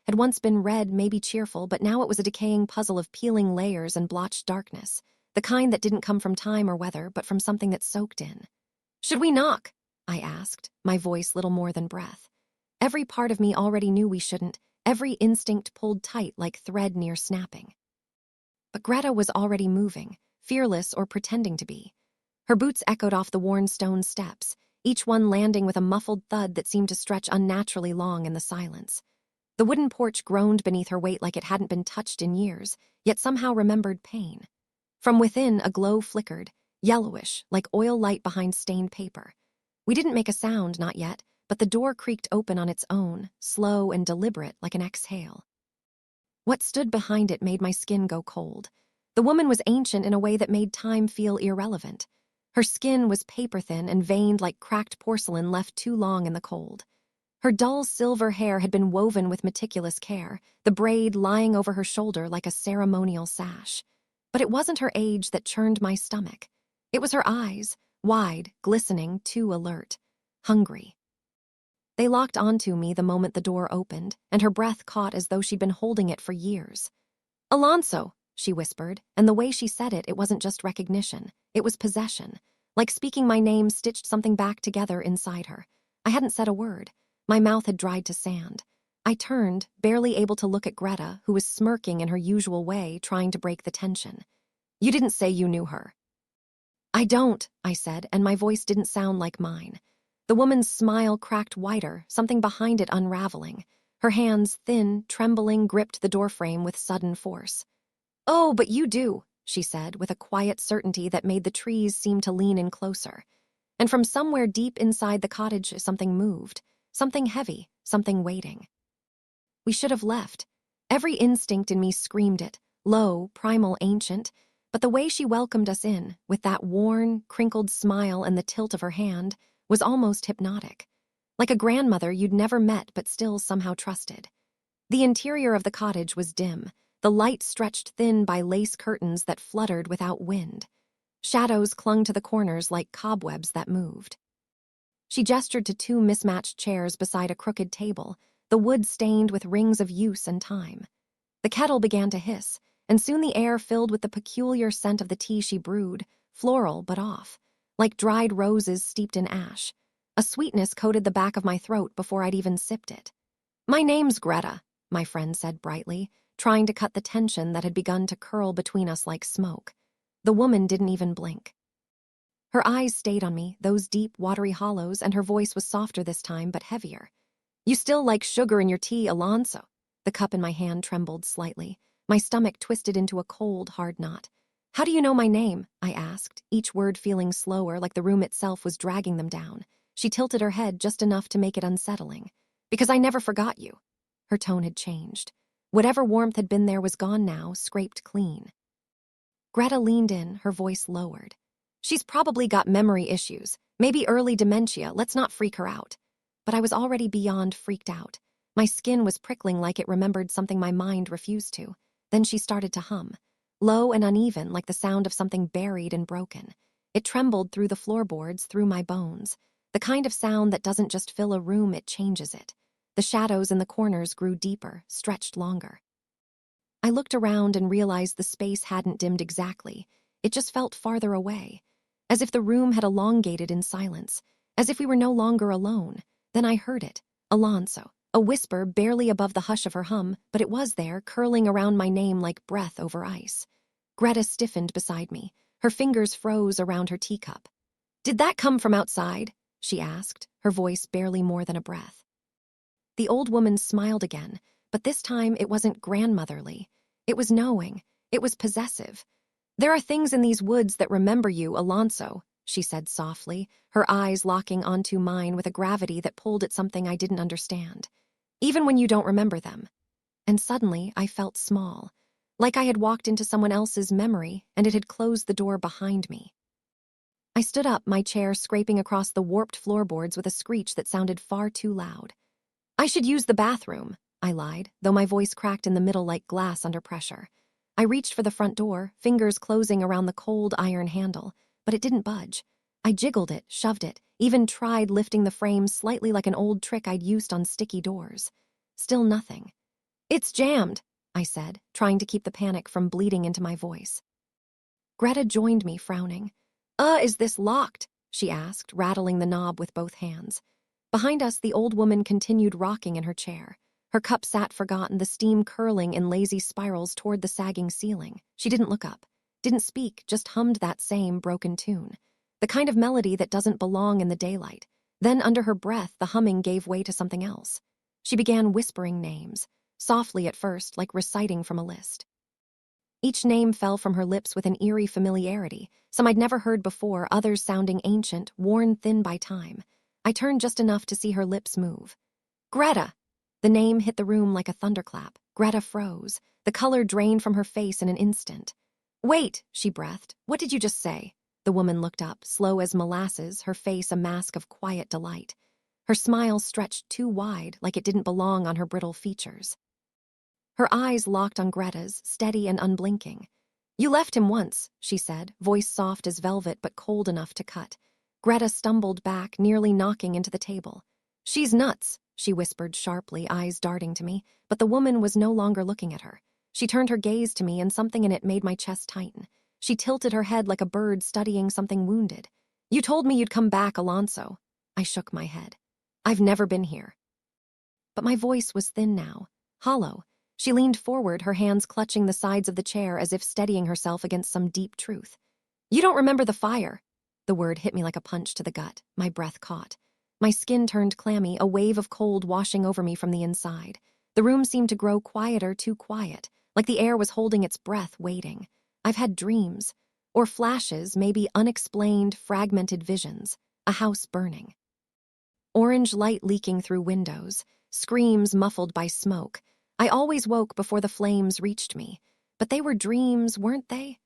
had once been red, maybe cheerful, but now it was a decaying puzzle of peeling layers and blotched darkness, the kind that didn't come from time or weather, but from something that soaked in. "Should we knock?" I asked, my voice little more than breath. Every part of me already knew we shouldn't, every instinct pulled tight like thread near snapping. But Greta was already moving, fearless or pretending to be. Her boots echoed off the worn stone steps, each one landing with a muffled thud that seemed to stretch unnaturally long in the silence. The wooden porch groaned beneath her weight like it hadn't been touched in years, yet somehow remembered pain. From within, a glow flickered, yellowish, like oil light behind stained paper. We didn't make a sound, not yet, but the door creaked open on its own, slow and deliberate like an exhale. What stood behind it made my skin go cold. The woman was ancient in a way that made time feel irrelevant. Her skin was paper-thin and veined like cracked porcelain left too long in the cold. Her dull silver hair had been woven with meticulous care, the braid lying over her shoulder like a ceremonial sash. But it wasn't her age that churned my stomach. It was her eyes, wide, glistening, too alert, hungry. They locked onto me the moment the door opened, and her breath caught as though she'd been holding it for years. "Alonso," she whispered, and the way she said it, it wasn't just recognition. It was possession. Like speaking my name stitched something back together inside her. I hadn't said a word. My mouth had dried to sand. I turned, barely able to look at Greta, who was smirking in her usual way, trying to break the tension. "You didn't say you knew her." "I don't," I said, and my voice didn't sound like mine. The woman's smile cracked wider, something behind it unraveling. Her hands, thin, trembling, gripped the doorframe with sudden force. "Oh, but you do," she said, with a quiet certainty that made the trees seem to lean in closer. And from somewhere deep inside the cottage, something moved. Something heavy, something waiting. We should have left. Every instinct in me screamed it, low, primal, ancient, but the way she welcomed us in, with that worn, crinkled smile and the tilt of her hand, was almost hypnotic. Like a grandmother you'd never met but still somehow trusted. The interior of the cottage was dim, the light stretched thin by lace curtains that fluttered without wind. Shadows clung to the corners like cobwebs that moved. She gestured to two mismatched chairs beside a crooked table, the wood stained with rings of use and time. The kettle began to hiss, and soon the air filled with the peculiar scent of the tea she brewed, floral but off, like dried roses steeped in ash. A sweetness coated the back of my throat before I'd even sipped it. "My name's Greta," my friend said brightly, trying to cut the tension that had begun to curl between us like smoke. The woman didn't even blink. Her eyes stayed on me, those deep, watery hollows, and her voice was softer this time, but heavier. "You still like sugar in your tea, Alonso?" The cup in my hand trembled slightly. My stomach twisted into a cold, hard knot. "How do you know my name?" I asked, each word feeling slower, like the room itself was dragging them down. She tilted her head just enough to make it unsettling. "Because I never forgot you." Her tone had changed. Whatever warmth had been there was gone now, scraped clean. Greta leaned in, her voice lowered. "She's probably got memory issues, maybe early dementia, let's not freak her out." But I was already beyond freaked out. My skin was prickling like it remembered something my mind refused to. Then she started to hum. Low and uneven, like the sound of something buried and broken. It trembled through the floorboards, through my bones. The kind of sound that doesn't just fill a room, it changes it. The shadows in the corners grew deeper, stretched longer. I looked around and realized the space hadn't dimmed exactly. It just felt farther away. As if the room had elongated in silence. As if we were no longer alone. Then I heard it. Alonso. A whisper barely above the hush of her hum, but it was there, curling around my name like breath over ice. Greta stiffened beside me. Her fingers froze around her teacup. "Did that come from outside?" she asked, her voice barely more than a breath. The old woman smiled again, but this time it wasn't grandmotherly. It was knowing. It was possessive. "There are things in these woods that remember you, Alonso," she said softly, her eyes locking onto mine with a gravity that pulled at something I didn't understand. "Even when you don't remember them." And suddenly I felt small, like I had walked into someone else's memory and it had closed the door behind me. I stood up, my chair scraping across the warped floorboards with a screech that sounded far too loud. "I should use the bathroom," I lied, though my voice cracked in the middle like glass under pressure. I reached for the front door, fingers closing around the cold iron handle, but it didn't budge. I jiggled it, shoved it, even tried lifting the frame slightly like an old trick I'd used on sticky doors. Still nothing. "It's jammed," I said, trying to keep the panic from bleeding into my voice. Greta joined me, frowning. Is this locked?" she asked, rattling the knob with both hands. Behind us, the old woman continued rocking in her chair. Her cup sat forgotten, the steam curling in lazy spirals toward the sagging ceiling. She didn't look up, didn't speak, just hummed that same broken tune. The kind of melody that doesn't belong in the daylight. Then, under her breath, the humming gave way to something else. She began whispering names, softly at first, like reciting from a list. Each name fell from her lips with an eerie familiarity, some I'd never heard before, others sounding ancient, worn thin by time. I turned just enough to see her lips move. "Greta!" The name hit the room like a thunderclap. Greta froze. The color drained from her face in an instant. "Wait," she breathed. "What did you just say?" The woman looked up, slow as molasses, her face a mask of quiet delight. Her smile stretched too wide, like it didn't belong on her brittle features. Her eyes locked on Greta's, steady and unblinking. "You left him once," she said, voice soft as velvet but cold enough to cut. Greta stumbled back, nearly knocking into the table. "She's nuts," she whispered sharply, eyes darting to me, but the woman was no longer looking at her. She turned her gaze to me, and something in it made my chest tighten. She tilted her head like a bird studying something wounded. "You told me you'd come back, Alonso." I shook my head. "I've never been here." But my voice was thin now, hollow. She leaned forward, her hands clutching the sides of the chair as if steadying herself against some deep truth. "You don't remember the fire." The word hit me like a punch to the gut. My breath caught. My skin turned clammy, a wave of cold washing over me from the inside. The room seemed to grow quieter, too quiet, like the air was holding its breath, waiting. I've had dreams, or flashes, maybe unexplained, fragmented visions, a house burning. Orange light leaking through windows, screams muffled by smoke. I always woke before the flames reached me, but they were dreams, weren't they?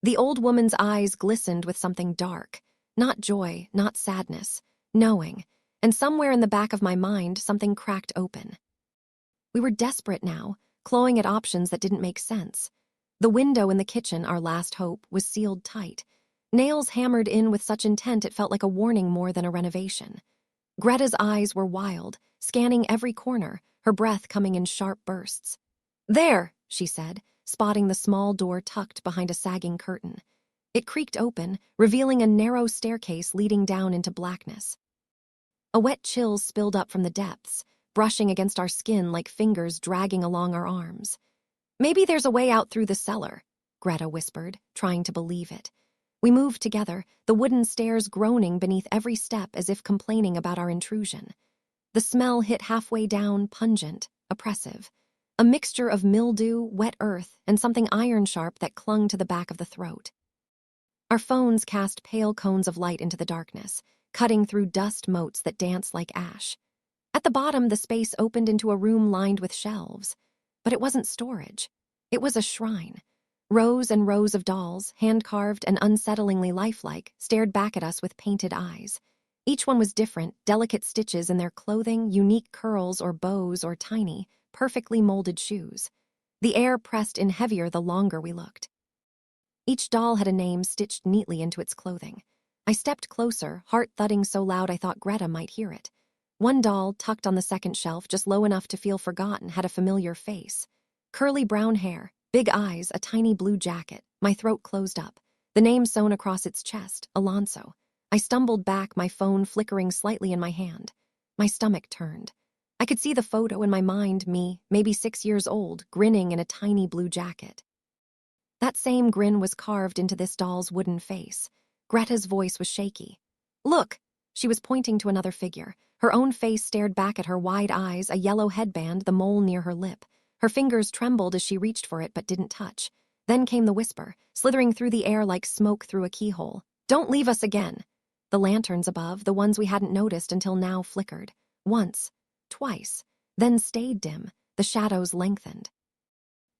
The old woman's eyes glistened with something dark, not joy, not sadness, knowing, and somewhere in the back of my mind, something cracked open. We were desperate now, clawing at options that didn't make sense. The window in the kitchen, our last hope, was sealed tight. Nails hammered in with such intent it felt like a warning more than a renovation. Greta's eyes were wild, scanning every corner, her breath coming in sharp bursts. "There," she said, spotting the small door tucked behind a sagging curtain. It creaked open, revealing a narrow staircase leading down into blackness. A wet chill spilled up from the depths, brushing against our skin like fingers dragging along our arms. "Maybe there's a way out through the cellar," Greta whispered, trying to believe it. We moved together, the wooden stairs groaning beneath every step as if complaining about our intrusion. The smell hit halfway down, pungent, oppressive. A mixture of mildew, wet earth, and something iron-sharp that clung to the back of the throat. Our phones cast pale cones of light into the darkness, cutting through dust motes that danced like ash. At the bottom, the space opened into a room lined with shelves. But it wasn't storage. It was a shrine. Rows and rows of dolls, hand-carved and unsettlingly lifelike, stared back at us with painted eyes. Each one was different, delicate stitches in their clothing, unique curls or bows or tiny, perfectly molded shoes. The air pressed in heavier the longer we looked. Each doll had a name stitched neatly into its clothing. I stepped closer, heart thudding so loud I thought Greta might hear it. One doll, tucked on the second shelf, just low enough to feel forgotten, had a familiar face. Curly brown hair, big eyes, a tiny blue jacket. My throat closed up. The name sewn across its chest, Alonso. I stumbled back, my phone flickering slightly in my hand. My stomach turned. I could see the photo in my mind, me, maybe 6 years old, grinning in a tiny blue jacket. That same grin was carved into this doll's wooden face. Greta's voice was shaky. "Look!" She was pointing to another figure. Her own face stared back at her, wide eyes, a yellow headband, the mole near her lip. Her fingers trembled as she reached for it but didn't touch. Then came the whisper, slithering through the air like smoke through a keyhole. "Don't leave us again." The lanterns above, the ones we hadn't noticed until now, flickered. Once, twice, then stayed dim. The shadows lengthened.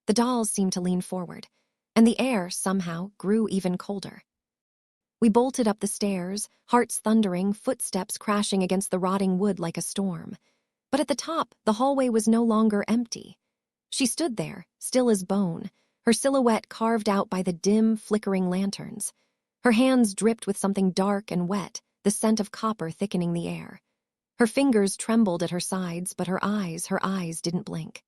The dolls seemed to lean forward, and the air, somehow, grew even colder. We bolted up the stairs, hearts thundering, footsteps crashing against the rotting wood like a storm. But at the top, the hallway was no longer empty. She stood there, still as bone, her silhouette carved out by the dim, flickering lanterns. Her hands dripped with something dark and wet, the scent of copper thickening the air. Her fingers trembled at her sides, but her eyes didn't blink.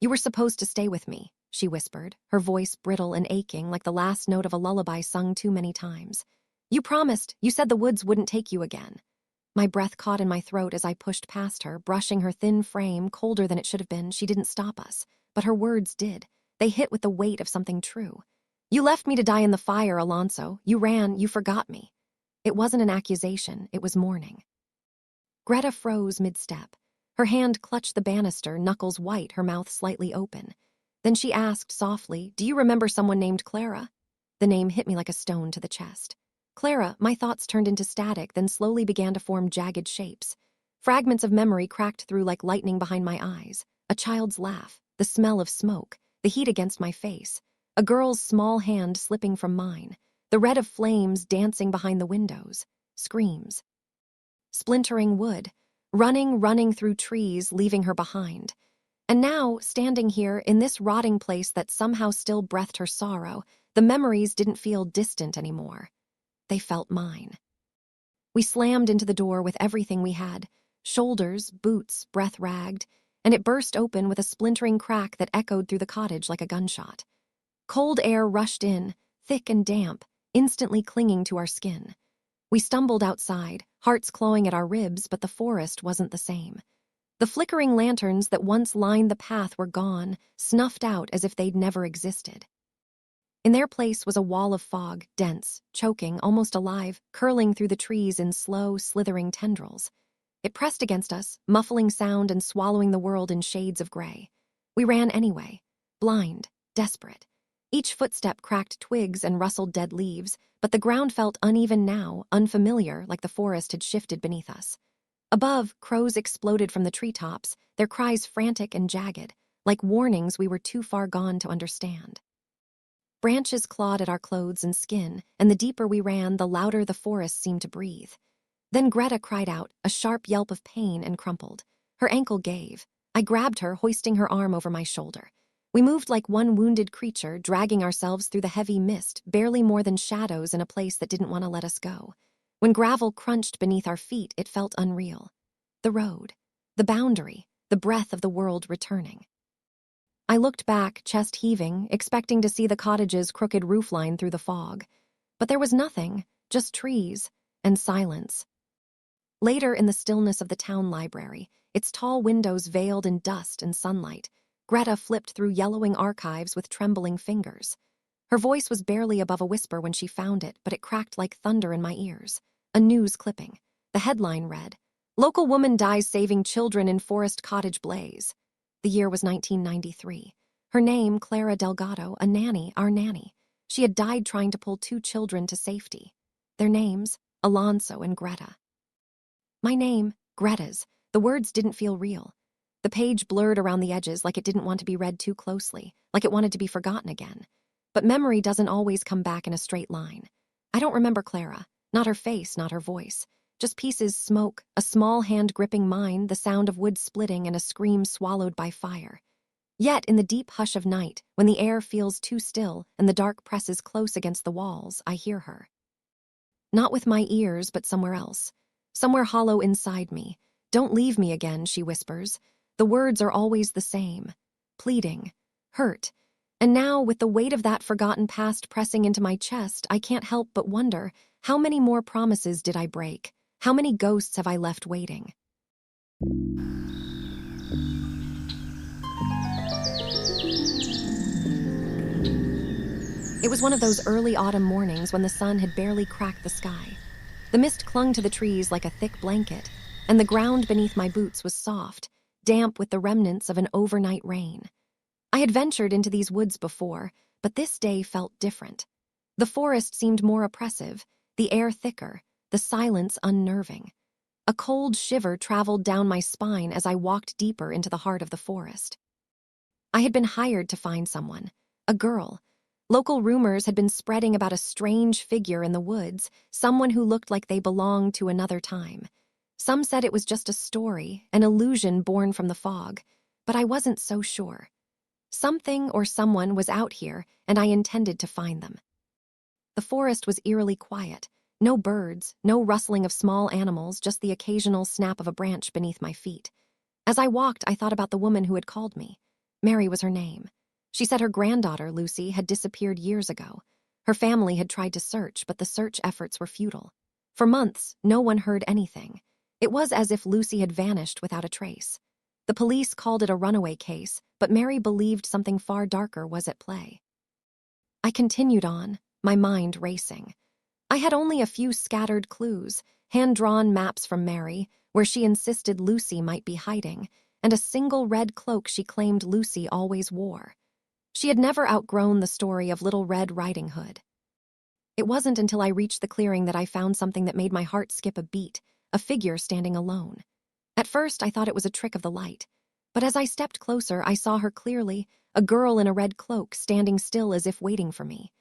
"You were supposed to stay with me," she whispered, her voice brittle and aching like the last note of a lullaby sung too many times. "You promised, you said the woods wouldn't take you again." My breath caught in my throat as I pushed past her, brushing her thin frame, colder than it should have been. She didn't stop us, but her words did. They hit with the weight of something true. "You left me to die in the fire, Alonso. You ran, you forgot me." It wasn't an accusation, it was mourning. Greta froze mid-step. Her hand clutched the banister, knuckles white, her mouth slightly open. Then she asked softly, "Do you remember someone named Clara?" The name hit me like a stone to the chest. Clara, my thoughts turned into static, then slowly began to form jagged shapes. Fragments of memory cracked through like lightning behind my eyes. A child's laugh, the smell of smoke, the heat against my face. A girl's small hand slipping from mine. The red of flames dancing behind the windows. Screams. Splintering wood. Running through trees, leaving her behind. And now, standing here, in this rotting place that somehow still breathed her sorrow, the memories didn't feel distant anymore. They felt mine. We slammed into the door with everything we had. shoulders, boots, breath-ragged, and it burst open with a splintering crack that echoed through the cottage like a gunshot. Cold air rushed in, thick and damp, instantly clinging to our skin. We stumbled outside, hearts clawing at our ribs, but the forest wasn't the same. The flickering lanterns that once lined the path were gone, snuffed out as if they'd never existed. In their place was a wall of fog, dense, choking, almost alive, curling through the trees in slow, slithering tendrils. It pressed against us, muffling sound and swallowing the world in shades of gray. We ran anyway, blind, desperate. Each footstep cracked twigs and rustled dead leaves, but the ground felt uneven now, unfamiliar, like the forest had shifted beneath us. Above, crows exploded from the treetops, their cries frantic and jagged, like warnings we were too far gone to understand. Branches clawed at our clothes and skin, and the deeper we ran, the louder the forest seemed to breathe. Then Greta cried out, a sharp yelp of pain, and crumpled. Her ankle gave. I grabbed her, hoisting her arm over my shoulder. We moved like one wounded creature, dragging ourselves through the heavy mist, barely more than shadows in a place that didn't want to let us go. When gravel crunched beneath our feet, it felt unreal. The road, the boundary, the breath of the world returning. I looked back, chest heaving, expecting to see the cottage's crooked roofline through the fog. But there was nothing, just trees and silence. Later, in the stillness of the town library, its tall windows veiled in dust and sunlight, Greta flipped through yellowing archives with trembling fingers. Her voice was barely above a whisper when she found it, but it cracked like thunder in my ears. A news clipping. The headline read, "Local woman dies saving children in forest cottage blaze." The year was 1993. Her name, Clara Delgado, a nanny, our nanny. She had died trying to pull 2 children to safety. Their names, Alonso and Greta. My name, Greta's. The words didn't feel real. The page blurred around the edges like it didn't want to be read too closely, like it wanted to be forgotten again. But memory doesn't always come back in a straight line. I don't remember Clara, not her face, not her voice. Just pieces, smoke, a small hand gripping mine, the sound of wood splitting, and a scream swallowed by fire. Yet, in the deep hush of night, when the air feels too still and the dark presses close against the walls, I hear her. Not with my ears, but somewhere else. Somewhere hollow inside me. "Don't leave me again," she whispers. The words are always the same. Pleading. Hurt. And now, with the weight of that forgotten past pressing into my chest, I can't help but wonder, how many more promises did I break? How many ghosts have I left waiting? It was one of those early autumn mornings when the sun had barely cracked the sky. The mist clung to the trees like a thick blanket, and the ground beneath my boots was soft, damp with the remnants of an overnight rain. I had ventured into these woods before, but this day felt different. The forest seemed more oppressive, the air thicker, the silence unnerving. A cold shiver traveled down my spine as I walked deeper into the heart of the forest. I had been hired to find someone, a girl. Local rumors had been spreading about a strange figure in the woods, someone who looked like they belonged to another time. Some said it was just a story, an illusion born from the fog, but I wasn't so sure. Something or someone was out here, and I intended to find them. The forest was eerily quiet. No birds, no rustling of small animals, just the occasional snap of a branch beneath my feet. As I walked, I thought about the woman who had called me. Mary was her name. She said her granddaughter, Lucy, had disappeared years ago. Her family had tried to search, but the search efforts were futile. For months, no one heard anything. It was as if Lucy had vanished without a trace. The police called it a runaway case, but Mary believed something far darker was at play. I continued on, my mind racing. I had only a few scattered clues, hand-drawn maps from Mary, where she insisted Lucy might be hiding, and a single red cloak she claimed Lucy always wore. She had never outgrown the story of Little Red Riding Hood. It wasn't until I reached the clearing that I found something that made my heart skip a beat, a figure standing alone. At first, I thought it was a trick of the light, but as I stepped closer, I saw her clearly, a girl in a red cloak standing still as if waiting for me.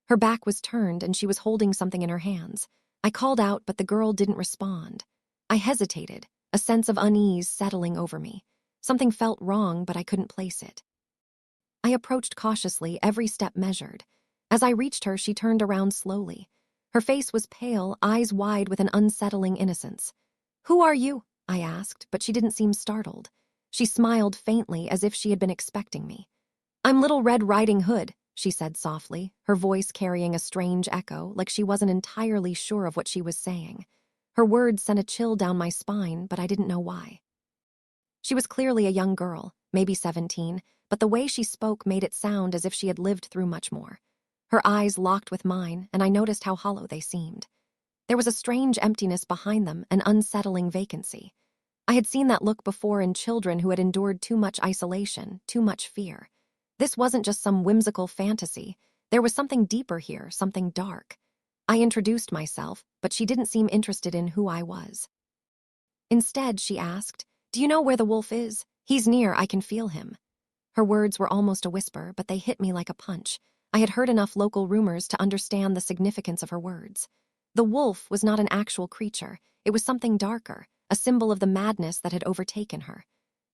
Her back was turned and she was holding something in her hands. I called out, but the girl didn't respond. I hesitated, a sense of unease settling over me. Something felt wrong, but I couldn't place it. I approached cautiously, every step measured. As I reached her, she turned around slowly. Her face was pale, eyes wide with an unsettling innocence. "Who are you?" I asked, but she didn't seem startled. She smiled faintly as if she had been expecting me. I'm Little Red Riding Hood, she said softly, her voice carrying a strange echo, like she wasn't entirely sure of what she was saying. Her words sent a chill down my spine, but I didn't know why. She was clearly a young girl, maybe 17, but the way she spoke made it sound as if she had lived through much more. Her eyes locked with mine, and I noticed how hollow they seemed. There was a strange emptiness behind them, an unsettling vacancy. I had seen that look before in children who had endured too much isolation, too much fear. This wasn't just some whimsical fantasy. There was something deeper here, something dark. I introduced myself, but she didn't seem interested in who I was. Instead, she asked, "Do you know where the wolf is? He's near, I can feel him." Her words were almost a whisper, but they hit me like a punch. I had heard enough local rumors to understand the significance of her words. The wolf was not an actual creature. It was something darker, a symbol of the madness that had overtaken her.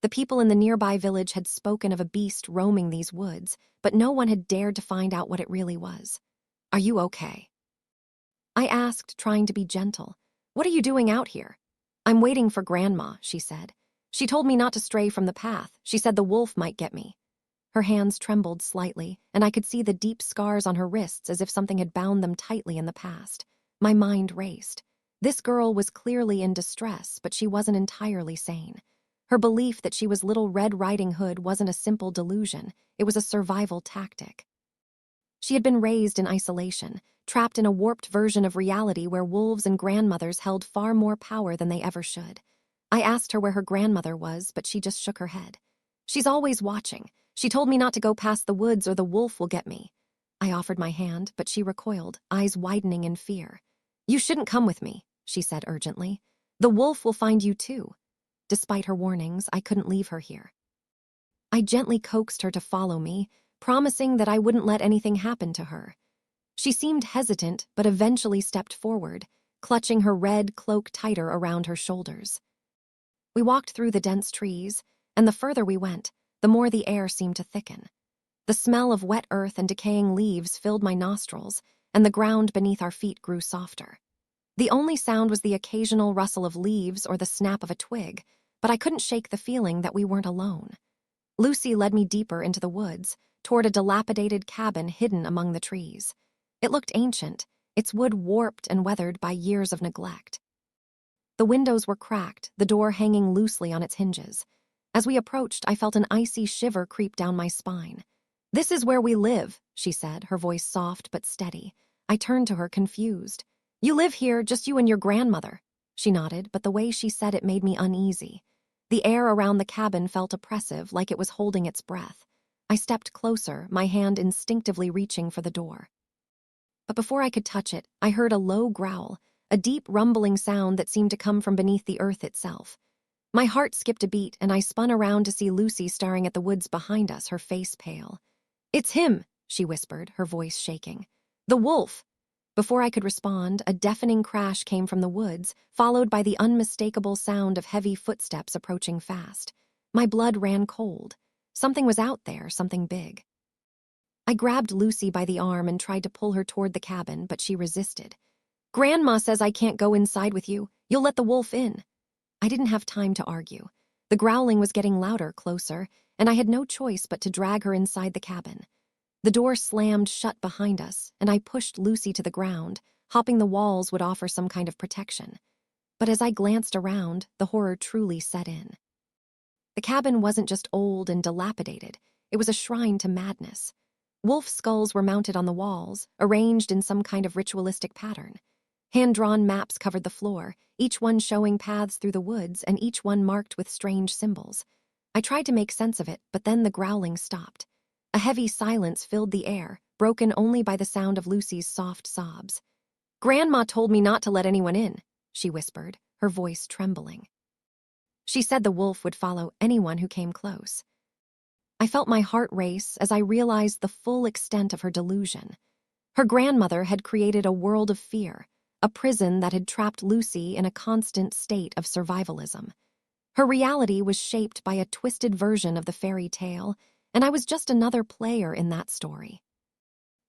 The people in the nearby village had spoken of a beast roaming these woods, but no one had dared to find out what it really was. "Are you okay?" I asked, trying to be gentle. "What are you doing out here?" "I'm waiting for Grandma," she said. "She told me not to stray from the path. She said the wolf might get me." Her hands trembled slightly, and I could see the deep scars on her wrists as if something had bound them tightly in the past. My mind raced. This girl was clearly in distress, but she wasn't entirely sane. Her belief that she was Little Red Riding Hood wasn't a simple delusion. It was a survival tactic. She had been raised in isolation, trapped in a warped version of reality where wolves and grandmothers held far more power than they ever should. I asked her where her grandmother was, but she just shook her head. "She's always watching. She told me not to go past the woods or the wolf will get me." I offered my hand, but she recoiled, eyes widening in fear. "You shouldn't come with me," she said urgently. "The wolf will find you too." Despite her warnings, I couldn't leave her here. I gently coaxed her to follow me, promising that I wouldn't let anything happen to her. She seemed hesitant, but eventually stepped forward, clutching her red cloak tighter around her shoulders. We walked through the dense trees, and the further we went, the more the air seemed to thicken. The smell of wet earth and decaying leaves filled my nostrils, and the ground beneath our feet grew softer. The only sound was the occasional rustle of leaves or the snap of a twig, but I couldn't shake the feeling that we weren't alone. Lucy led me deeper into the woods, toward a dilapidated cabin hidden among the trees. It looked ancient, its wood warped and weathered by years of neglect. The windows were cracked, the door hanging loosely on its hinges. As we approached, I felt an icy shiver creep down my spine. "This is where we live," she said, her voice soft but steady. I turned to her, confused. "You live here, just you and your grandmother." She nodded, but the way she said it made me uneasy. The air around the cabin felt oppressive, like it was holding its breath. I stepped closer, my hand instinctively reaching for the door. But before I could touch it, I heard a low growl, a deep rumbling sound that seemed to come from beneath the earth itself. My heart skipped a beat, and I spun around to see Lucy staring at the woods behind us, her face pale. "It's him," she whispered, her voice shaking. "The wolf." Before I could respond, a deafening crash came from the woods, followed by the unmistakable sound of heavy footsteps approaching fast. My blood ran cold. Something was out there, something big. I grabbed Lucy by the arm and tried to pull her toward the cabin, but she resisted. "Grandma says I can't go inside with you. You'll let the wolf in." I didn't have time to argue. The growling was getting louder, closer, and I had no choice but to drag her inside the cabin. The door slammed shut behind us, and I pushed Lucy to the ground, hoping the walls would offer some kind of protection. But as I glanced around, the horror truly set in. The cabin wasn't just old and dilapidated, it was a shrine to madness. Wolf skulls were mounted on the walls, arranged in some kind of ritualistic pattern. Hand-drawn maps covered the floor, each one showing paths through the woods and each one marked with strange symbols. I tried to make sense of it, but then the growling stopped. A heavy silence filled the air, broken only by the sound of Lucy's soft sobs. "Grandma told me not to let anyone in," she whispered, her voice trembling. She said the wolf would follow anyone who came close. I felt my heart race as I realized the full extent of her delusion. Her grandmother had created a world of fear, a prison that had trapped Lucy in a constant state of survivalism. Her reality was shaped by a twisted version of the fairy tale, and I was just another player in that story.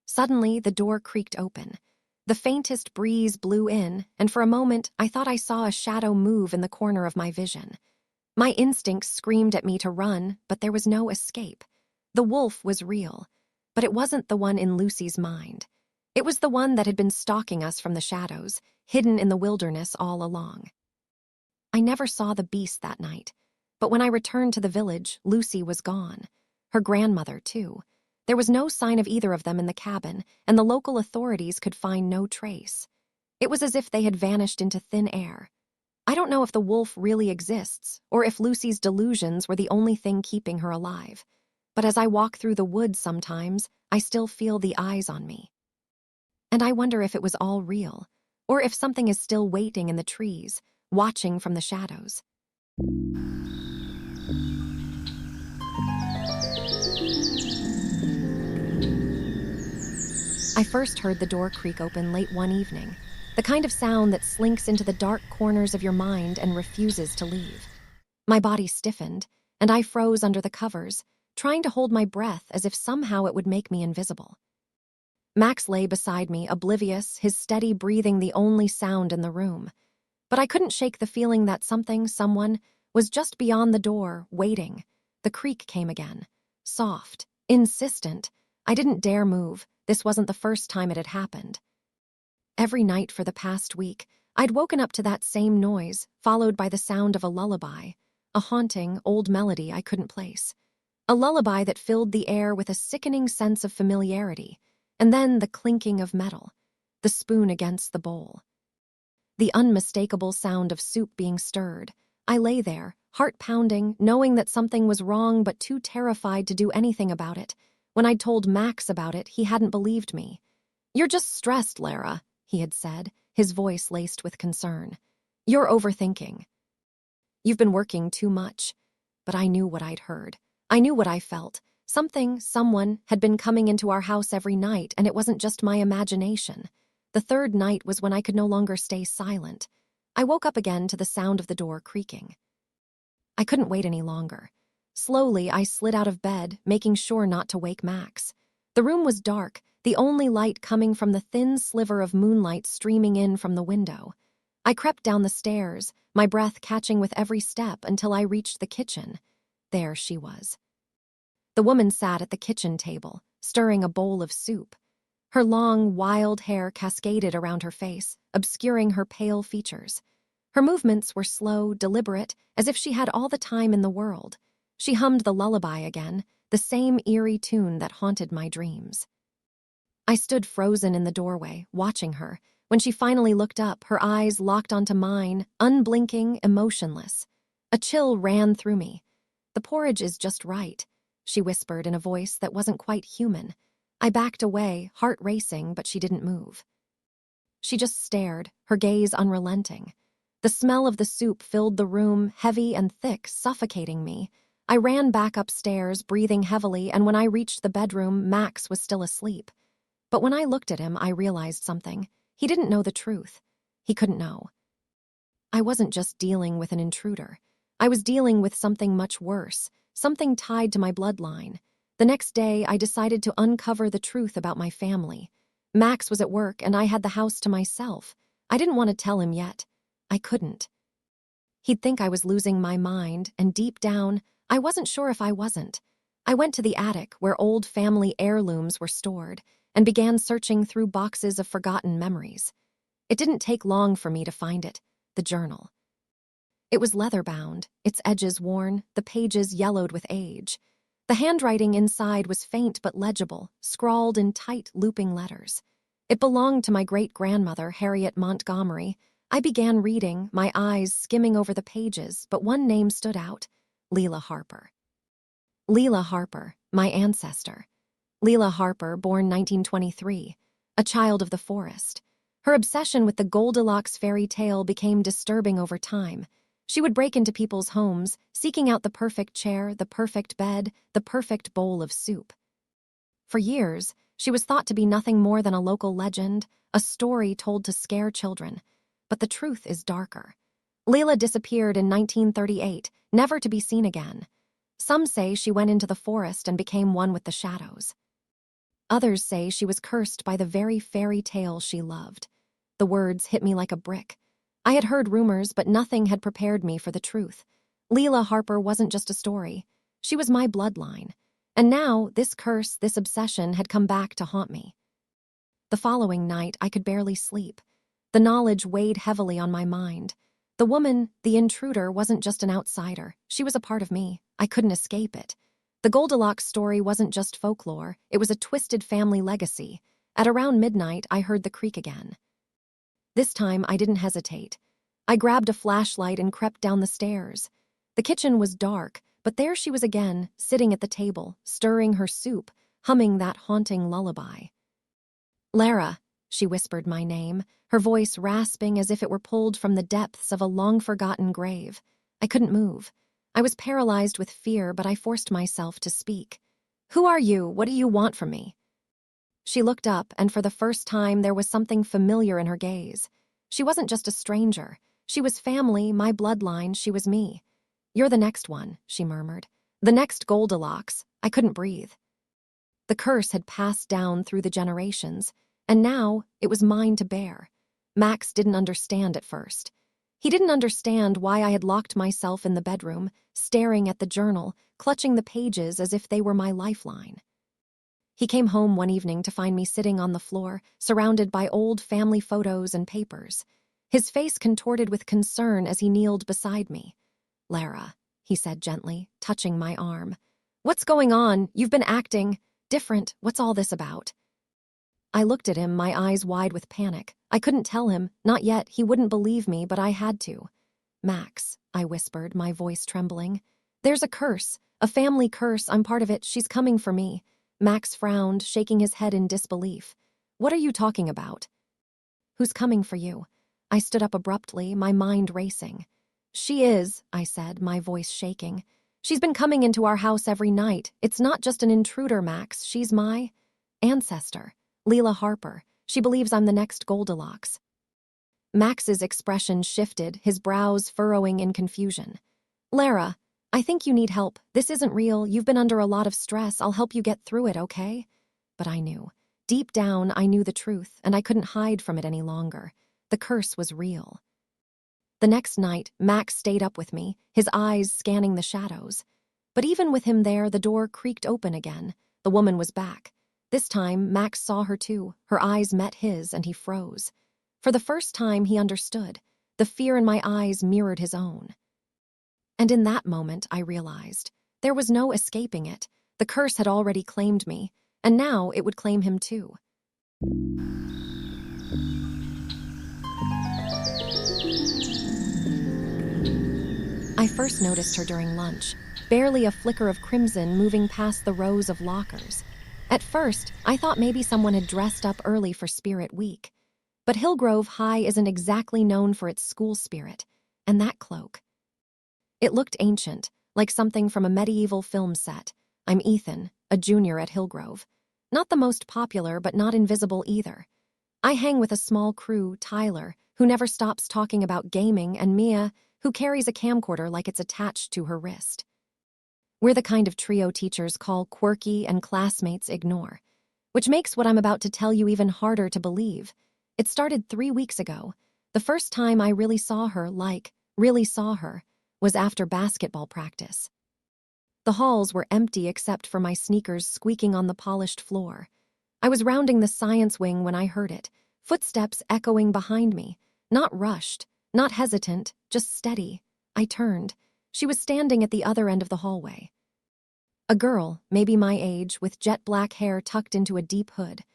Suddenly, the door creaked open. The faintest breeze blew in, and for a moment I thought I saw a shadow move in the corner of my vision. My instincts screamed at me to run, but there was no escape. The wolf was real, but it wasn't the one in Lucy's mind. It was the one that had been stalking us from the shadows, hidden in the wilderness all along. I never saw the beast that night, but when I returned to the village, Lucy was gone. Her grandmother, too. There was no sign of either of them in the cabin, and the local authorities could find no trace. It was as if they had vanished into thin air. I don't know if the wolf really exists, or if Lucy's delusions were the only thing keeping her alive. But as I walk through the woods sometimes, I still feel the eyes on me. And I wonder if it was all real, or if something is still waiting in the trees, watching from the shadows. I first heard the door creak open late one evening, the kind of sound that slinks into the dark corners of your mind and refuses to leave. My body stiffened, and I froze under the covers, trying to hold my breath as if somehow it would make me invisible. Max lay beside me, oblivious, his steady breathing the only sound in the room. But I couldn't shake the feeling that someone, was just beyond the door, waiting. The creak came again. Soft, insistent. I didn't dare move. This wasn't the first time it had happened. Every night for the past week, I'd woken up to that same noise, followed by the sound of a lullaby, a haunting, old melody I couldn't place. A lullaby that filled the air with a sickening sense of familiarity, and then the clinking of metal, the spoon against the bowl. The unmistakable sound of soup being stirred. I lay there, heart pounding, knowing that something was wrong but too terrified to do anything about it. When I'd told Max about it, he hadn't believed me. "You're just stressed, Lara," he had said, his voice laced with concern. "You're overthinking. You've been working too much." But I knew what I'd heard. I knew what I felt. Someone had been coming into our house every night, and it wasn't just my imagination. The third night was when I could no longer stay silent. I woke up again to the sound of the door creaking. I couldn't wait any longer. Slowly, I slid out of bed, making sure not to wake Max. The room was dark, the only light coming from the thin sliver of moonlight streaming in from the window. I crept down the stairs, my breath catching with every step until I reached the kitchen. There she was. The woman sat at the kitchen table, stirring a bowl of soup. Her long, wild hair cascaded around her face, obscuring her pale features. Her movements were slow, deliberate, as if she had all the time in the world. She hummed the lullaby again, the same eerie tune that haunted my dreams. I stood frozen in the doorway, watching her. When she finally looked up, her eyes locked onto mine, unblinking, emotionless. A chill ran through me. "The porridge is just right," she whispered in a voice that wasn't quite human. I backed away, heart racing, but she didn't move. She just stared, her gaze unrelenting. The smell of the soup filled the room, heavy and thick, suffocating me. I ran back upstairs, breathing heavily, and when I reached the bedroom, Max was still asleep. But when I looked at him, I realized something. He didn't know the truth. He couldn't know. I wasn't just dealing with an intruder. I was dealing with something much worse, something tied to my bloodline. The next day, I decided to uncover the truth about my family. Max was at work, and I had the house to myself. I didn't want to tell him yet. I couldn't. He'd think I was losing my mind, and deep down, I wasn't sure if I wasn't. I went to the attic, where old family heirlooms were stored, and began searching through boxes of forgotten memories. It didn't take long for me to find it, the journal. It was leather-bound, its edges worn, the pages yellowed with age. The handwriting inside was faint but legible, scrawled in tight, looping letters. It belonged to my great-grandmother, Harriet Montgomery. I began reading, my eyes skimming over the pages, but one name stood out: Leela Harper. Leela Harper, my ancestor. Leela Harper, born 1923, a child of the forest. Her obsession with the Goldilocks fairy tale became disturbing over time. She would break into people's homes, seeking out the perfect chair, the perfect bed, the perfect bowl of soup. For years, she was thought to be nothing more than a local legend, a story told to scare children. But the truth is darker. Leela disappeared in 1938, never to be seen again. Some say she went into the forest and became one with the shadows. Others say she was cursed by the very fairy tale she loved. The words hit me like a brick. I had heard rumors, but nothing had prepared me for the truth. Leela Harper wasn't just a story. She was my bloodline. And now, this curse, this obsession had come back to haunt me. The following night, I could barely sleep. The knowledge weighed heavily on my mind. The woman, the intruder, wasn't just an outsider. She was a part of me. I couldn't escape it. The Goldilocks story wasn't just folklore. It was a twisted family legacy. At around midnight, I heard the creak again. This time, I didn't hesitate. I grabbed a flashlight and crept down the stairs. The kitchen was dark, but there she was again, sitting at the table, stirring her soup, humming that haunting lullaby. Lara, she whispered my name, her voice rasping as if it were pulled from the depths of a long-forgotten grave. I couldn't move. I was paralyzed with fear, but I forced myself to speak. "Who are you? What do you want from me?" She looked up, and for the first time there was something familiar in her gaze. She wasn't just a stranger. She was family, my bloodline, she was me. "You're the next one," she murmured. "The next Goldilocks." I couldn't breathe. The curse had passed down through the generations, and now it was mine to bear. Max didn't understand at first. He didn't understand why I had locked myself in the bedroom, staring at the journal, clutching the pages as if they were my lifeline. He came home one evening to find me sitting on the floor, surrounded by old family photos and papers. His face contorted with concern as he kneeled beside me. "Lara," he said gently, touching my arm. "What's going on? You've been acting different. What's all this about?" I looked at him, my eyes wide with panic. I couldn't tell him. Not yet. He wouldn't believe me, but I had to. "Max," I whispered, my voice trembling. "There's a curse. A family curse. I'm part of it. She's coming for me." Max frowned, shaking his head in disbelief. "What are you talking about?" "Who's coming for you?" I stood up abruptly, my mind racing. "She is," I said, my voice shaking. "She's been coming into our house every night. It's not just an intruder, Max. She's my ancestor, Leela Harper. She believes I'm the next Goldilocks." Max's expression shifted, his brows furrowing in confusion. "Lara, I think you need help. This isn't real. You've been under a lot of stress. I'll help you get through it, okay?" But I knew. Deep down, I knew the truth, and I couldn't hide from it any longer. The curse was real. The next night, Max stayed up with me, his eyes scanning the shadows. But even with him there, the door creaked open again. The woman was back. This time, Max saw her too. Her eyes met his, and he froze. For the first time, he understood. The fear in my eyes mirrored his own. And in that moment, I realized there was no escaping it. The curse had already claimed me, and now it would claim him too. I first noticed her during lunch, barely a flicker of crimson moving past the rows of lockers. At first, I thought maybe someone had dressed up early for Spirit Week. But Hillgrove High isn't exactly known for its school spirit, and that cloak. It looked ancient, like something from a medieval film set. I'm Ethan, a junior at Hillgrove. Not the most popular, but not invisible either. I hang with a small crew, Tyler, who never stops talking about gaming, and Mia, who carries a camcorder like it's attached to her wrist. We're the kind of trio teachers call quirky and classmates ignore, which makes what I'm about to tell you even harder to believe. It started 3 weeks ago. The first time I really saw her, was after basketball practice. The halls were empty except for my sneakers squeaking on the polished floor. I was rounding the science wing when I heard it, footsteps echoing behind me, not rushed, not hesitant, just steady. I turned. She was standing at the other end of the hallway. A girl, maybe my age, with jet black hair tucked into a deep hood.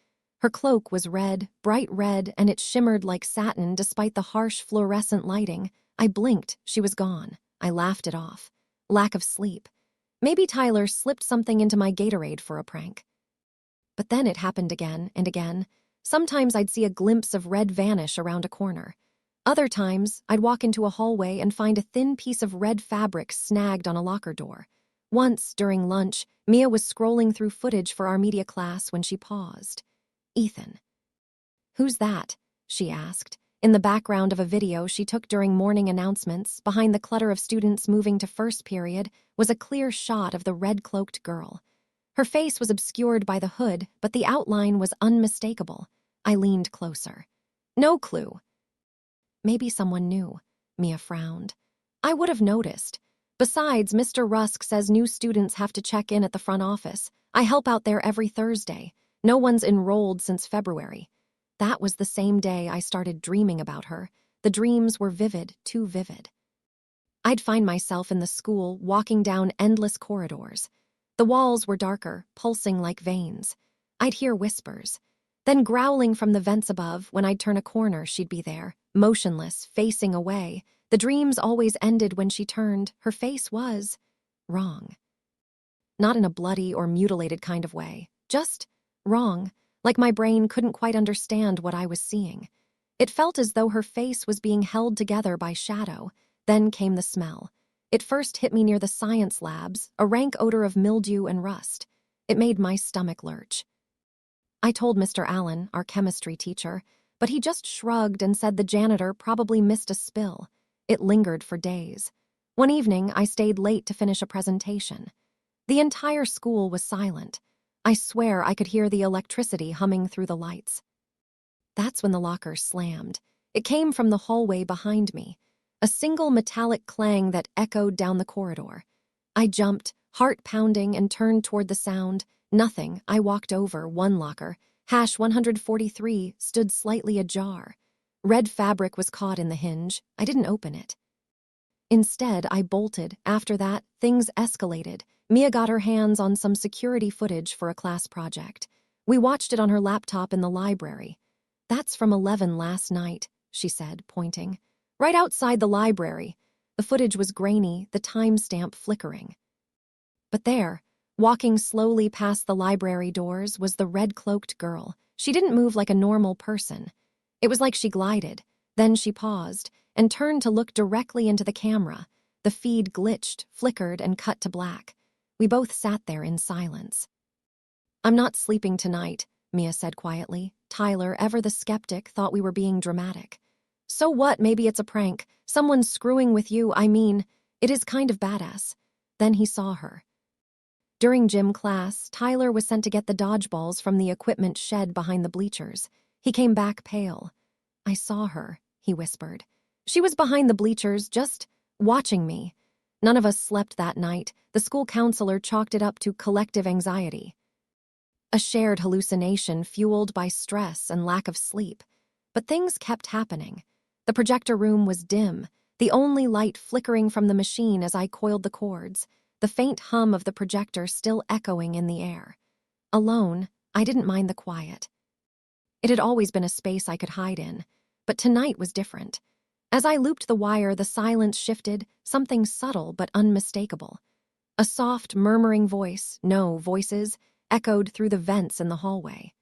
Her cloak was red, bright red, and it shimmered like satin despite the harsh fluorescent lighting. I blinked. She was gone. I laughed it off. Lack of sleep. Maybe Tyler slipped something into my Gatorade for a prank. But then it happened again and again. Sometimes I'd see a glimpse of red vanish around a corner. Other times, I'd walk into a hallway and find a thin piece of red fabric snagged on a locker door. Once, during lunch, Mia was scrolling through footage for our media class when she paused. "Ethan." "Who's that?" she asked. In the background of a video she took during morning announcements, behind the clutter of students moving to first period, was a clear shot of the red-cloaked girl. Her face was obscured by the hood, but the outline was unmistakable. I leaned closer. No clue. Maybe someone knew. Mia frowned. I would have noticed. Besides, Mr. Rusk says new students have to check in at the front office. I help out there every Thursday. No one's enrolled since February. That was the same day I started dreaming about her. The dreams were vivid, too vivid. I'd find myself in the school, walking down endless corridors. The walls were darker, pulsing like veins. I'd hear whispers. Then growling from the vents above, when I'd turn a corner, she'd be there, motionless, facing away. The dreams always ended when she turned. Her face was wrong. Not in a bloody or mutilated kind of way, just wrong, like my brain couldn't quite understand what I was seeing. It felt as though her face was being held together by shadow. Then came the smell. It first hit me near the science labs, a rank odor of mildew and rust. It made my stomach lurch. I told Mr. Allen, our chemistry teacher, but he just shrugged and said the janitor probably missed a spill. It lingered for days. One evening, I stayed late to finish a presentation. The entire school was silent. I swear I could hear the electricity humming through the lights. That's when the locker slammed. It came from the hallway behind me. A single metallic clang that echoed down the corridor. I jumped, heart pounding, and turned toward the sound. Nothing. I walked over one locker. Hash 143 stood slightly ajar. Red fabric was caught in the hinge. I didn't open it. Instead, I bolted. After that, things escalated. Mia got her hands on some security footage for a class project. We watched it on her laptop in the library. That's from 11 last night, she said, pointing. Right outside the library. The footage was grainy, the timestamp flickering. But there, walking slowly past the library doors, was the red-cloaked girl. She didn't move like a normal person. It was like she glided. Then she paused and turned to look directly into the camera. The feed glitched, flickered, and cut to black. We both sat there in silence. I'm not sleeping tonight, Mia said quietly. Tyler, ever the skeptic, thought we were being dramatic. So what? Maybe it's a prank. Someone's screwing with you. I mean, it is kind of badass. Then he saw her. During gym class, Tyler was sent to get the dodgeballs from the equipment shed behind the bleachers. He came back pale. I saw her, he whispered. She was behind the bleachers, just watching me. None of us slept that night. The school counselor chalked it up to collective anxiety. A shared hallucination fueled by stress and lack of sleep. But things kept happening. The projector room was dim, the only light flickering from the machine as I coiled the cords, the faint hum of the projector still echoing in the air. Alone, I didn't mind the quiet. It had always been a space I could hide in, but tonight was different. As I looped the wire, the silence shifted, something subtle but unmistakable. A soft, murmuring voice, no, voices, echoed through the vents in the hallway.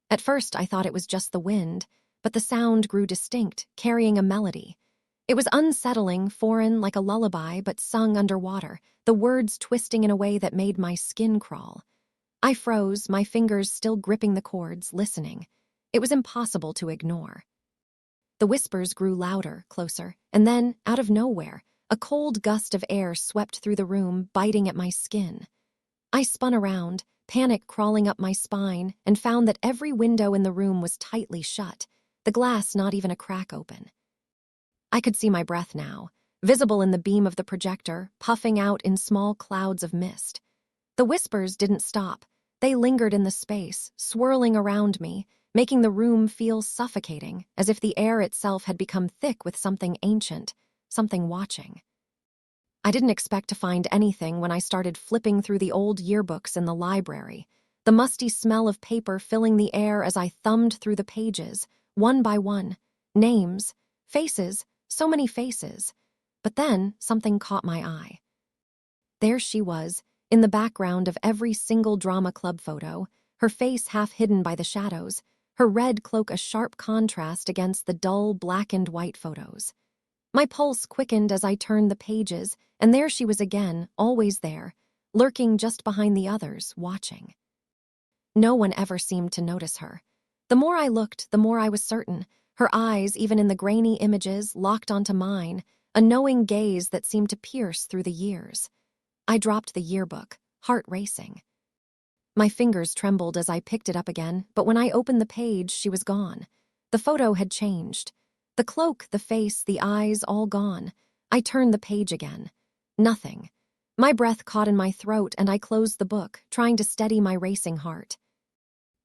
At first, I thought it was just the wind, but the sound grew distinct, carrying a melody. It was unsettling, foreign, like a lullaby, but sung underwater, the words twisting in a way that made my skin crawl. I froze, my fingers still gripping the cords, listening. It was impossible to ignore. The whispers grew louder, closer, and then, out of nowhere, a cold gust of air swept through the room, biting at my skin. I spun around, panic crawling up my spine, and found that every window in the room was tightly shut, the glass not even a crack open. I could see my breath now, visible in the beam of the projector, puffing out in small clouds of mist. The whispers didn't stop. They lingered in the space, swirling around me, making the room feel suffocating, as if the air itself had become thick with something ancient, something watching. I didn't expect to find anything when I started flipping through the old yearbooks in the library, the musty smell of paper filling the air as I thumbed through the pages, one by one. Names, faces, so many faces. But then something caught my eye. There she was, in the background of every single drama club photo, her face half hidden by the shadows, her red cloak a sharp contrast against the dull black and white photos. My pulse quickened as I turned the pages, and there she was again, always there, lurking just behind the others, watching. No one ever seemed to notice her. The more I looked, the more I was certain. Her eyes, even in the grainy images, locked onto mine, a knowing gaze that seemed to pierce through the years. I dropped the yearbook, heart racing. My fingers trembled as I picked it up again, but when I opened the page, she was gone. The photo had changed. The cloak, the face, the eyes, all gone. I turned the page again. Nothing. My breath caught in my throat and I closed the book, trying to steady my racing heart.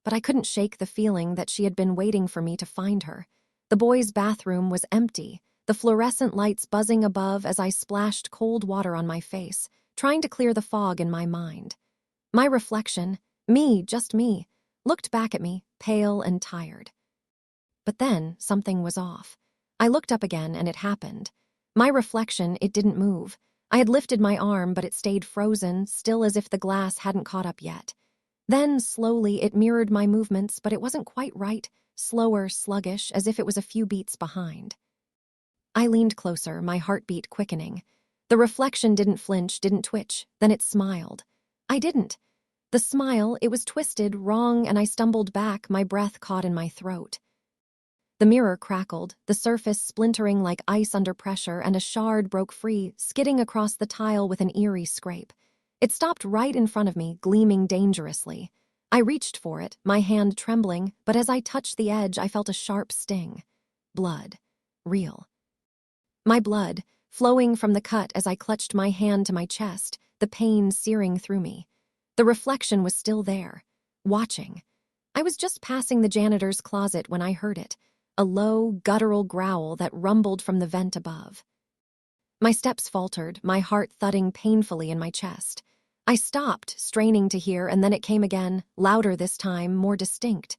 But I couldn't shake the feeling that she had been waiting for me to find her. The boys' bathroom was empty, the fluorescent lights buzzing above as I splashed cold water on my face, trying to clear the fog in my mind. My reflection, me, just me, looked back at me, pale and tired. But then something was off. I looked up again and it happened. My reflection, it didn't move. I had lifted my arm, but it stayed frozen, still as if the glass hadn't caught up yet. Then, slowly, it mirrored my movements, but it wasn't quite right, slower, sluggish, as if it was a few beats behind. I leaned closer, my heartbeat quickening. The reflection didn't flinch, didn't twitch, then it smiled. I didn't. The smile, it was twisted, wrong, and I stumbled back, my breath caught in my throat. The mirror crackled, the surface splintering like ice under pressure, and a shard broke free, skidding across the tile with an eerie scrape. It stopped right in front of me, gleaming dangerously. I reached for it, my hand trembling, but as I touched the edge, I felt a sharp sting. Blood. Real. My blood, flowing from the cut as I clutched my hand to my chest, the pain searing through me. The reflection was still there, watching. I was just passing the janitor's closet when I heard it, a low, guttural growl that rumbled from the vent above. My steps faltered, my heart thudding painfully in my chest. I stopped, straining to hear, and then it came again, louder this time, more distinct.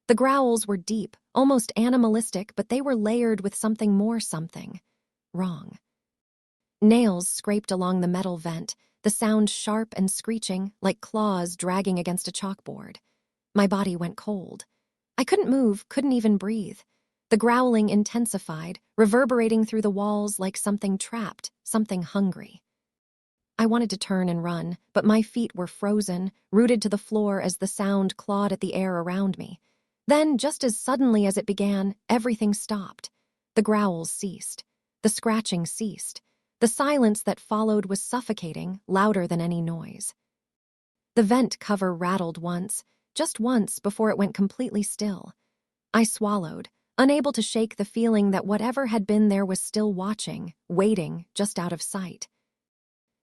The growls were deep, almost animalistic, but they were layered with something more something. Wrong. Nails scraped along the metal vent, the sound sharp and screeching, like claws dragging against a chalkboard. My body went cold. I couldn't move, couldn't even breathe. The growling intensified, reverberating through the walls like something trapped, something hungry. I wanted to turn and run, but my feet were frozen, rooted to the floor as the sound clawed at the air around me. Then, just as suddenly as it began, everything stopped. The growls ceased. The scratching ceased. The silence that followed was suffocating, louder than any noise. The vent cover rattled once, just once before it went completely still. I swallowed, unable to shake the feeling that whatever had been there was still watching, waiting, just out of sight.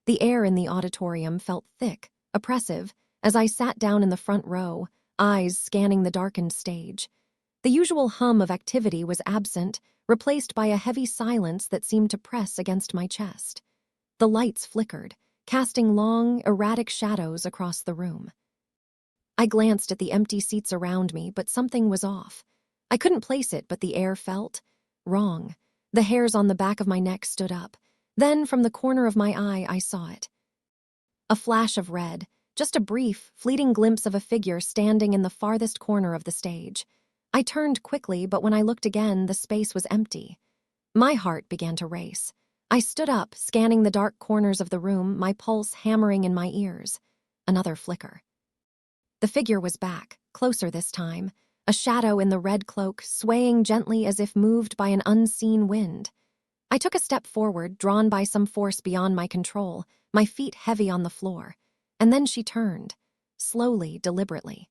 The air in the auditorium felt thick, oppressive, as I sat down in the front row, eyes scanning the darkened stage. The usual hum of activity was absent, replaced by a heavy silence that seemed to press against my chest. The lights flickered, casting long, erratic shadows across the room. I glanced at the empty seats around me, but something was off. I couldn't place it, but the air felt wrong. The hairs on the back of my neck stood up. Then, from the corner of my eye, I saw it. A flash of red, just a brief, fleeting glimpse of a figure standing in the farthest corner of the stage. I turned quickly, but when I looked again, the space was empty. My heart began to race. I stood up, scanning the dark corners of the room, my pulse hammering in my ears. Another flicker. The figure was back, closer this time, a shadow in the red cloak, swaying gently as if moved by an unseen wind. I took a step forward, drawn by some force beyond my control, my feet heavy on the floor. And then she turned, slowly, deliberately.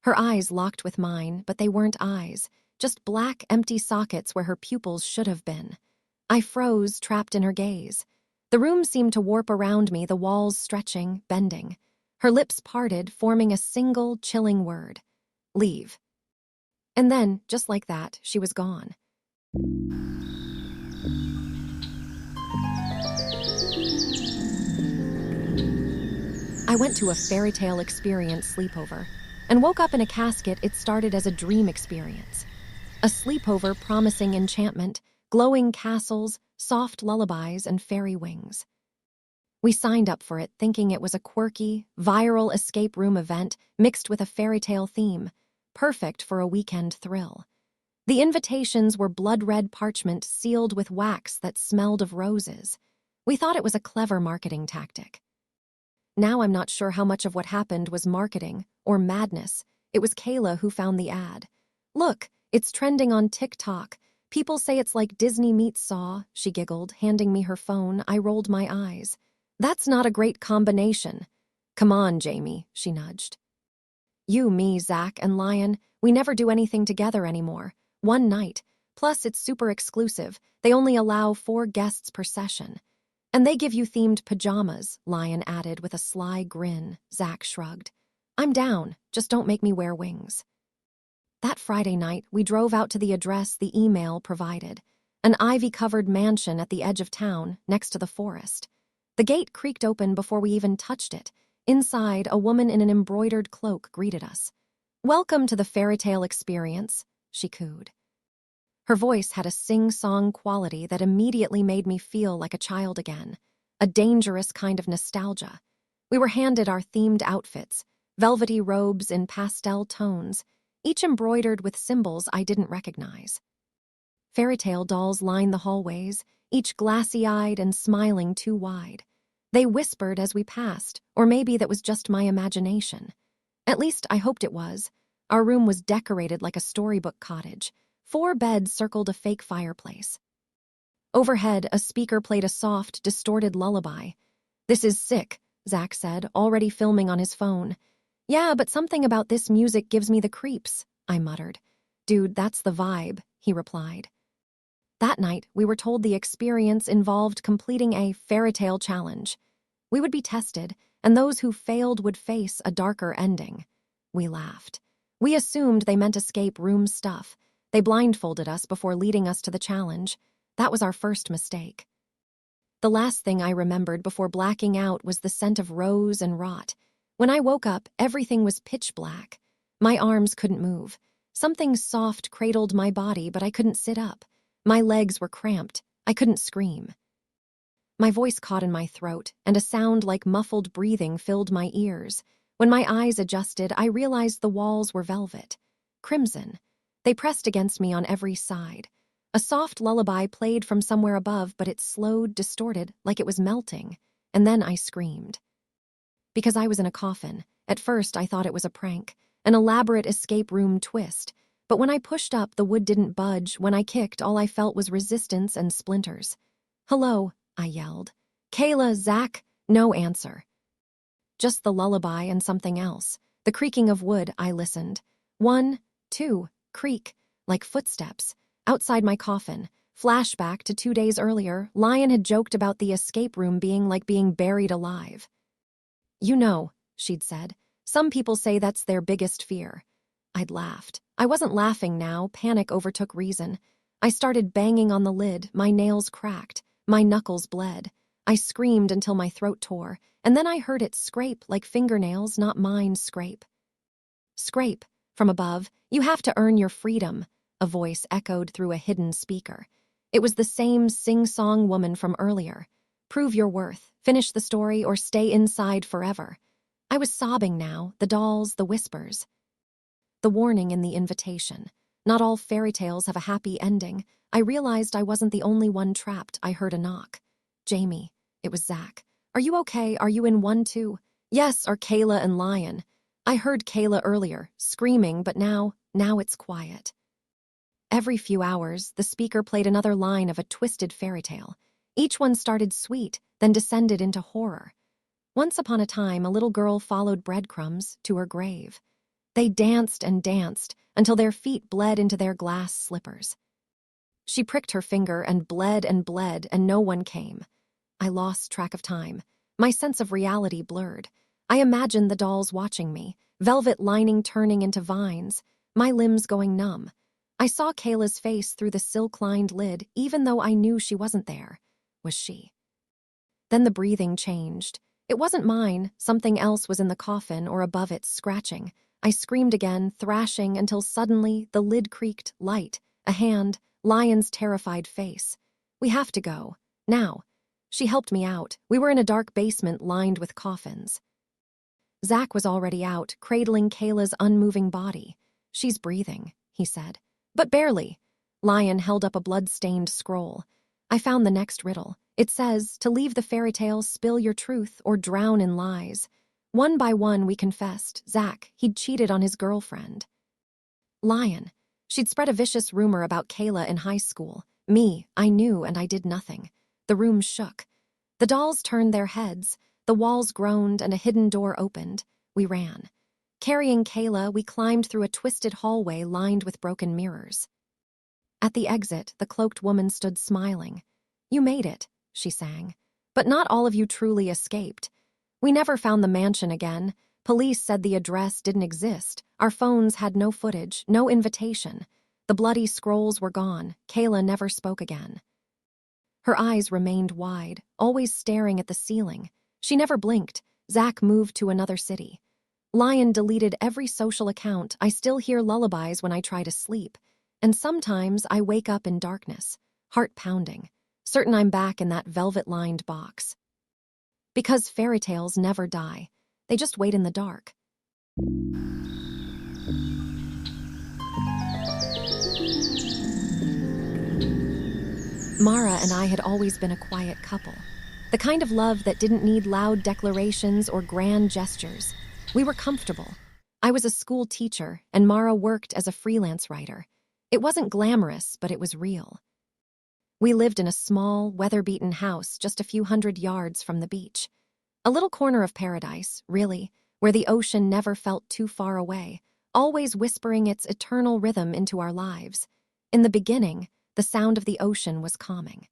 Her eyes locked with mine, but they weren't eyes, just black, empty sockets where her pupils should have been. I froze, trapped in her gaze. The room seemed to warp around me, the walls stretching, bending. Her lips parted, forming a single, chilling word. Leave. And then, just like that, she was gone. I went to a Fairytale experience sleepover and woke up in a casket. It started as a dream experience. A sleepover promising enchantment, glowing castles, soft lullabies, and fairy wings. We signed up for it thinking it was a quirky, viral escape room event mixed with a fairytale theme, perfect for a weekend thrill. The invitations were blood-red parchment sealed with wax that smelled of roses. We thought it was a clever marketing tactic. Now I'm not sure how much of what happened was marketing or madness. It was Kayla who found the ad. Look, it's trending on TikTok. People say it's like Disney meets Saw, she giggled, handing me her phone. I rolled my eyes. That's not a great combination. Come on, Jamie, she nudged. You, me, Zach, and Lion, we never do anything together anymore. One night. Plus, it's super exclusive. They only allow 4 guests per session. And they give you themed pajamas, Lion added with a sly grin. Zach shrugged. I'm down, just don't make me wear wings. That Friday night, we drove out to the address the email provided. An ivy-covered mansion at the edge of town, next to the forest. The gate creaked open before we even touched it. Inside, a woman in an embroidered cloak greeted us. Welcome to the Fairytale experience, she cooed. Her voice had a sing-song quality that immediately made me feel like a child again, a dangerous kind of nostalgia. We were handed our themed outfits, velvety robes in pastel tones, each embroidered with symbols I didn't recognize. Fairytale dolls lined the hallways, each glassy-eyed and smiling too wide. They whispered as we passed, or maybe that was just my imagination. At least I hoped it was. Our room was decorated like a storybook cottage. 4 beds circled a fake fireplace. Overhead, a speaker played a soft, distorted lullaby. This is sick, Zach said, already filming on his phone. Yeah, but something about this music gives me the creeps, I muttered. Dude, that's the vibe, he replied. That night, we were told the experience involved completing a Fairytale challenge. We would be tested, and those who failed would face a darker ending. We laughed. We assumed they meant escape room stuff. They blindfolded us before leading us to the challenge. That was our first mistake. The last thing I remembered before blacking out was the scent of rose and rot. When I woke up, everything was pitch black. My arms couldn't move. Something soft cradled my body, but I couldn't sit up. My legs were cramped. I couldn't scream. My voice caught in my throat, and a sound like muffled breathing filled my ears. When my eyes adjusted, I realized the walls were velvet. Crimson. They pressed against me on every side. A soft lullaby played from somewhere above, but it slowed, distorted, like it was melting. And then I screamed. Because I was in a coffin. At first, I thought it was a prank, an elaborate escape room twist. But when I pushed up, the wood didn't budge. When I kicked, all I felt was resistance and splinters. Hello, I yelled. Kayla, Zach, no answer. Just the lullaby and something else. The creaking of wood, I listened. 1, 2, creak, like footsteps. Outside my coffin. Flashback to 2 days earlier, Lion had joked about the escape room being like being buried alive. You know, she'd said, some people say that's their biggest fear. I'd laughed. I wasn't laughing now, panic overtook reason. I started banging on the lid, my nails cracked, my knuckles bled. I screamed until my throat tore, and then I heard it scrape like fingernails, not mine, scrape. Scrape. From above, you have to earn your freedom, a voice echoed through a hidden speaker. It was the same sing-song woman from earlier. Prove your worth, finish the story, or stay inside forever. I was sobbing now, the dolls, the whispers. The warning in the invitation. Not all fairy tales have a happy ending. I realized I wasn't the only one trapped. I heard a knock. Jamie. It was Zach. Are you okay? Are you in one too? Yes, are Kayla and Lion. I heard Kayla earlier, screaming, but now it's quiet. Every few hours, the speaker played another line of a twisted fairy tale. Each one started sweet, then descended into horror. Once upon a time, a little girl followed breadcrumbs to her grave. They danced and danced until their feet bled into their glass slippers. She pricked her finger and bled, and no one came. I lost track of time. My sense of reality blurred. I imagined the dolls watching me, velvet lining turning into vines, my limbs going numb. I saw Kayla's face through the silk-lined lid, even though I knew she wasn't there. Was she? Then the breathing changed. It wasn't mine. Something else was in the coffin or above it, scratching. I screamed again, thrashing, until suddenly the lid creaked, light, a hand, Lion's terrified face. We have to go. Now. She helped me out. We were in a dark basement lined with coffins. Zach was already out, cradling Kayla's unmoving body. She's breathing, he said. But barely. Lion held up a blood-stained scroll. I found the next riddle. It says, to leave the fairy tale, spill your truth or drown in lies. One by one, we confessed. Zach, he'd cheated on his girlfriend. Lion. She'd spread a vicious rumor about Kayla in high school. Me, I knew and I did nothing. The room shook. The dolls turned their heads. The walls groaned and a hidden door opened. We ran. Carrying Kayla, we climbed through a twisted hallway lined with broken mirrors. At the exit, the cloaked woman stood smiling. "You made it," she sang. "But not all of you truly escaped. We never found the mansion again. Police said the address didn't exist. Our phones had no footage, no invitation. The bloody scrolls were gone. Kayla never spoke again." Her eyes remained wide, always staring at the ceiling. She never blinked. Zach moved to another city. Lion deleted every social account. I still hear lullabies when I try to sleep. And sometimes I wake up in darkness, heart pounding, certain I'm back in that velvet-lined box. Because fairy tales never die. They just wait in the dark. Mara and I had always been a quiet couple. The kind of love that didn't need loud declarations or grand gestures. We were comfortable. I was a school teacher, and Mara worked as a freelance writer. It wasn't glamorous, but it was real. We lived in a small, weather-beaten house just a few hundred yards from the beach. A little corner of paradise, really, where the ocean never felt too far away, always whispering its eternal rhythm into our lives. In the beginning, the sound of the ocean was calming.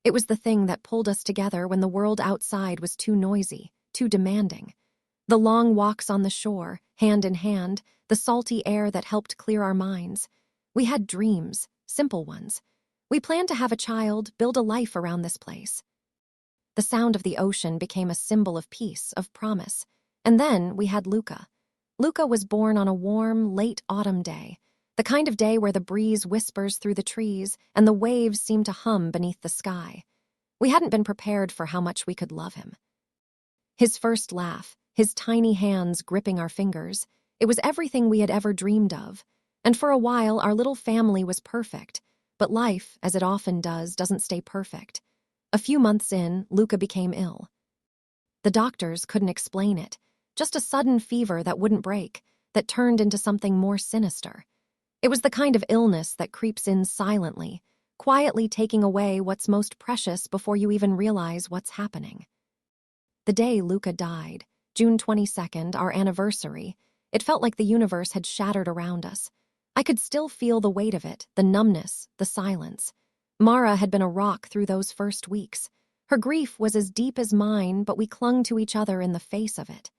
It was the thing that pulled us together when the world outside was too noisy, too demanding. The long walks on the shore, hand in hand, the salty air that helped clear our minds. We had dreams, simple ones. We planned to have a child, build a life around this place. The sound of the ocean became a symbol of peace, of promise. And then we had Luca. Luca was born on a warm, late autumn day, the kind of day where the breeze whispers through the trees and the waves seem to hum beneath the sky. We hadn't been prepared for how much we could love him. His first laugh, his tiny hands gripping our fingers, it was everything we had ever dreamed of. And for a while, our little family was perfect. But life, as it often does, doesn't stay perfect. A few months in, Luca became ill. The doctors couldn't explain it. Just a sudden fever that wouldn't break, that turned into something more sinister. It was the kind of illness that creeps in silently, quietly taking away what's most precious before you even realize what's happening. The day Luca died, June 22nd, our anniversary, it felt like the universe had shattered around us. I could still feel the weight of it, the numbness, the silence. Mara had been a rock through those first weeks. Her grief was as deep as mine, but we clung to each other in the face of it.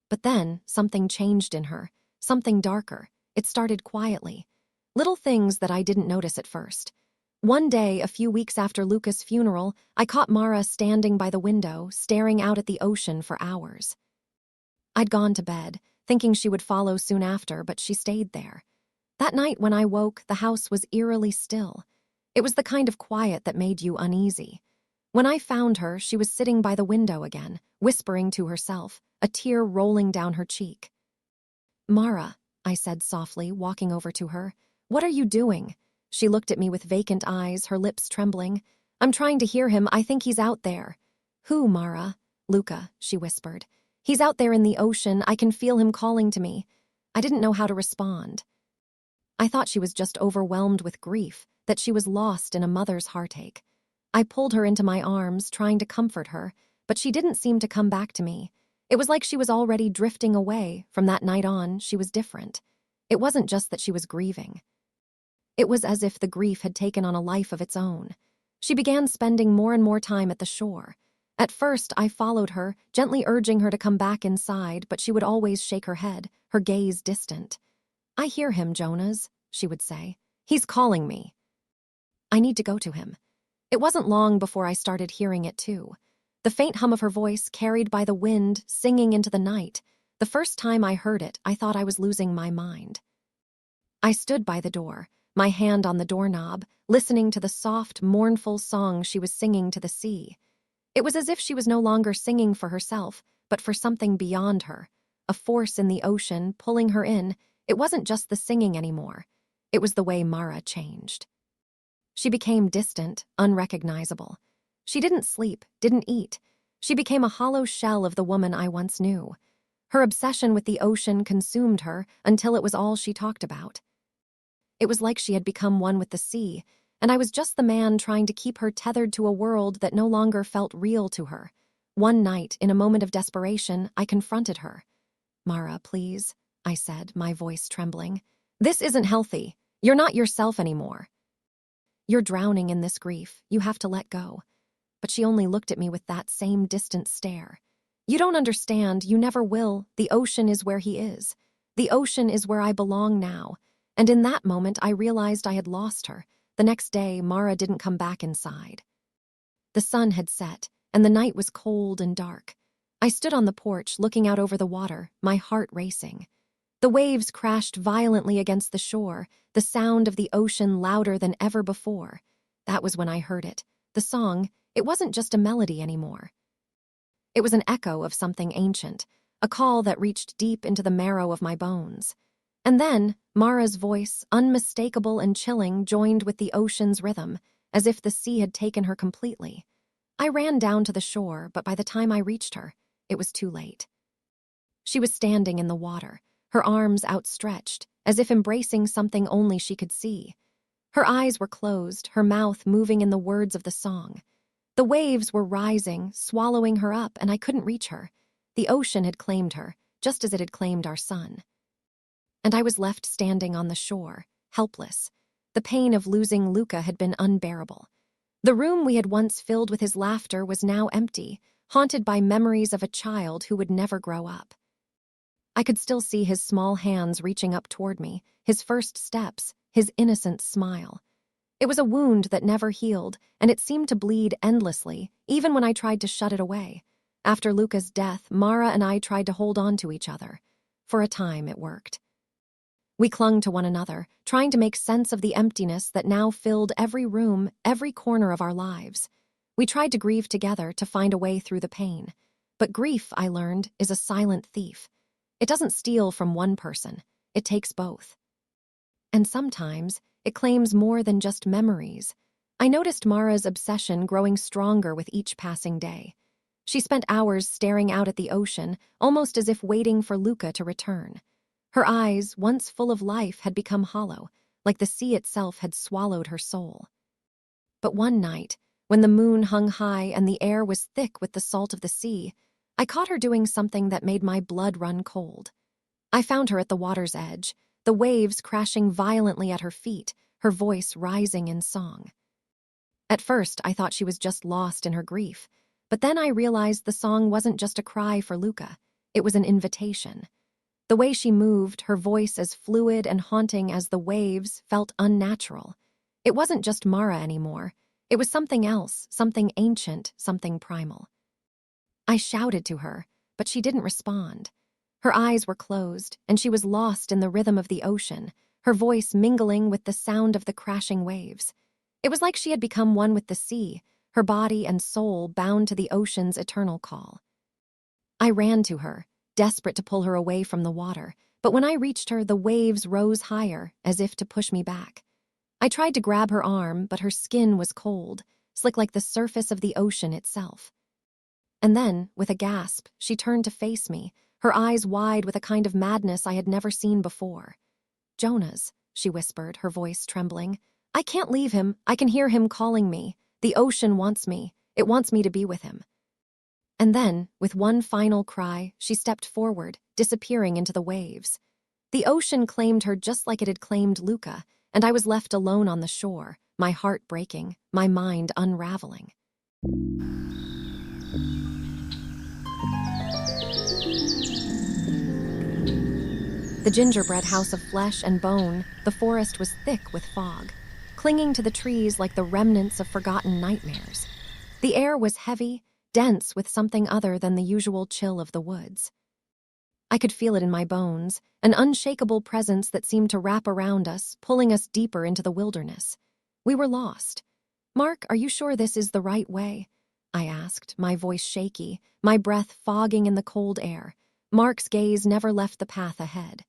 But then, something changed in her, something darker. It started quietly. Little things that I didn't notice at first. One day, a few weeks after Luca's funeral, I caught Mara standing by the window, staring out at the ocean for hours. I'd gone to bed, thinking she would follow soon after, but she stayed there. That night when I woke, the house was eerily still. It was the kind of quiet that made you uneasy. When I found her, she was sitting by the window again, whispering to herself, a tear rolling down her cheek. "Mara," I said softly, walking over to her, "what are you doing?" She looked at me with vacant eyes, her lips trembling. "I'm trying to hear him. I think he's out there." "Who, Mara?" "Luca," she whispered. "He's out there in the ocean. I can feel him calling to me." I didn't know how to respond. I thought she was just overwhelmed with grief, that she was lost in a mother's heartache. I pulled her into my arms, trying to comfort her, but she didn't seem to come back to me. It was like she was already drifting away. From that night on, she was different. It wasn't just that she was grieving. It was as if the grief had taken on a life of its own. She began spending more and more time at the shore. At first, I followed her, gently urging her to come back inside, but she would always shake her head, her gaze distant. "I hear him, Jonas," she would say. "He's calling me." I need to go to him. It wasn't long before I started hearing it too. The faint hum of her voice carried by the wind, singing into the night. The first time I heard it, I thought I was losing my mind. I stood by the door, my hand on the doorknob, listening to the soft, mournful song she was singing to the sea. It was as if she was no longer singing for herself, but for something beyond her, a force in the ocean pulling her in. It wasn't just the singing anymore. It was the way Mara changed. She became distant, unrecognizable. She didn't sleep, didn't eat. She became a hollow shell of the woman I once knew. Her obsession with the ocean consumed her until it was all she talked about. It was like she had become one with the sea, and I was just the man trying to keep her tethered to a world that no longer felt real to her. One night, in a moment of desperation, I confronted her. "Mara, please," I said, my voice trembling. "This isn't healthy. You're not yourself anymore. You're drowning in this grief. You have to let go." But she only looked at me with that same distant stare. "You don't understand. You never will. The ocean is where he is. The ocean is where I belong now." And in that moment, I realized I had lost her. The next day, Mara didn't come back inside. The sun had set, and the night was cold and dark. I stood on the porch, looking out over the water, my heart racing. The waves crashed violently against the shore, the sound of the ocean louder than ever before. That was when I heard it. The song, it wasn't just a melody anymore. It was an echo of something ancient, a call that reached deep into the marrow of my bones. And then, Mara's voice, unmistakable and chilling, joined with the ocean's rhythm, as if the sea had taken her completely. I ran down to the shore, but by the time I reached her, it was too late. She was standing in the water, her arms outstretched, as if embracing something only she could see. Her eyes were closed, her mouth moving in the words of the song. The waves were rising, swallowing her up, and I couldn't reach her. The ocean had claimed her, just as it had claimed our son. And I was left standing on the shore, helpless. The pain of losing Luca had been unbearable. The room we had once filled with his laughter was now empty, haunted by memories of a child who would never grow up. I could still see his small hands reaching up toward me, his first steps, his innocent smile. It was a wound that never healed, and it seemed to bleed endlessly, even when I tried to shut it away. After Luca's death, Mara and I tried to hold on to each other. For a time, it worked. We clung to one another, trying to make sense of the emptiness that now filled every room, every corner of our lives. We tried to grieve together, to find a way through the pain. But grief, I learned, is a silent thief. It doesn't steal from one person, it takes both. And sometimes, it claims more than just memories. I noticed Mara's obsession growing stronger with each passing day. She spent hours staring out at the ocean, almost as if waiting for Luca to return. Her eyes, once full of life, had become hollow, like the sea itself had swallowed her soul. But one night, when the moon hung high and the air was thick with the salt of the sea, I caught her doing something that made my blood run cold. I found her at the water's edge, the waves crashing violently at her feet, her voice rising in song. At first, I thought she was just lost in her grief, but then I realized the song wasn't just a cry for Luca, it was an invitation. The way she moved, her voice as fluid and haunting as the waves, felt unnatural. It wasn't just Mara anymore. It was something else, something ancient, something primal. I shouted to her, but she didn't respond. Her eyes were closed, and she was lost in the rhythm of the ocean, her voice mingling with the sound of the crashing waves. It was like she had become one with the sea, her body and soul bound to the ocean's eternal call. I ran to her, desperate to pull her away from the water, but when I reached her, the waves rose higher, as if to push me back. I tried to grab her arm, but her skin was cold, slick like the surface of the ocean itself. And then, with a gasp, she turned to face me, her eyes wide with a kind of madness I had never seen before. "Jonas," she whispered, her voice trembling. "I can't leave him. I can hear him calling me. The ocean wants me. It wants me to be with him." And then, with one final cry, she stepped forward, disappearing into the waves. The ocean claimed her just like it had claimed Luca, and I was left alone on the shore, my heart breaking, my mind unraveling. The gingerbread house of flesh and bone, the forest was thick with fog, clinging to the trees like the remnants of forgotten nightmares. The air was heavy, dense with something other than the usual chill of the woods. I could feel it in my bones, an unshakable presence that seemed to wrap around us, pulling us deeper into the wilderness. We were lost. "Mark, are you sure this is the right way?" I asked, my voice shaky, my breath fogging in the cold air. Mark's gaze never left the path ahead.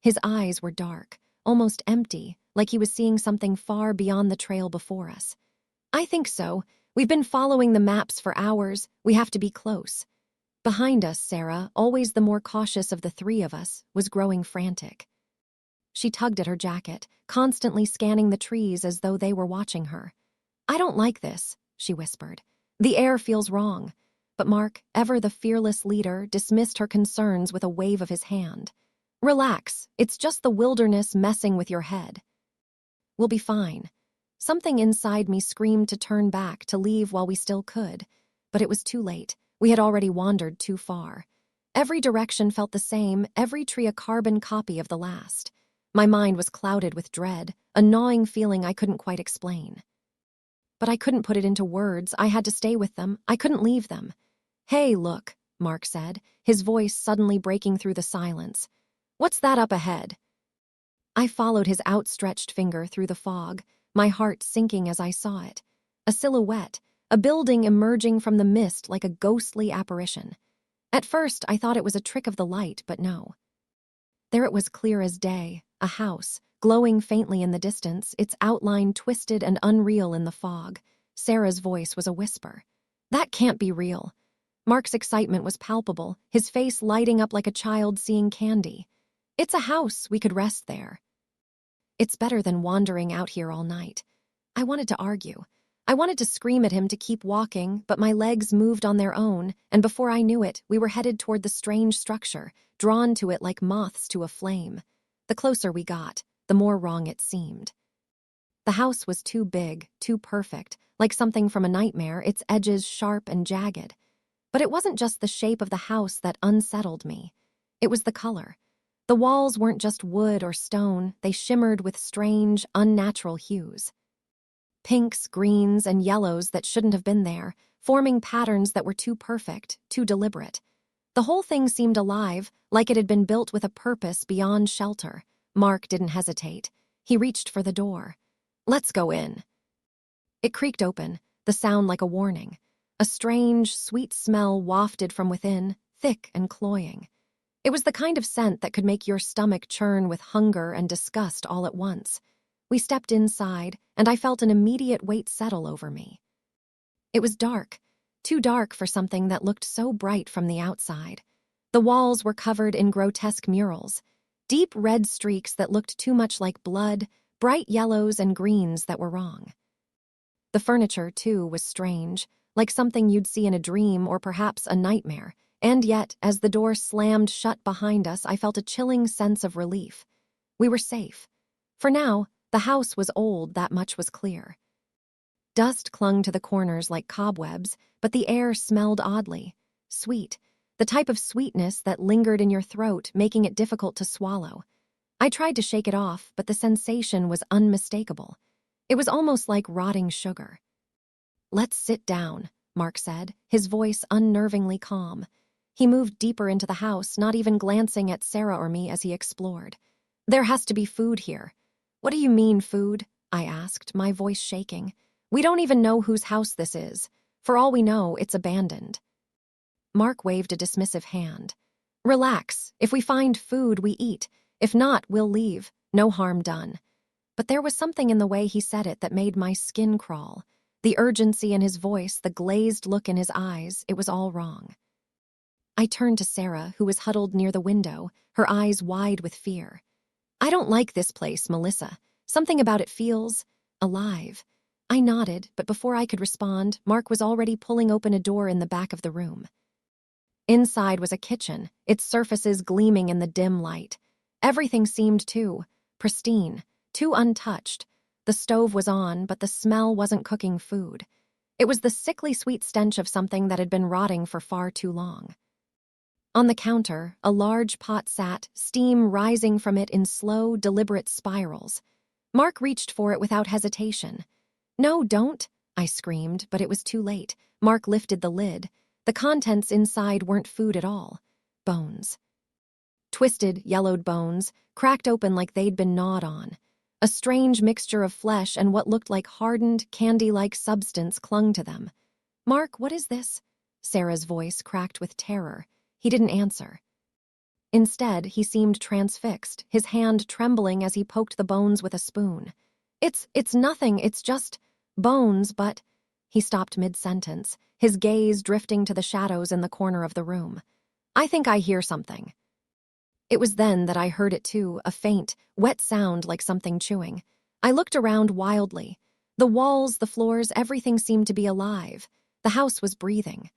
His eyes were dark, almost empty, like he was seeing something far beyond the trail before us. "I think so. We've been following the maps for hours. We have to be close." Behind us, Sarah, always the more cautious of the three of us, was growing frantic. She tugged at her jacket, constantly scanning the trees as though they were watching her. "I don't like this," she whispered. "The air feels wrong." But Mark, ever the fearless leader, dismissed her concerns with a wave of his hand. Relax, it's just the wilderness messing with your head. We'll be fine. Something inside me screamed to turn back, to leave while we still could. But it was too late. We had already wandered too far. Every direction felt the same, every tree a carbon copy of the last. My mind was clouded with dread, a gnawing feeling I couldn't quite explain. But I couldn't put it into words. I had to stay with them. I couldn't leave them. Hey, look, Mark said, his voice suddenly breaking through the silence. What's that up ahead? I followed his outstretched finger through the fog, my heart sinking as I saw it. A silhouette, a building emerging from the mist like a ghostly apparition. At first, I thought it was a trick of the light, but no. There it was, clear as day, a house, glowing faintly in the distance, its outline twisted and unreal in the fog. Sarah's voice was a whisper. That can't be real. Mark's excitement was palpable, his face lighting up like a child seeing candy. It's a house, we could rest there. It's better than wandering out here all night. I wanted to argue. I wanted to scream at him to keep walking, but my legs moved on their own, and before I knew it, we were headed toward the strange structure, drawn to it like moths to a flame. The closer we got, the more wrong it seemed. The house was too big, too perfect, like something from a nightmare, its edges sharp and jagged. But it wasn't just the shape of the house that unsettled me. It was the color. The walls weren't just wood or stone, they shimmered with strange, unnatural hues. Pinks, greens, and yellows that shouldn't have been there, forming patterns that were too perfect, too deliberate. The whole thing seemed alive, like it had been built with a purpose beyond shelter. Mark didn't hesitate. He reached for the door. Let's go in. It creaked open, the sound like a warning. A strange, sweet smell wafted from within, thick and cloying. It was the kind of scent that could make your stomach churn with hunger and disgust all at once. We stepped inside, and I felt an immediate weight settle over me. It was dark, too dark for something that looked so bright from the outside. The walls were covered in grotesque murals, deep red streaks that looked too much like blood, bright yellows and greens that were wrong. The furniture, too, was strange, like something you'd see in a dream or perhaps a nightmare. And yet, as the door slammed shut behind us, I felt a chilling sense of relief. We were safe. For now, the house was old, that much was clear. Dust clung to the corners like cobwebs, but the air smelled oddly. Sweet. The type of sweetness that lingered in your throat, making it difficult to swallow. I tried to shake it off, but the sensation was unmistakable. It was almost like rotting sugar. Let's sit down, Mark said, his voice unnervingly calm. He moved deeper into the house, not even glancing at Sarah or me as he explored. There has to be food here. What do you mean, food? I asked, my voice shaking. We don't even know whose house this is. For all we know, it's abandoned. Mark waved a dismissive hand. Relax. If we find food, we eat. If not, we'll leave. No harm done. But there was something in the way he said it that made my skin crawl. The urgency in his voice, the glazed look in his eyes, it was all wrong. I turned to Sarah, who was huddled near the window, her eyes wide with fear. I don't like this place, Melissa. Something about it feels alive. I nodded, but before I could respond, Mark was already pulling open a door in the back of the room. Inside was a kitchen, its surfaces gleaming in the dim light. Everything seemed too pristine, too untouched. The stove was on, but the smell wasn't cooking food. It was the sickly sweet stench of something that had been rotting for far too long. On the counter, a large pot sat, steam rising from it in slow, deliberate spirals. Mark reached for it without hesitation. No, don't, I screamed, but it was too late. Mark lifted the lid. The contents inside weren't food at all. Bones. Twisted, yellowed bones, cracked open like they'd been gnawed on. A strange mixture of flesh and what looked like hardened, candy-like substance clung to them. Mark, what is this? Sarah's voice cracked with terror. He didn't answer. Instead, he seemed transfixed, his hand trembling as he poked the bones with a spoon. It's nothing, it's just bones, but... He stopped mid-sentence, his gaze drifting to the shadows in the corner of the room. I think I hear something. It was then that I heard it too, a faint, wet sound like something chewing. I looked around wildly. The walls, the floors, everything seemed to be alive. The house was breathing.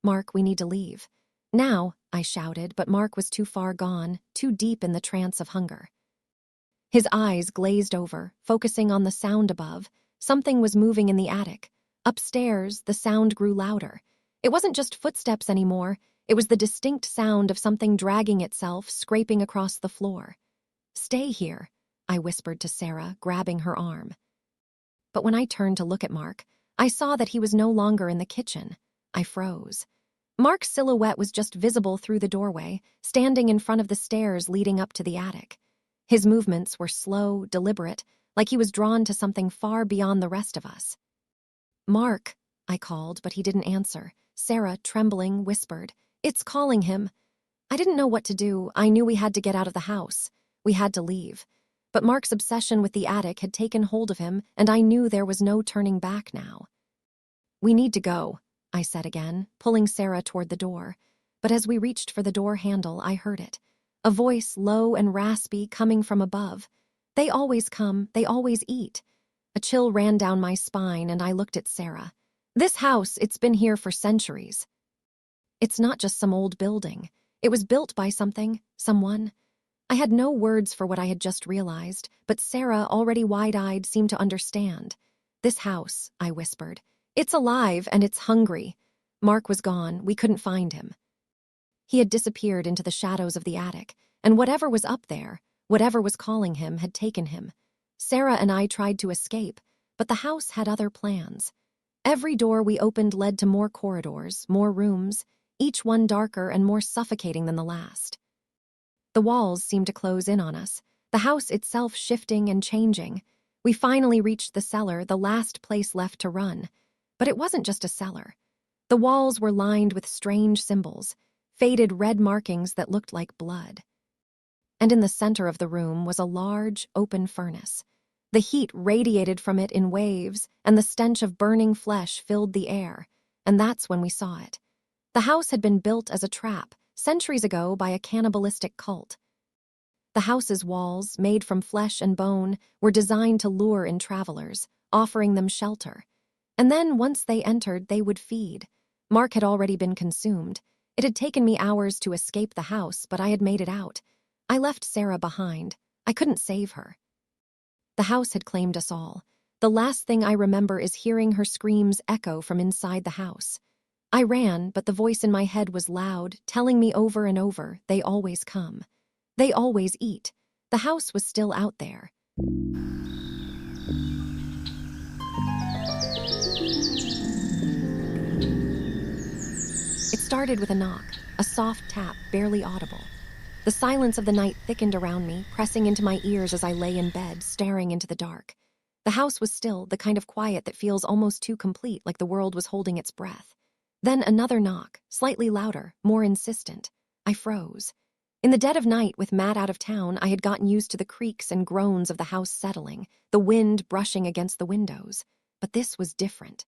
"Mark, we need to leave." "Now," I shouted, but Mark was too far gone, too deep in the trance of hunger. His eyes glazed over, focusing on the sound above. Something was moving in the attic. Upstairs, the sound grew louder. It wasn't just footsteps anymore. It was the distinct sound of something dragging itself, scraping across the floor. "Stay here," I whispered to Sarah, grabbing her arm. But when I turned to look at Mark, I saw that he was no longer in the kitchen. I froze. Mark's silhouette was just visible through the doorway, standing in front of the stairs leading up to the attic. His movements were slow, deliberate, like he was drawn to something far beyond the rest of us. "Mark," I called, but he didn't answer. Sarah, trembling, whispered, "It's calling him." I didn't know what to do. I knew we had to get out of the house. We had to leave. But Mark's obsession with the attic had taken hold of him, and I knew there was no turning back now. "We need to go," I said again, pulling Sarah toward the door. But as we reached for the door handle, I heard it. A voice, low and raspy, coming from above. "They always come, they always eat." A chill ran down my spine, and I looked at Sarah. "This house, it's been here for centuries." "It's not just some old building. It was built by someone. I had no words for what I had just realized, but Sarah, already wide-eyed, seemed to understand. "This house," I whispered. "It's alive and it's hungry." Mark was gone. We couldn't find him. He had disappeared into the shadows of the attic, and whatever was up there, whatever was calling him, had taken him. Sarah and I tried to escape, but the house had other plans. Every door we opened led to more corridors, more rooms, each one darker and more suffocating than the last. The walls seemed to close in on us, the house itself shifting and changing. We finally reached the cellar, the last place left to run. But it wasn't just a cellar. The walls were lined with strange symbols, faded red markings that looked like blood. And in the center of the room was a large, open furnace. The heat radiated from it in waves, and the stench of burning flesh filled the air. And that's when we saw it. The house had been built as a trap, centuries ago, by a cannibalistic cult. The house's walls, made from flesh and bone, were designed to lure in travelers, offering them shelter. And then, once they entered, they would feed. Mark had already been consumed. It had taken me hours to escape the house, but I had made it out. I left Sarah behind. I couldn't save her. The house had claimed us all. The last thing I remember is hearing her screams echo from inside the house. I ran, but the voice in my head was loud, telling me over and over, "They always come. They always eat." The house was still out there. It started with a knock, a soft tap, barely audible. The silence of the night thickened around me, pressing into my ears as I lay in bed, staring into the dark. The house was still, the kind of quiet that feels almost too complete, like the world was holding its breath. Then another knock, slightly louder, more insistent. I froze. In the dead of night, with Matt out of town, I had gotten used to the creaks and groans of the house settling, the wind brushing against the windows. But this was different.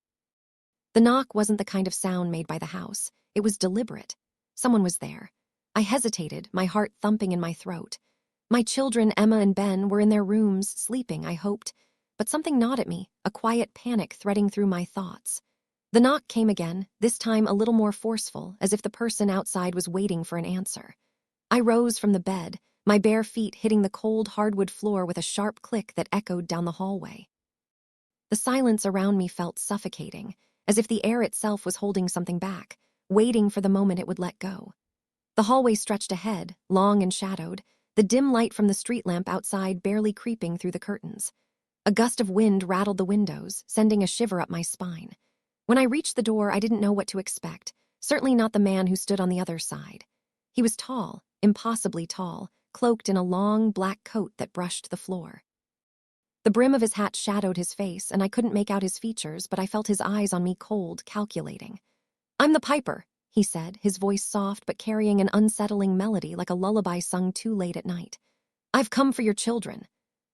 The knock wasn't the kind of sound made by the house. It was deliberate. Someone was there. I hesitated, my heart thumping in my throat. My children, Emma and Ben, were in their rooms, sleeping, I hoped. But something gnawed at me, a quiet panic threading through my thoughts. The knock came again, this time a little more forceful, as if the person outside was waiting for an answer. I rose from the bed, my bare feet hitting the cold hardwood floor with a sharp click that echoed down the hallway. The silence around me felt suffocating, as if the air itself was holding something back, waiting for the moment it would let go. The hallway stretched ahead, long and shadowed, the dim light from the street lamp outside barely creeping through the curtains. A gust of wind rattled the windows, sending a shiver up my spine. When I reached the door, I didn't know what to expect, certainly not the man who stood on the other side. He was tall, impossibly tall, cloaked in a long, black coat that brushed the floor. The brim of his hat shadowed his face, and I couldn't make out his features, but I felt his eyes on me, cold, calculating. "I'm the piper," he said, his voice soft but carrying an unsettling melody like a lullaby sung too late at night. "I've come for your children."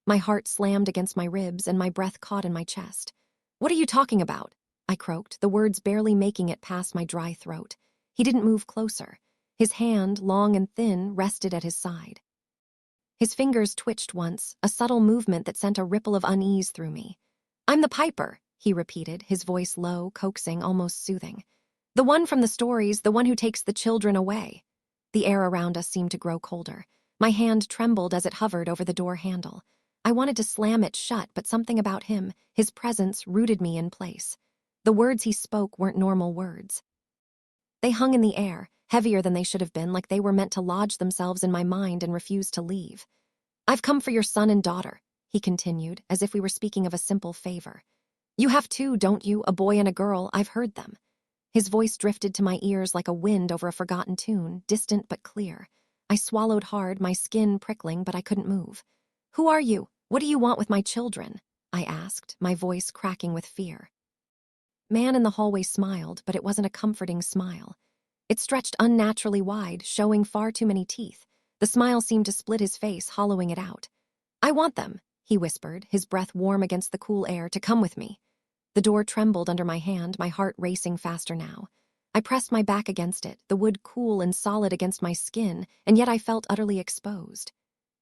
My heart slammed against my ribs and my breath caught in my chest. "What are you talking about?" I croaked, the words barely making it past my dry throat. He didn't move closer. His hand, long and thin, rested at his side. His fingers twitched once, a subtle movement that sent a ripple of unease through me. "I'm the piper," he repeated, his voice low, coaxing, almost soothing. The one from the stories, the one who takes the children away. The air around us seemed to grow colder. My hand trembled as it hovered over the door handle. I wanted to slam it shut, but something about him, his presence, rooted me in place. The words he spoke weren't normal words. They hung in the air, heavier than they should have been, like they were meant to lodge themselves in my mind and refuse to leave. "I've come for your son and daughter," he continued, as if we were speaking of a simple favor. "You have two, don't you? A boy and a girl. I've heard them." His voice drifted to my ears like a wind over a forgotten tune, distant but clear. I swallowed hard, my skin prickling, but I couldn't move. "Who are you? What do you want with my children?" I asked, my voice cracking with fear. Man in the hallway smiled, but it wasn't a comforting smile. It stretched unnaturally wide, showing far too many teeth. The smile seemed to split his face, hollowing it out. "I want them," he whispered, his breath warm against the cool air, "to come with me." The door trembled under my hand, my heart racing faster now. I pressed my back against it, the wood cool and solid against my skin, and yet I felt utterly exposed.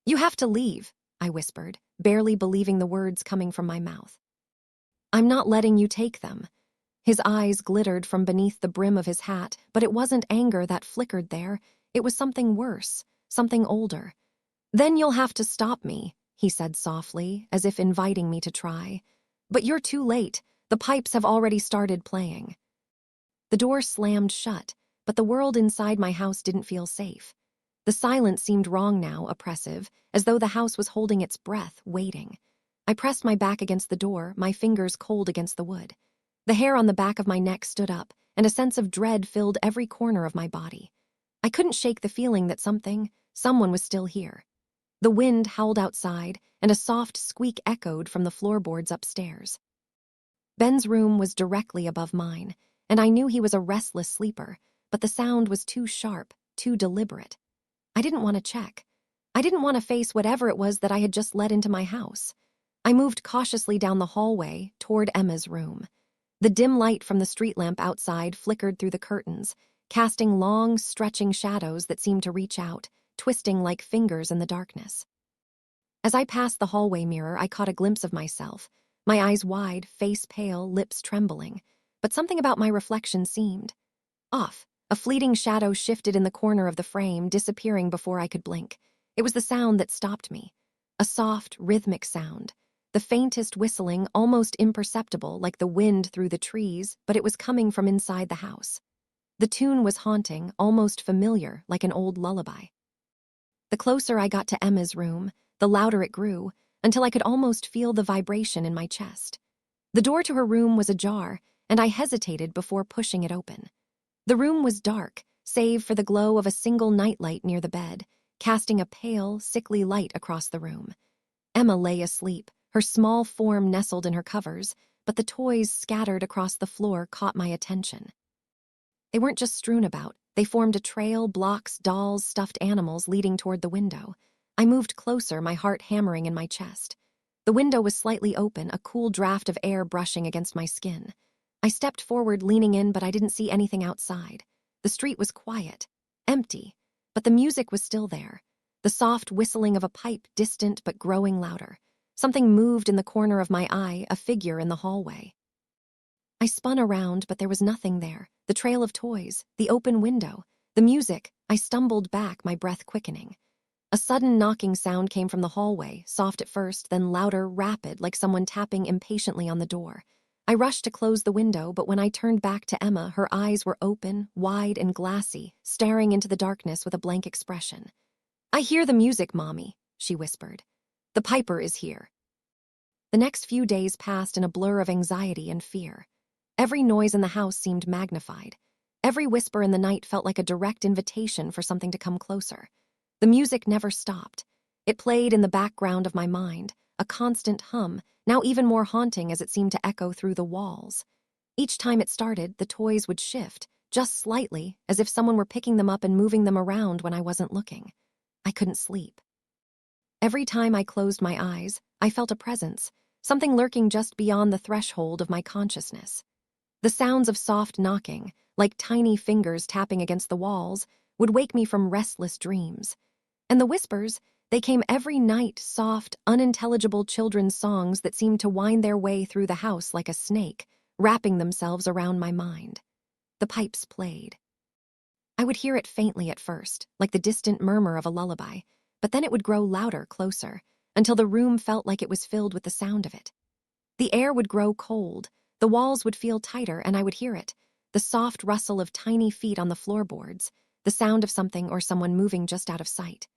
"You have to leave," I whispered, barely believing the words coming from my mouth. "I'm not letting you take them." His eyes glittered from beneath the brim of his hat, but it wasn't anger that flickered there. It was something worse, something older. "Then you'll have to stop me," he said softly, as if inviting me to try. "But you're too late. The pipes have already started playing." The door slammed shut, but the world inside my house didn't feel safe. The silence seemed wrong now, oppressive, as though the house was holding its breath, waiting. I pressed my back against the door, my fingers cold against the wood. The hair on the back of my neck stood up, and a sense of dread filled every corner of my body. I couldn't shake the feeling that someone was still here. The wind howled outside, and a soft squeak echoed from the floorboards upstairs. Ben's room was directly above mine, and I knew he was a restless sleeper, but the sound was too sharp, too deliberate. I didn't want to check. I didn't want to face whatever it was that I had just let into my house. I moved cautiously down the hallway, toward Emma's room. The dim light from the street lamp outside flickered through the curtains, casting long, stretching shadows that seemed to reach out, twisting like fingers in the darkness. As I passed the hallway mirror, I caught a glimpse of myself, my eyes wide, face pale, lips trembling. But something about my reflection seemed off. A fleeting shadow shifted in the corner of the frame, disappearing before I could blink. It was the sound that stopped me. A soft, rhythmic sound. The faintest whistling, almost imperceptible, like the wind through the trees, but it was coming from inside the house. The tune was haunting, almost familiar, like an old lullaby. The closer I got to Emma's room, the louder it grew, until I could almost feel the vibration in my chest. The door to her room was ajar, and I hesitated before pushing it open. The room was dark, save for the glow of a single nightlight near the bed, casting a pale, sickly light across the room. Emma lay asleep, her small form nestled in her covers, but the toys scattered across the floor caught my attention. They weren't just strewn about. They formed a trail, blocks, dolls, stuffed animals leading toward the window. I moved closer, my heart hammering in my chest. The window was slightly open, a cool draft of air brushing against my skin. I stepped forward, leaning in, but I didn't see anything outside. The street was quiet, empty, but the music was still there. The soft whistling of a pipe, distant but growing louder. Something moved in the corner of my eye, a figure in the hallway. I spun around, but there was nothing there. The trail of toys, the open window, the music. I stumbled back, my breath quickening. A sudden knocking sound came from the hallway, soft at first, then louder, rapid, like someone tapping impatiently on the door. I rushed to close the window, but when I turned back to Emma, her eyes were open, wide and glassy, staring into the darkness with a blank expression. "I hear the music, Mommy," she whispered. "The piper is here." The next few days passed in a blur of anxiety and fear. Every noise in the house seemed magnified. Every whisper in the night felt like a direct invitation for something to come closer. The music never stopped. It played in the background of my mind, a constant hum, now even more haunting as it seemed to echo through the walls. Each time it started, the toys would shift, just slightly, as if someone were picking them up and moving them around when I wasn't looking. I couldn't sleep. Every time I closed my eyes, I felt a presence, something lurking just beyond the threshold of my consciousness. The sounds of soft knocking, like tiny fingers tapping against the walls, would wake me from restless dreams. And the whispers, they came every night, soft, unintelligible children's songs that seemed to wind their way through the house like a snake, wrapping themselves around my mind. The pipes played. I would hear it faintly at first, like the distant murmur of a lullaby, but then it would grow louder, closer, until the room felt like it was filled with the sound of it. The air would grow cold, the walls would feel tighter, and I would hear it, the soft rustle of tiny feet on the floorboards, the sound of something or someone moving just out of sight.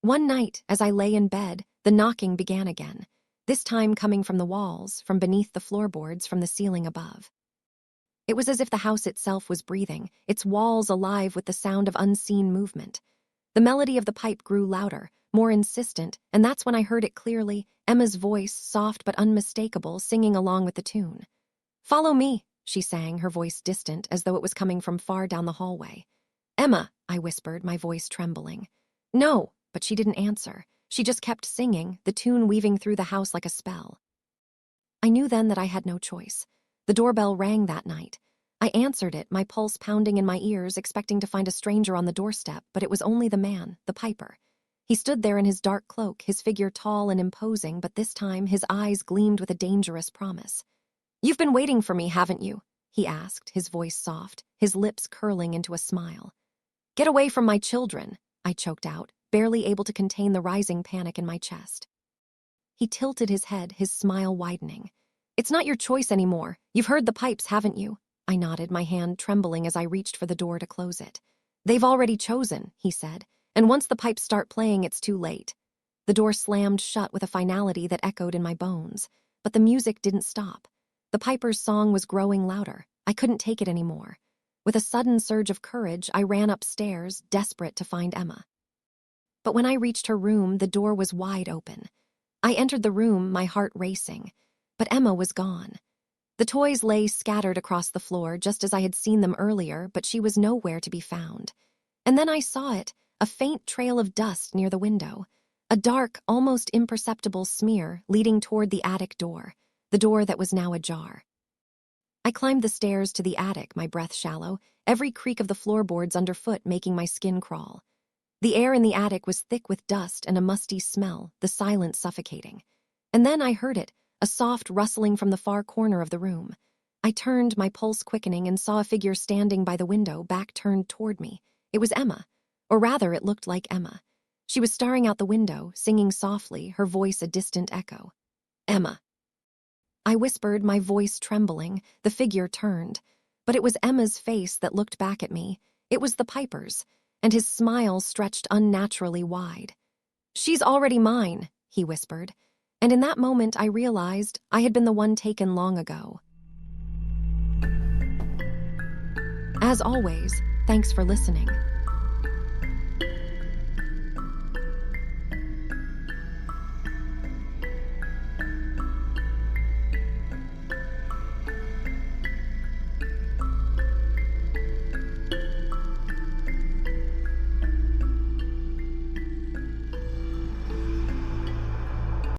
One night, as I lay in bed, the knocking began again, this time coming from the walls, from beneath the floorboards, from the ceiling above. It was as if the house itself was breathing, its walls alive with the sound of unseen movement. The melody of the pipe grew louder, more insistent, and that's when I heard it clearly, Emma's voice, soft but unmistakable, singing along with the tune. "Follow me," she sang, her voice distant, as though it was coming from far down the hallway. "Emma," I whispered, my voice trembling. "No," but she didn't answer. She just kept singing, the tune weaving through the house like a spell. I knew then that I had no choice. The doorbell rang that night. I answered it, my pulse pounding in my ears, expecting to find a stranger on the doorstep, but it was only the man, the piper. He stood there in his dark cloak, his figure tall and imposing, but this time his eyes gleamed with a dangerous promise. "You've been waiting for me, haven't you?" he asked, his voice soft, his lips curling into a smile. "Get away from my children," I choked out, barely able to contain the rising panic in my chest. He tilted his head, his smile widening. "It's not your choice anymore. You've heard the pipes, haven't you?" I nodded, my hand trembling as I reached for the door to close it. "They've already chosen," he said, "and once the pipes start playing, it's too late." The door slammed shut with a finality that echoed in my bones, but the music didn't stop. The piper's song was growing louder. I couldn't take it anymore. With a sudden surge of courage, I ran upstairs, desperate to find Emma. But when I reached her room, the door was wide open. I entered the room, my heart racing, but Emma was gone. The toys lay scattered across the floor, just as I had seen them earlier, but she was nowhere to be found. And then I saw it, a faint trail of dust near the window, a dark, almost imperceptible smear leading toward the attic door, the door that was now ajar. I climbed the stairs to the attic, my breath shallow, every creak of the floorboards underfoot making my skin crawl. The air in the attic was thick with dust and a musty smell, the silence suffocating. And then I heard it, a soft rustling from the far corner of the room. I turned, my pulse quickening, and saw a figure standing by the window, back turned toward me. It was Emma. Or rather, it looked like Emma. She was staring out the window, singing softly, her voice a distant echo. "Emma." I whispered, my voice trembling. The figure turned. But it was Emma's face that looked back at me. It was the piper's, and his smile stretched unnaturally wide. "She's already mine," he whispered. And in that moment, I realized I had been the one taken long ago. As always, thanks for listening.